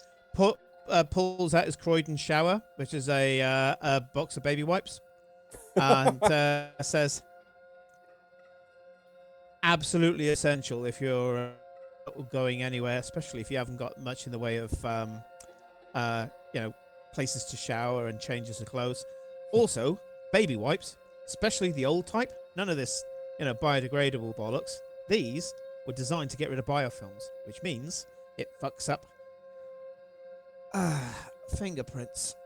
pulls out his Croydon shower, which is a box of baby wipes, and says, absolutely essential if you're going anywhere, especially if you haven't got much in the way of places to shower and changes of clothes. Also, baby wipes, especially the old type. None of this, biodegradable bollocks. These were designed to get rid of biofilms, which means it fucks up fingerprints.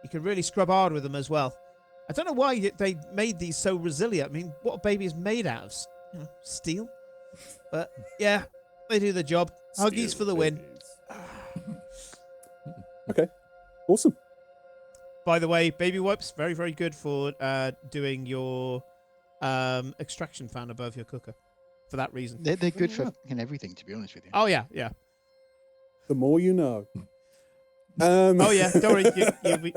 You can really scrub hard with them as well. I don't know why they made these so resilient. I mean, what a baby is made out of? Steel? But yeah, they do the job. Huggies for the win. Okay, awesome. By the way, baby wipes, very, very good for doing your extraction fan above your cooker. For that reason. They're good for everything, to be honest with you. Oh, yeah, yeah. The more you know. Oh yeah, don't worry.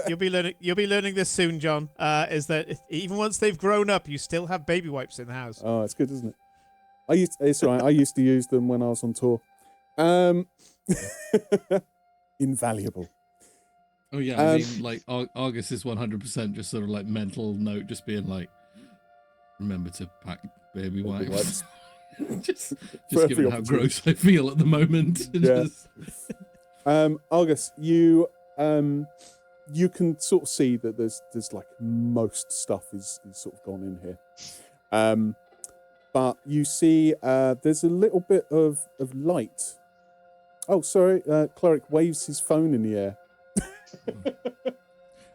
You'll be learning this soon, John. Is that even once they've grown up, you still have baby wipes in the house? Oh, it's good, isn't it? It's all right. I used to use them when I was on tour. Invaluable. Oh yeah, I mean, like Argus is 100% just sort of like mental note, just being like, remember to pack baby wipes. just given how gross I feel at the moment. Yeah. Argus, you can sort of see that there's like most stuff is sort of gone in here. But you see there's a little bit of light. Oh, sorry, Cleric waves his phone in the air.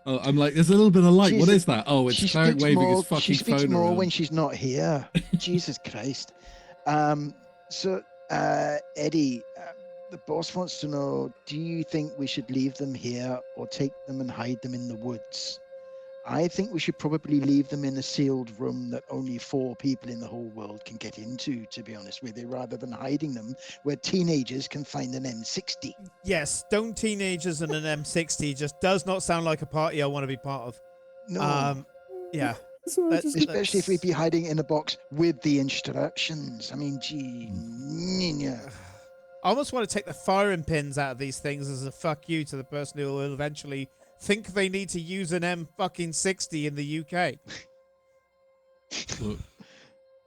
Oh, I'm like, there's a little bit of light. Jesus. What is that? Oh, it's Cleric waving his fucking phone. She speaks around. more when she's not here. Jesus Christ. So, Eddie, the boss wants to know, do you think we should leave them here or take them and hide them in the woods? I think we should probably leave them in a sealed room that only 4 people in the whole world can get into, to be honest with you, rather than hiding them where teenagers can find an M60. Yes, stone teenagers and an M60 just does not sound like a party I want to be part of. No. Yeah. Especially if we'd be hiding in a box with the instructions. I mean, gee. I almost want to take the firing pins out of these things as a fuck you to the person who will eventually think they need to use an M60 in the UK. Look,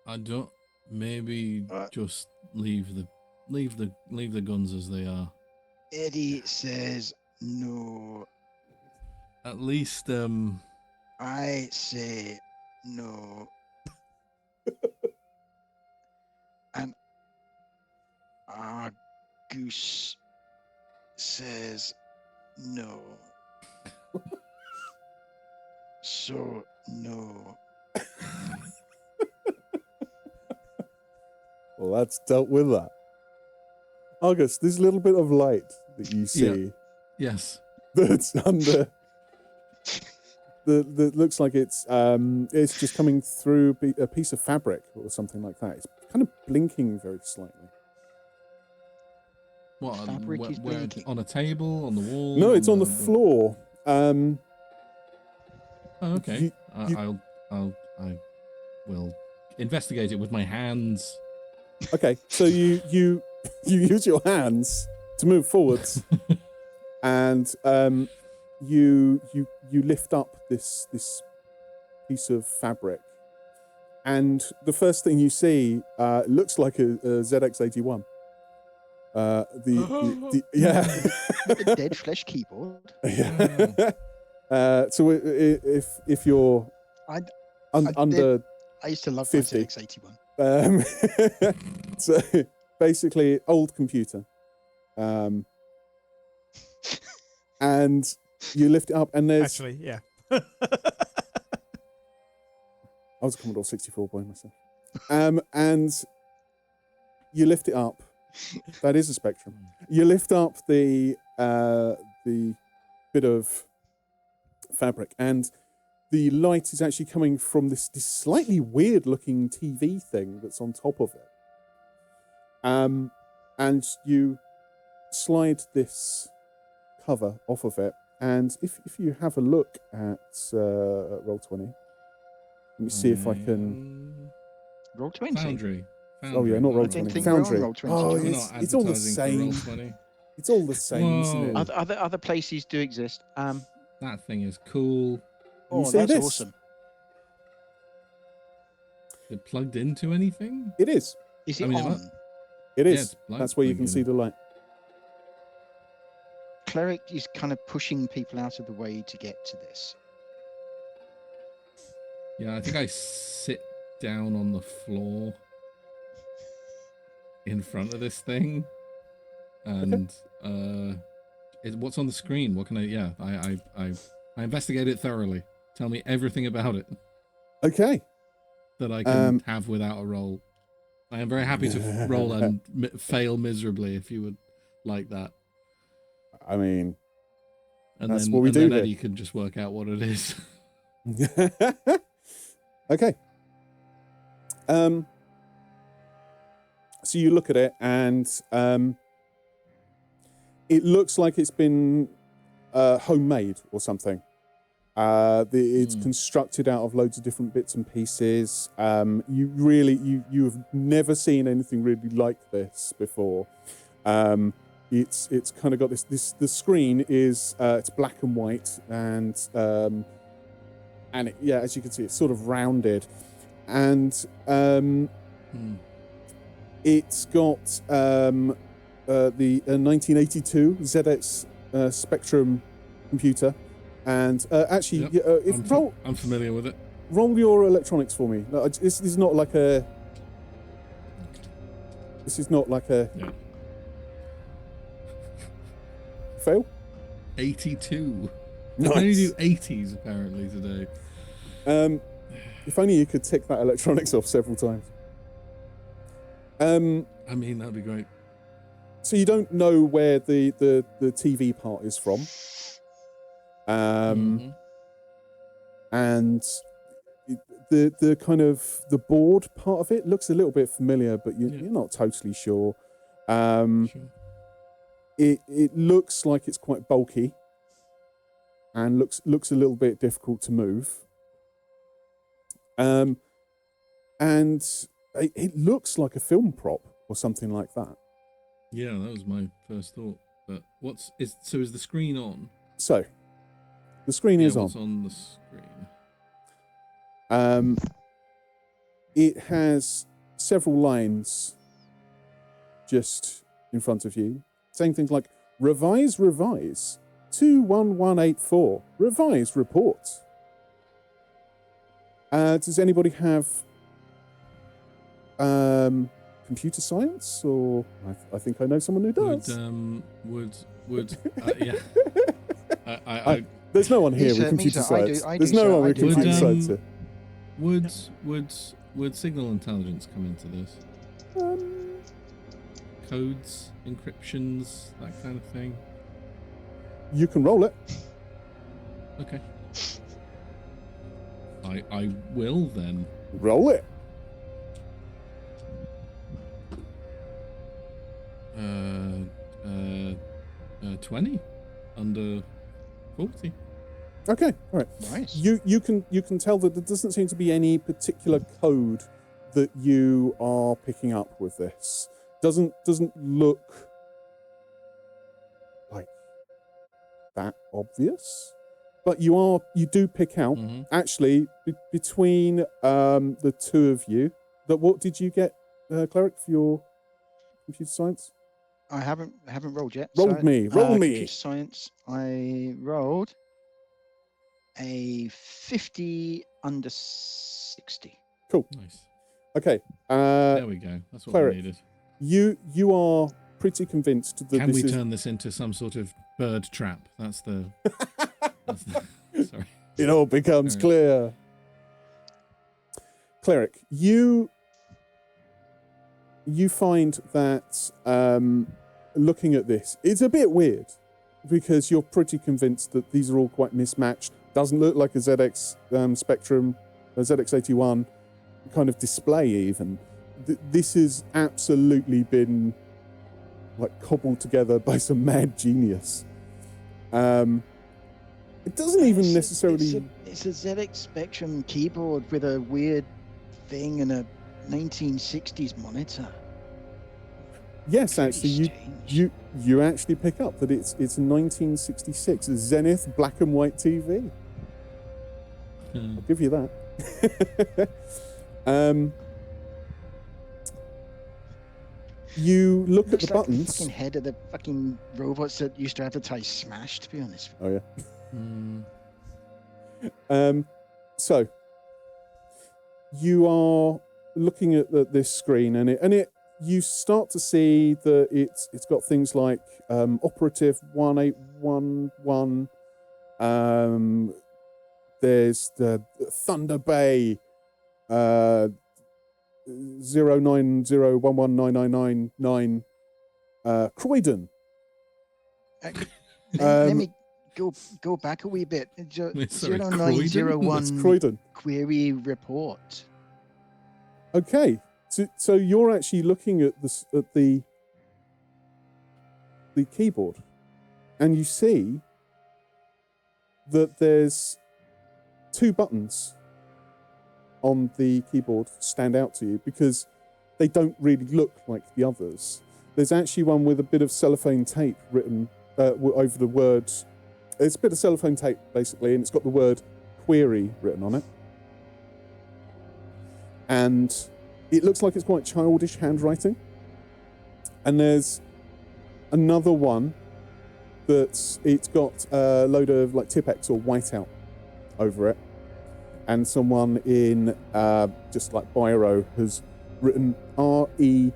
I don't. Maybe just leave the guns as they are. Eddie says no. At least I say no. And Goose says no. So no. Well, that's dealt with that. August, this little bit of light that you see. Yeah. Yes. That's under. That looks like it's just coming through a piece of fabric or something like that. It's kind of blinking very slightly. What? Fabric is blinking. On a table, on the wall? No, it's on the floor. Oh, okay. I will investigate it with my hands. Okay, so you use your hands to move forwards, and you lift up this piece of fabric, and the first thing you see looks like a ZX81. Yeah. With a dead flesh keyboard. Yeah. So if you're under I used to love 50. my ZX81. So basically, old computer. And you lift it up, and there's Actually, yeah. I was a Commodore 64 boy myself. And you lift it up. That is a Spectrum. You lift up the bit of fabric, and the light is actually coming from this slightly weird-looking TV thing that's on top of it. And you slide this cover off of it, and if you have a look at Roll20, let me see if I can. Roll20. Foundry. Oh yeah, not I didn't Roll20. think we were on Foundry. Roll20. Oh, We're not it's all the advertising for same. Roll20. It's all the same, isn't Whoa. it? Other places do exist. That thing is cool. You Oh, see that's this? awesome. Is it plugged into anything? It is. Is it I mean, on? It Yeah, is. it's light That's where you can blinking. see the light. Cleric is kind of pushing people out of the way to get to this. Yeah, I think I sit down on the floor in front of this thing, and what's on the screen? What can I? Yeah, I investigate it thoroughly. Tell me everything about it Okay. that I can have without a roll. I am very happy to roll and fail miserably if you would like that. I mean, And that's then, what we and do then here. Eddie can just work out what it is. Okay. So you look at it, and it looks like it's been homemade or something. It's constructed out of loads of different bits and pieces. You have never seen anything really like this before. It's kind of got this. The screen is it's black and white, and it, yeah, as you can see, it's sort of rounded, and it's got the 1982 ZX Spectrum computer. And actually, Yep. I'm familiar with it. Roll your electronics for me. No, this is not like a. This is not like a. Yeah. $82. Fail. I can Nice. only do 80s apparently today. If only you could tick that electronics off several times. I mean, that'd be great. So you don't know where the TV part is from. And the kind of the board part of it looks a little bit familiar, but you're not totally sure. Sure. It looks like it's quite bulky, and looks a little bit difficult to move. And it looks like a film prop or something like that. Yeah, that was my first thought. But is the screen on? So the screen is on. What's on the screen? It has several lines just in front of you, saying things like revise 21184, revise report. Does anybody have computer science, or I think I know someone who does. Yeah. There's no one here with computer science. There's no one with computer science here. Would signal intelligence come into this? Codes, encryptions, that kind of thing. You can roll it. Okay. I will then. Roll it. 20 under 40. Okay, all right. Nice. You can tell that there doesn't seem to be any particular code that you are picking up with this. Doesn't look like that obvious. but you do pick out actually between the two of you. What did you get, Cleric, for your computer science? I haven't rolled yet. Roll me. Computer science. I rolled a 50 under 60. Cool. Nice. Okay. There we go. That's what Cleric, we needed. You are pretty convinced that Can we turn this into some sort of bird trap? That's the. Sorry. It all becomes clear. Cleric, you find that looking at this, it's a bit weird because you're pretty convinced that these are all quite mismatched. Doesn't look like a ZX Spectrum, a ZX81 kind of display even. This has absolutely been like cobbled together by some mad genius. It doesn't even necessarily... It's a ZX Spectrum keyboard with a weird thing and a 1960s monitor. Yes, actually, you actually pick up that it's 1966, a Zenith black and white TV. I'll give you that. You look at the buttons. The fucking head of the fucking robots that used to advertise Smash, to be honest. Oh yeah. So you are looking at this screen, and it you start to see that it's got things like operative 1811. There's the Thunder Bay 090119999 Croydon. Let me go back a wee bit. 0901 Croydon query report. Okay, so you're actually looking at the keyboard, and you see that there's two buttons on the keyboard stand out to you because they don't really look like the others. There's actually one with a bit of cellophane tape written over the words. It's a bit of cellophane tape, basically, and it's got the word query written on it. And it looks like it's quite childish handwriting. And there's another one it's got a load of like Tipex or whiteout over it. And someone in just like biro has written REPRT.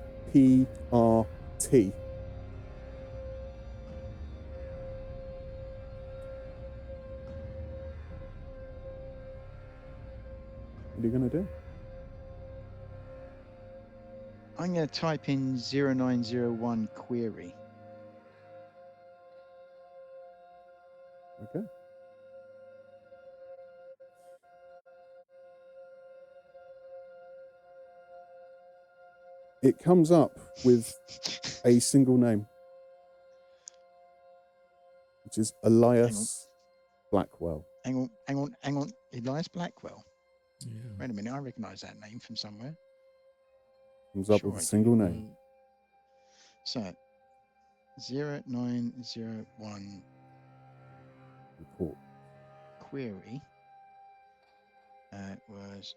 What are you going to do? I'm going to type in 0901 query. Okay. It comes up with a single name, which is Elias Blackwell. Hang on. Elias Blackwell. Yeah. Wait a minute, I recognise that name from somewhere. Comes up with a single name. So, 0901 report. Query. Was.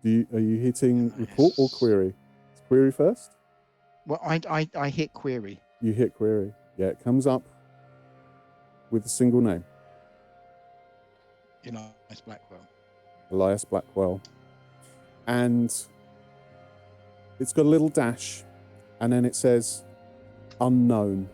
Are you hitting report or query? Is query first? Well, I hit query. You hit query. Yeah, it comes up with a single name. Elias Blackwell. Elias Blackwell. And it's got a little dash, and then it says unknown.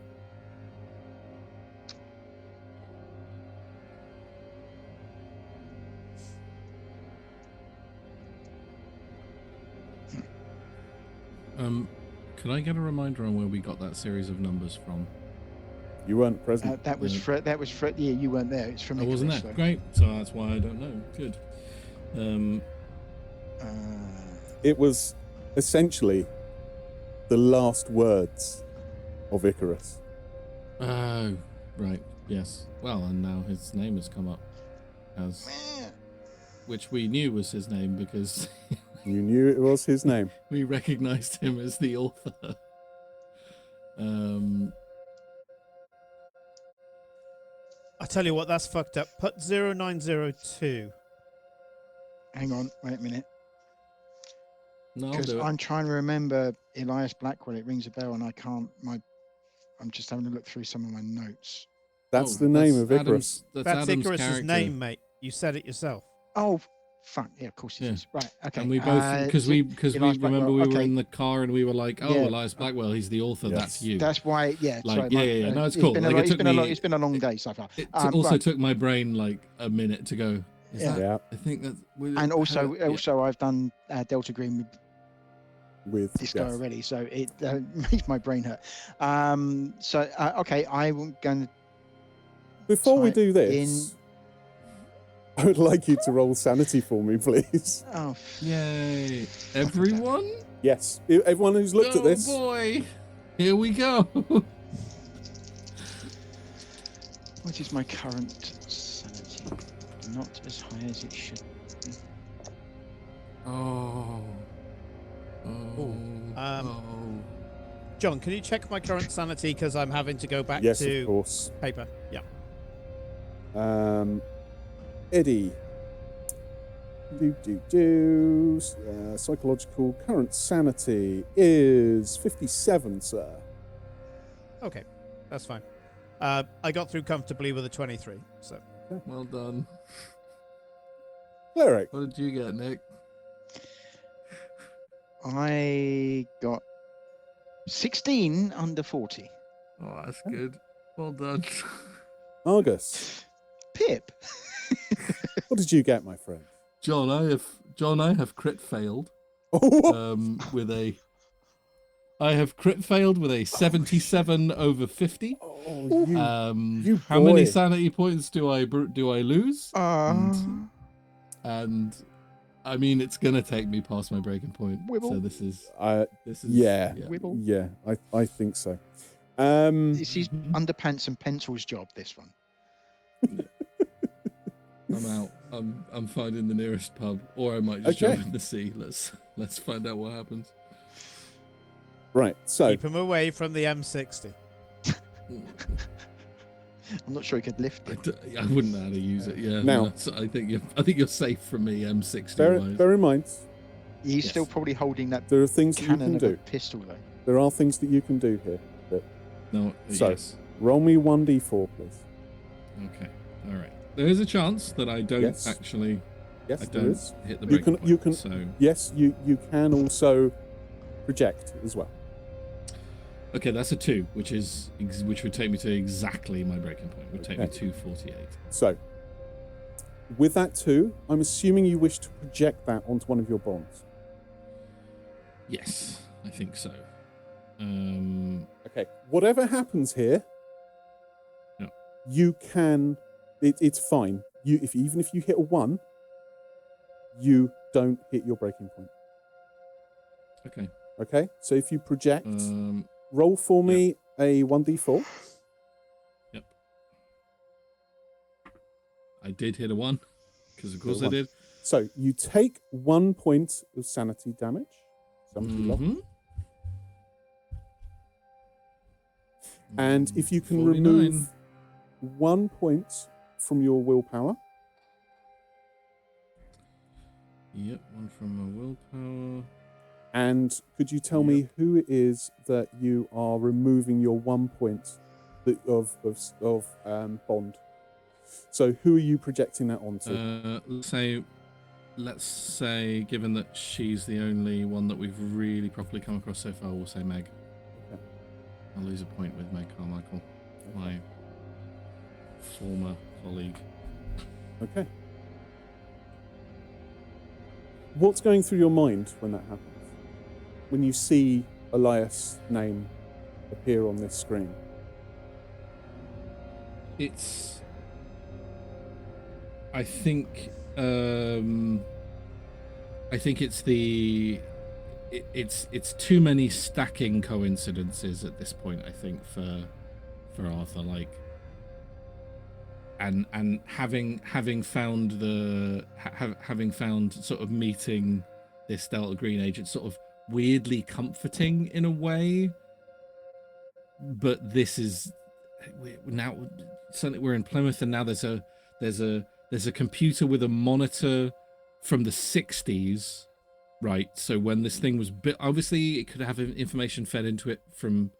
Could I get a reminder on where we got that series of numbers from? You weren't present. That was Fred. Yeah, you weren't there. It's from. I wasn't there. Though. Great. So that's why I don't know. Good. It was essentially the last words of Icarus. Oh, right. Yes. Well, and now his name has come up as, which we knew was his name because you knew it was his name. We recognized him as the author. I tell you what, that's fucked up. Put 0902. Hang on, wait a minute. No, I'll Because do it. I'm trying to remember Elias Blackwell. It rings a bell, and I can't. I'm just having to look through some of my notes. That's Oh, the name that's of Icarus. That's That's Adam's Icarus's character. name, mate. You said it yourself. Oh, fuck. Yeah, of course it Yeah. is. Right. Okay. And we both because we Elias remember Blackwell, we were okay. in the car and we were like, oh, Yeah. Elias Blackwell, he's the author. Yes. That's you. That's why. Yeah. Like, sorry, yeah. No, it's cool. Like, It's been a long day so far. It Right. took my brain like a minute to go. Is Yeah. that? Yeah, I think that. And also, I've done Delta Green with with this guy yes. already, so it makes my brain hurt. Okay, I'm going to. Before we type do this, I would like you to roll sanity for me, please. Oh, Yay! Everyone. Yes, everyone who's looked at this. Oh boy! Here we go. what is my current sanity? Not as high as it should be. Oh. John, can you check my current sanity? Because I'm having to go back Yes, of to course. paper. Yeah. Eddie. Psychological current sanity is 57, sir. Okay, that's fine. I got through comfortably with a 23. So Well done. Cleric. What did you get, Nick? I got 16 under 40. Oh, that's good. Well done. Argus. Pip. What did you get, my friend? John, I have crit failed. Oh, I have crit failed with a 77 over 50. you How many boy. sanity points do I lose? And I mean, it's gonna take me past my breaking point. Wibble. So this is Yeah, Wibble. yeah, I think so. This is underpants and pencils job, this one. I'm out. I'm finding the nearest pub, or I might just Okay. jump in the sea. Let's find out what happens. Right, so keep him away from the M60. I'm not sure he could lift it. I wouldn't know how to use it. Yeah. Now- no, so I think you're safe from me. M60 wise. bear in mind, He's Yes. still probably holding that there are things that you cannon can of a do. pistol, though. There are things that you can do here. But No. So- Yes. roll me 1d4, please. Okay. All right. There is a chance that I don't Yes. actually. Yes, I there don't is. hit the You breaking can- you point. can- So Yes, you can also project as well. okay, that's a 2, which would take me to exactly my breaking point. Would take me Okay. to 48. So, with that 2, I'm assuming you wish to project that onto one of your bonds. Yes, I think so. Okay. Whatever happens here, Yeah. you can. It's fine. Even if you hit a 1, you don't hit your breaking point. Okay. Okay. So if you project, Um. roll for me a 1d4. Yep. I did hit a 1, because of course I 1. did. So you take 1 point of sanity damage. Sanity loss. Mhm. And if you can 49. remove 1 point from your willpower, Yep, 1 from my willpower. and could you tell me who it is that you are removing your 1 point of bond? So who are you projecting that onto? Let's say, given that she's the only one that we've really properly come across so far, we'll say Meg. Okay. I'll lose a point with Meg Carmichael, my former colleague. Okay. What's going through your mind when that happens? When you see Elias' name appear on this screen? I think it's too many stacking coincidences at this point, I think, for Arthur, like, and having found sort of meeting this Delta Green agent sort of weirdly comforting in a way, but this is now suddenly we're in Plymouth, and now there's a computer with a monitor from the 60s, right? So when this thing was built, obviously it could have information fed into it from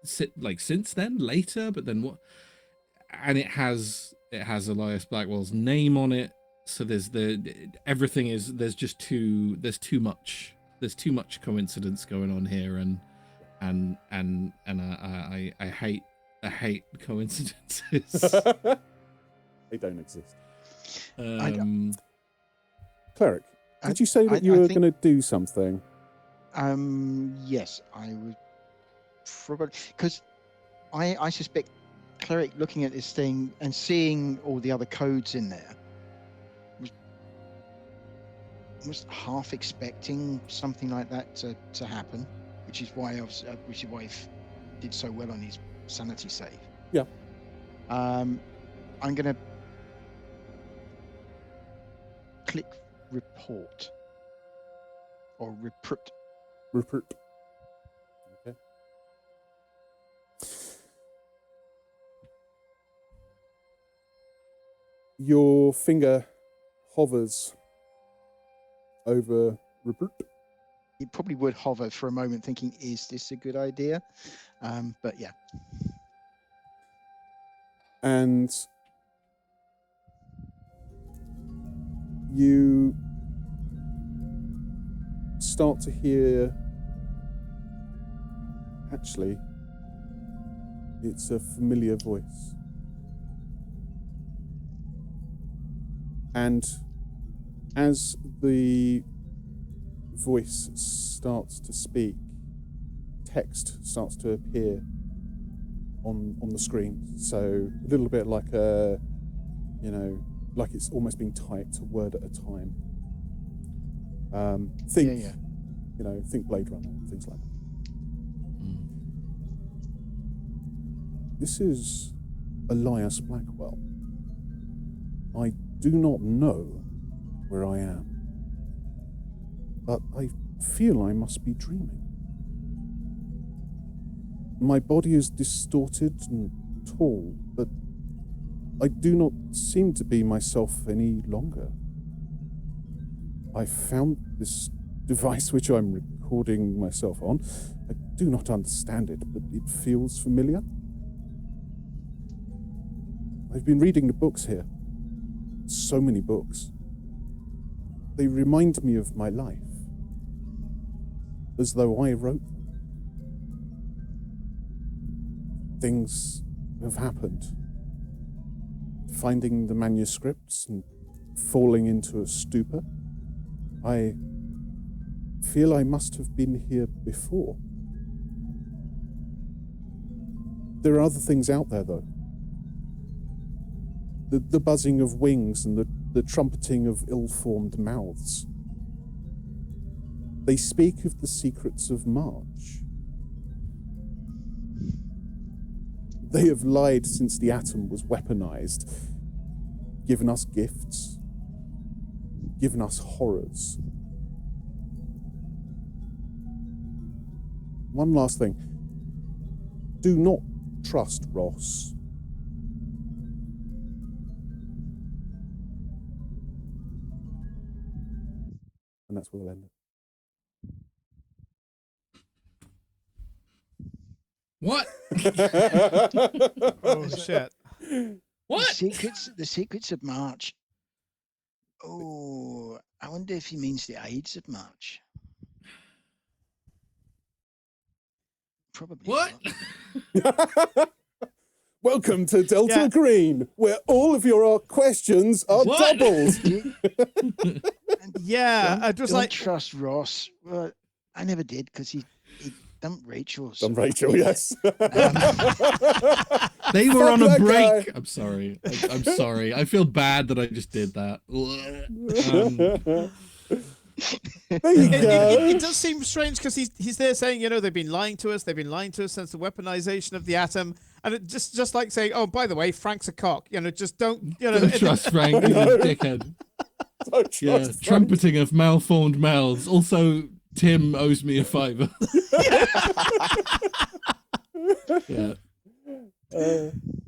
since then, later, but then what? And it has Elias Blackwell's name on it. So there's too much coincidence going on here, and I hate coincidences. They don't exist. Um, Cleric, did you say that you were going to do something? Yes, I would probably, because I suspect Cleric looking at this thing and seeing all the other codes in there was half expecting something like that to happen, which is why he did so well on his sanity save. Yeah. I'm gonna click report or report. Rupert. Okay. Your finger hovers over Rupert. It probably would hover for a moment, thinking, "Is this a good idea?" But yeah. And you start to hear, actually, it's a familiar voice. And as the voice starts to speak, text starts to appear on the screen. So a little bit like like it's almost being typed a word at a time. Think Blade Runner, things like that. This is Elias Blackwell. I do not know where I am, but I feel I must be dreaming. My body is distorted and tall, but I do not seem to be myself any longer. I found this device which I'm recording myself on. I do not understand it, but it feels familiar. I've been reading the books here. So many books. They remind me of my life, as though I wrote them. Things have happened. Finding the manuscripts and falling into a stupor. I feel I must have been here before. There are other things out there, though. The buzzing of wings and the trumpeting of ill-formed mouths. They speak of the secrets of March. They have lied since the atom was weaponized, given us gifts, given us horrors. One last thing. Do not trust Ross. And that's where we'll end it. What? Oh shit! What? The secrets of March. Oh, I wonder if he means the Ides of March. Probably. What? Not. Welcome to Delta Green, where all of your questions are doubled. Yeah, don't trust Ross. Well, I never did because he dumped Rachel. Dumped Rachel, yes. They were on a that break. guy. I'm sorry. I'm sorry. I feel bad that I just did that. There you go. It does seem strange because he's there saying, they've been lying to us. They've been lying to us since the weaponization of the atom. And it just like saying, oh, by the way, Frank's a cock. Just don't, Don't trust Frank. He's a dickhead. Don't trust Frank. Trumpeting of malformed mouths. Also, Tim owes me a $5. Yeah.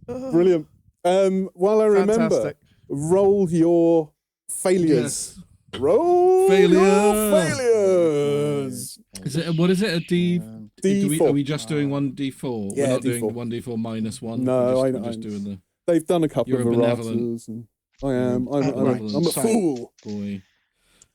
Brilliant. While I remember, Fantastic. roll your failures. Yes. Roll Failure. your failures. Is it what is it? A D? D4. Are we just doing 1d4? Yeah, We're not D4. doing 1d4 minus 1. No, we're I just doing the. They've done a couple You're of a benevolent- erratas, and I am. I'm right, a so- fool. Boy.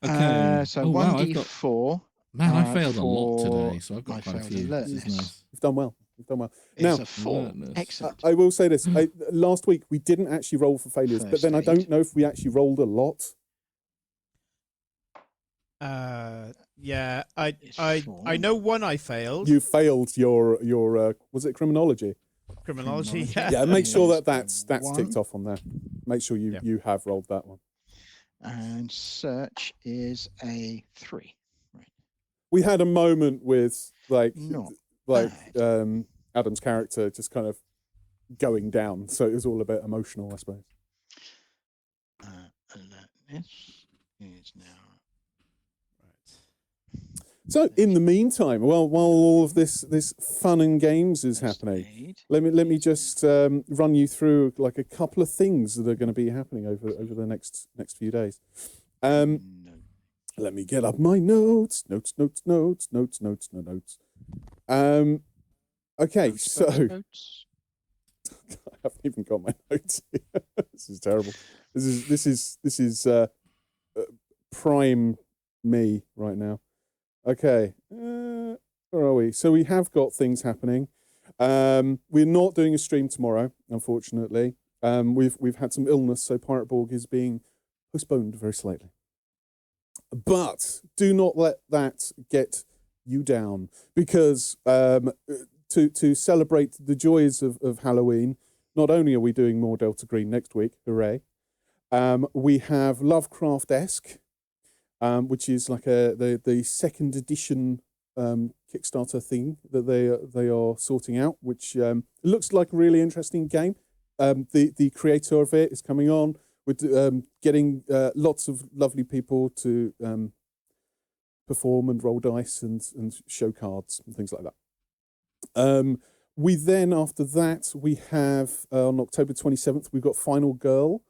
Okay. So oh wow, I've 1d4. got. Man, I failed a lot for today, so I've got I quite a failed few. This is alertness. nice. You've done well. You've done well. It's Now, a 4. Alertness. Excellent. I will say this. Last week we didn't actually roll for failures, but First then I aid. don't know if we actually rolled a lot. Yeah, It's I 4. know one I failed. You failed your was it criminology? Criminology. Criminology. Yeah, make sure Yes, that's one. ticked off on there. Make sure Yeah. you have rolled that one. And search is a 3. We had a moment with Not Adam's character just kind of going down, so it was all a bit emotional, I suppose. Alertness is now. So in the meantime, while all of this fun and games is First happening, aid let me is just run you through like a couple of things that are going to be happening over the next few days. no. Let me get up my notes. Okay, so Notes. I haven't even got my notes here. This is terrible. This is prime me right now. Okay, where are we? So we have got things happening. We're not doing a stream tomorrow, unfortunately. We've had some illness, so Pirate Borg is being postponed very slightly. But do not let that get you down, because to celebrate the joys of Halloween, not only are we doing more Delta Green next week, hooray, we have Lovecraft-esque, which is like the second edition Kickstarter thing that they are sorting out, which looks like a really interesting game. The creator of it is coming on. We're getting lots of lovely people to perform and roll dice and show cards and things like that. We then, after that, we have on October 27th, we've got Final Girl,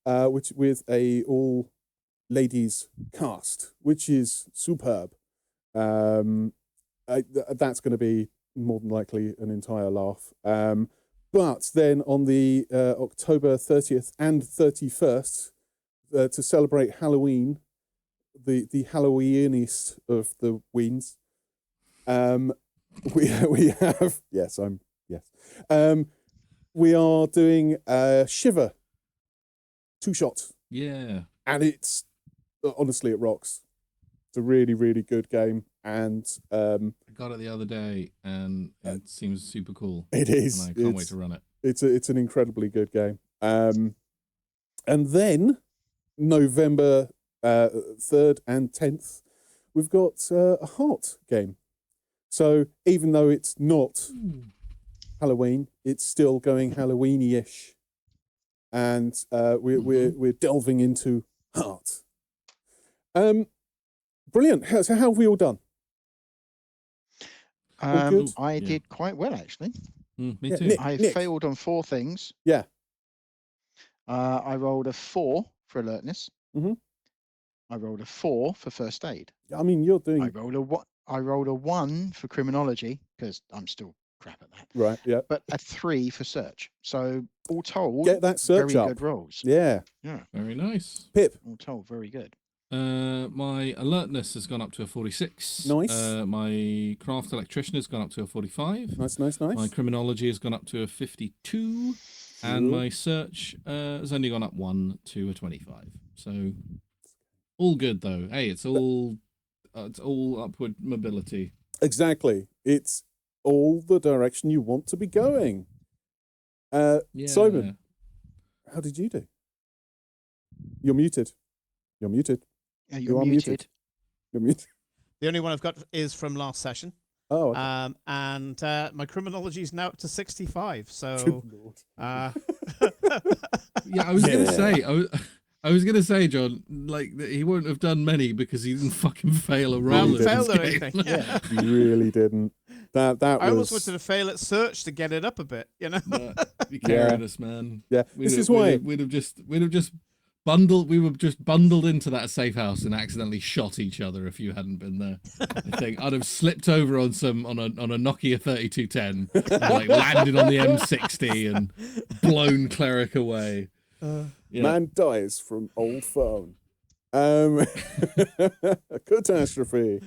which with a all ladies cast, which is superb. That's going to be more than likely an entire laugh. But then on the October 30th and 31st, to celebrate Halloween, the Halloweeniest of the weens, we have we are doing Shiver 2-shot, Yeah. and it's honestly it rocks. It's a really, really good game, and I got it the other day, and it seems super cool. it is. And I can't wait to run it. It's an incredibly good game. And then November 3rd and 10th, we've got a Heart game. So even though it's not Halloween, it's still going Halloweeny-ish, and we're delving into Heart. Brilliant. So how have we all done? good? I Yeah. did quite well, actually. Me Yeah, too. Nick. I failed on 4 things. Yeah. I rolled a 4 for alertness. Mhm. I rolled a 4 for first aid. I mean, you're doing I rolled a 1 for criminology because I'm still crap at that. right. Yeah. But a 3 for search. So all told, Get that search very up. good rolls. Yeah. Yeah, Very nice. Pip. all told, very good. My alertness has gone up to a 46. Nice. My craft electrician has gone up to a 45. Nice. My criminology has gone up to a 52. And my search has only gone up 1 to a 25. So all good though. Hey, it's all upward mobility. Exactly. It's all the direction you want to be going. Yeah. Simon, how did you do? You're muted. You're muted. Yeah, You you're are muted. muted. You're muted. The only one I've got is from last session. Oh, okay. And my criminology is now up to 65. So, Good Lord. Yeah, I was gonna say I was gonna say, John, like that he won't have done many because he didn't fucking fail a roll. in failed this or game. anything. Yeah. You really didn't. That I almost was. wanted to fail at search to get it up a bit, you know. You're carrying us, man. Yeah, this is why we'd have just bundled. We were just bundled into that safe house and accidentally shot each other if you hadn't been there. I think I'd have slipped over on a Nokia 3210, and like landed on the M60 and blown Cleric away. man dies from old phone. Catastrophe.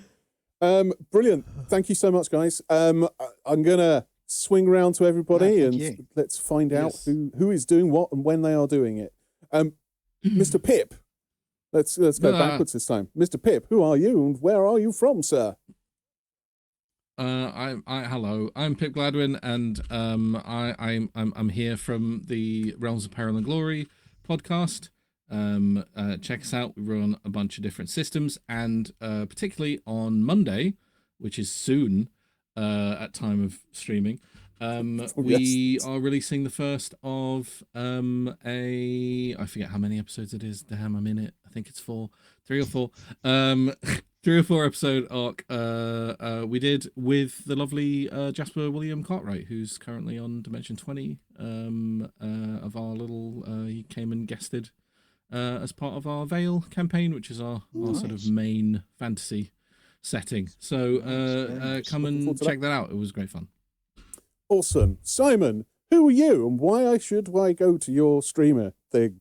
Brilliant. Thank you so much, guys. I'm gonna swing round to everybody and let's find out who is doing what and when they are doing it. Mr. Pip, let's go backwards this time. Mr. Pip, who are you and where are you from, sir? Hello. I'm Pip Gladwin, and I'm here from the Realms of Peril and Glory podcast. Check us out. We run a bunch of different systems, and particularly on Monday, which is soon at time of streaming, we are releasing the first of I forget how many episodes it is. Damn, I'm in it. I think it's 3 or 4. 3 or 4 episode arc we did with the lovely Jasper William Cartwright, who's currently on Dimension 20 of our little he came and guested as part of our Veil campaign, which is our sort of main fantasy setting. So come and check that out. It was great fun. Awesome. Simon, who are you and why should I go to your streamer thing?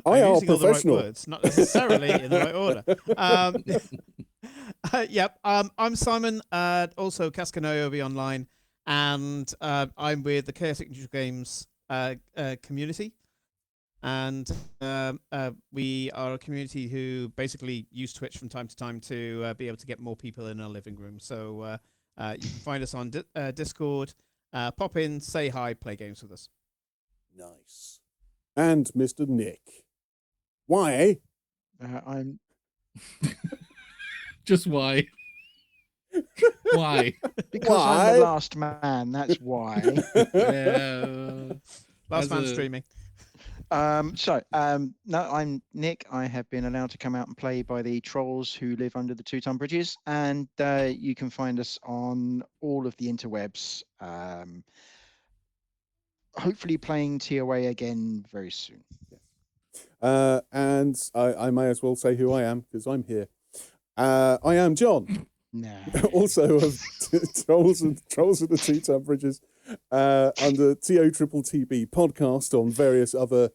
I are professional. The right words, not necessarily in the right order. I'm Simon, also Cascanoyobi online, and I'm with the Chaotic Neutral Games community. And we are a community who basically use Twitch from time to time to be able to get more people in our living room. So you can find us on Discord. Pop in, say hi, play games with us. Nice. And Mr. Nick. Why? I'm just why? Why? Because I'm the last man. That's why. Last man streaming. No, I'm Nick. I have been allowed to come out and play by the trolls who live under the Tonne bridges, and you can find us on all of the interwebs. Hopefully playing TOA again very soon. And I may as well say who I am, because I'm here. I am John. No. Also of Trolls of the Tonne Bridges, under TOTTB podcast on various other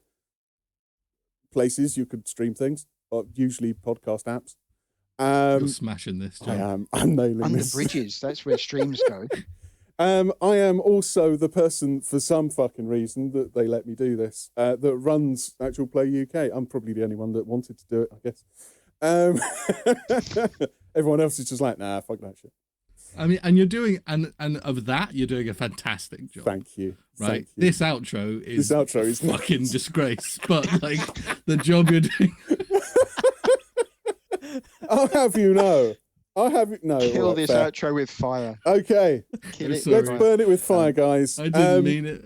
places you could stream things, usually podcast apps. You're smashing this, John. I'm nailing under this. bridges, that's where streams go. I am also the person, for some fucking reason, that they let me do this, that runs Actual Play UK. I'm probably the only one that wanted to do it, I guess. Everyone else is just like, nah, fuck that shit. I mean, and you're doing, and of that, you're doing a fantastic job. Thank you. Right? Thank you. This outro is fucking nuts. disgrace, but like the job you're doing. I'll have you know. Kill this outro with fire. Okay. Kill it. Let's burn it with fire, guys. I didn't mean it.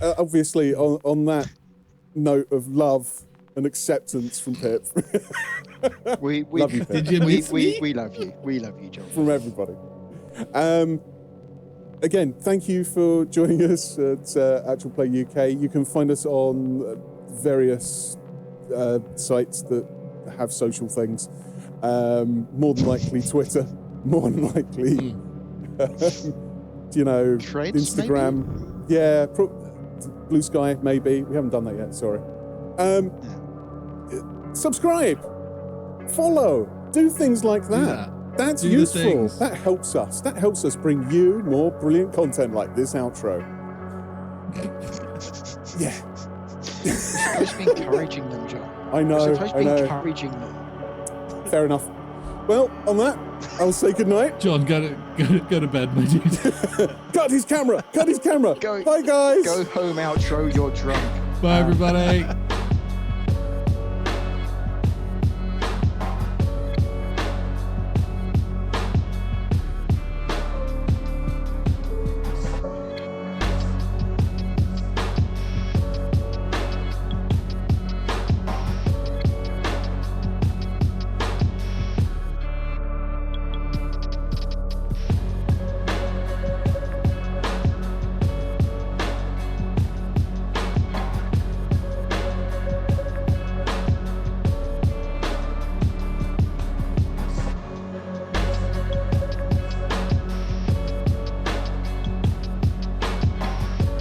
Obviously, on that note of love and acceptance from Pip. We love you, Pip. Did you miss me? We love you. We love you, John. From everybody. Again, thank you for joining us at Actual Play UK. You can find us on various sites that have social things. More than likely Twitter. More than likely, Threads, Instagram. maybe? Yeah, Blue Sky, maybe. We haven't done that yet, sorry. Subscribe. Follow. Do things like that. That's useful. That helps us. That helps us bring you more brilliant content like this outro. Yeah. You're supposed to be encouraging them, John. I know. You're supposed to be encouraging them. Fair enough. Well, on that, I'll say goodnight. John, go to bed, my dude. Cut his camera. Bye, guys. Go home, outro. You're drunk. Bye, everybody.